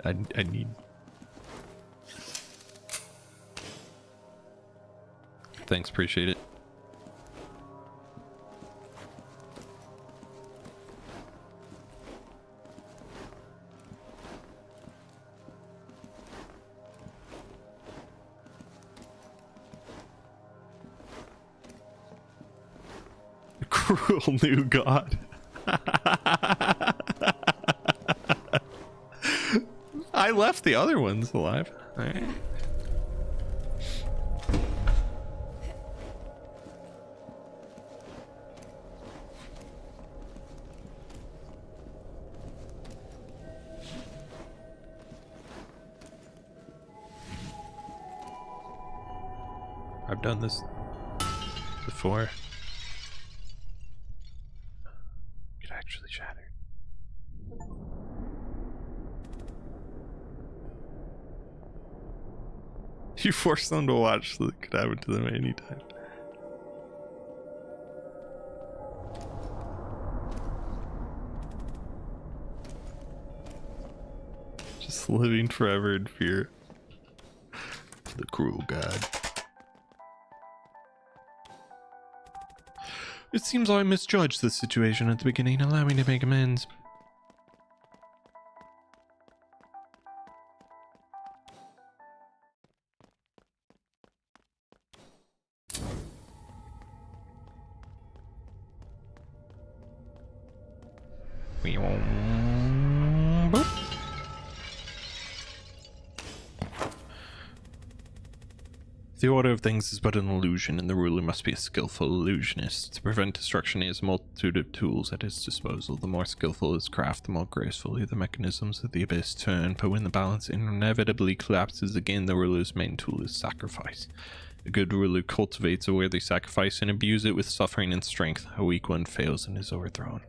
I need. Thanks, appreciate it. Cruel new god. I left the other ones alive. All right. I've done this before. It actually shattered. You forced them to watch so it could happen to them anytime. Just living forever in fear of the cruel god. It seems I misjudged the situation at the beginning. Allow me to make amends. The order of things is but an illusion, and the ruler must be a skillful illusionist. To prevent destruction, he has a multitude of tools at his disposal. The more skillful his craft, the more gracefully the mechanisms of the abyss turn. But when the balance inevitably collapses again, the ruler's main tool is sacrifice. A good ruler cultivates a worthy sacrifice and imbues it with suffering and strength. A weak one fails and is overthrown.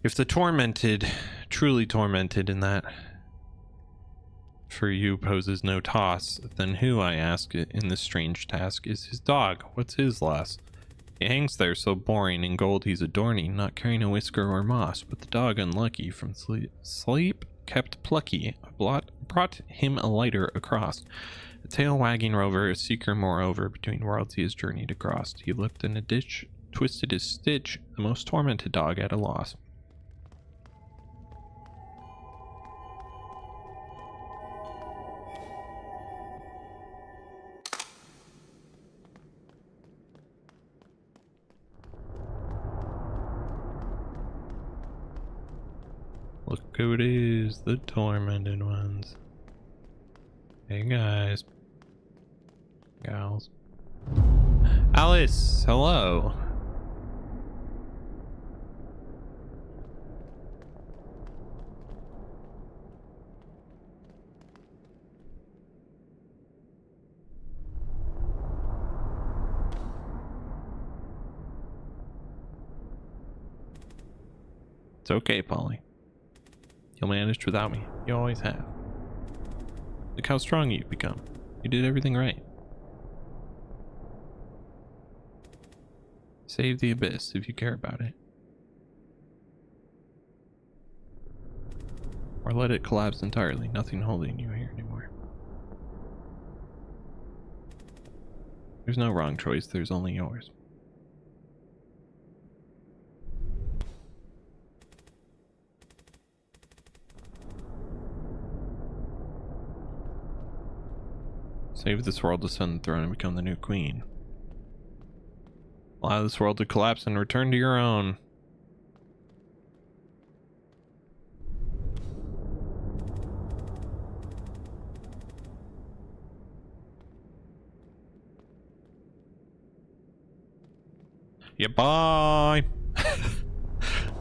If the tormented, truly tormented in that for you poses no toss, then who, I ask, in this strange task is his dog? What's his loss? He hangs there so boring, in gold he's adorning, not carrying a whisker or moss, but the dog unlucky from sleep kept plucky, brought him a lighter across. A tail wagging rover, a seeker moreover, between worlds he has journeyed across. He lived in a ditch, twisted his stitch, the most tormented dog at a loss. Look who it is, the tormented ones. Hey guys. Gals. Alice, hello. It's okay, Polly. You'll manage without me. You always have. Look how strong you've become. You did everything right. Save the abyss if you care about it. Or let it collapse entirely. Nothing holding you here anymore. There's no wrong choice. There's only yours. Save this world, ascend the throne, and become the new queen. Allow this world to collapse and return to your own. Yeah, bye.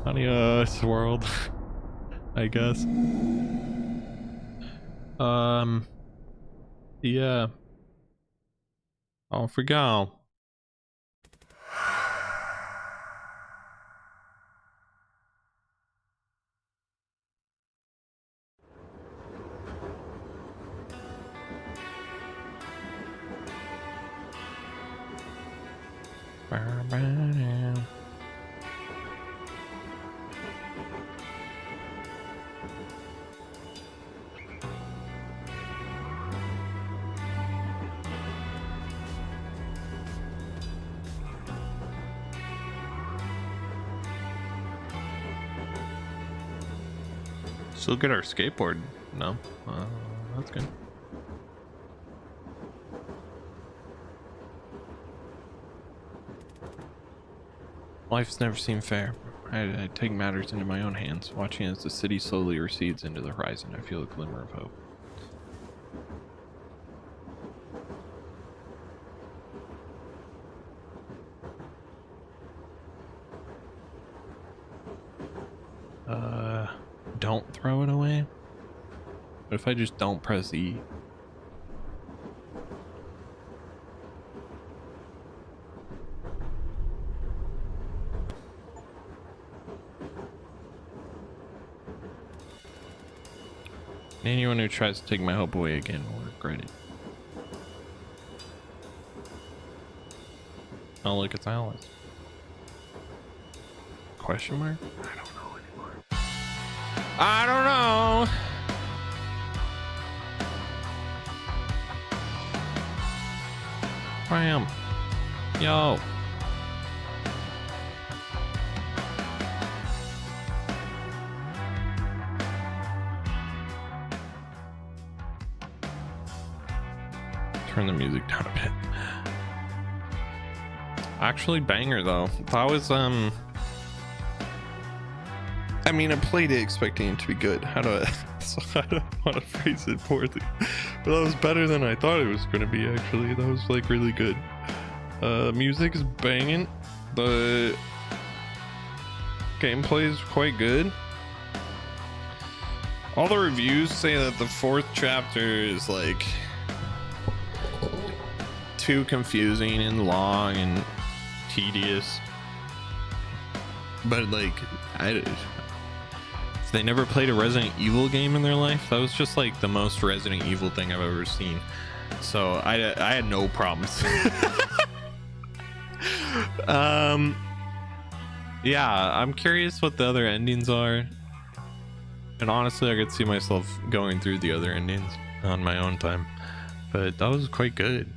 Adios, world. I guess. Yeah. Off we go. Still get our skateboard. No, that's good. Life's never seemed fair. I take matters into my own hands, watching as the city slowly recedes into the horizon. I feel a glimmer of hope. Don't throw it away. What if I just don't press E? Anyone who tries to take my hope away again will regret it. Oh, look, it's Alice. Question mark? I don't know anymore. I don't know. Bam. Yo. Turn the music down a bit. Actually, banger though. That was I mean, I played it expecting it to be good. How do I don't want to phrase it poorly, but that was better than I thought it was going to be. Actually, that was like really good. Music is banging. The gameplay is quite good. All the reviews say that the 4th chapter is like too confusing and long and tedious, but like if they never played a Resident Evil game in their life, that was just like the most Resident Evil thing I've ever seen. So I had no problems. Yeah, I'm curious what the other endings are, and honestly I could see myself going through the other endings on my own time, but that was quite good.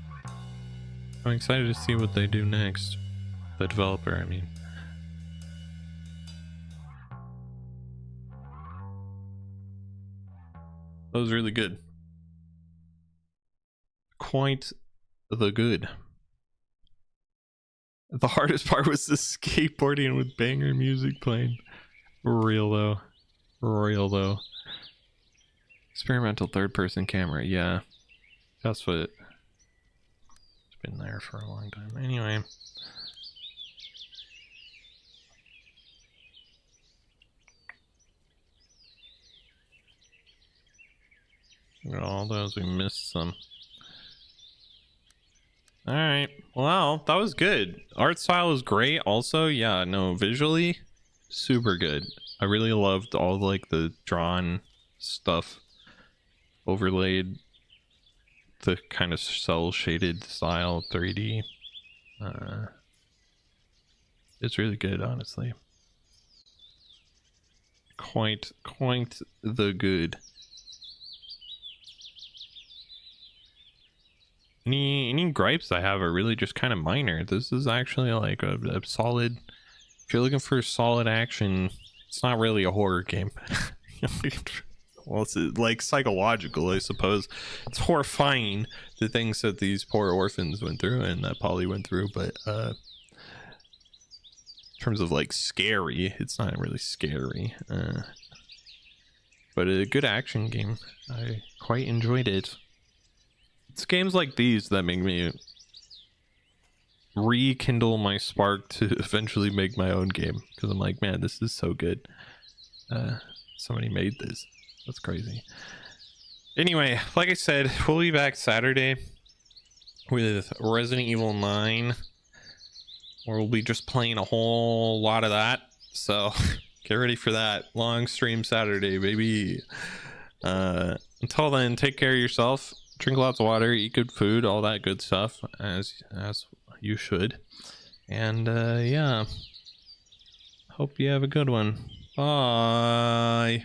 I'm excited to see what they do next. The developer, I mean. That was really good. Quite the good. The hardest part was the skateboarding with banger music playing. Real though. Real though. Experimental 3rd-person camera, yeah. That's what it's been there for a long time. Anyway. All those, we missed some. Alright, well, that was good. Art style was great also. Yeah, no, visually super good. I really loved all like the drawn stuff overlaid, the kind of cell shaded style 3D. It's really good, honestly. Quite the good. Any gripes I have are really just kind of minor. This is actually like a solid, if you're looking for solid action, it's not really a horror game. Well, it's like psychological, I suppose. It's horrifying the things that these poor orphans went through and that Polly went through, but in terms of like scary, it's not really scary. But a good action game. I quite enjoyed it. It's games like these that make me rekindle my spark to eventually make my own game, because I'm like, man, this is so good. Somebody made this. That's crazy. Anyway, like I said, we'll be back Saturday with Resident Evil 9, where we'll be just playing a whole lot of that. So get ready for that. Long stream Saturday, baby. Until then, take care of yourself. Drink lots of water, eat good food, all that good stuff, as you should. And yeah, hope you have a good one. Bye.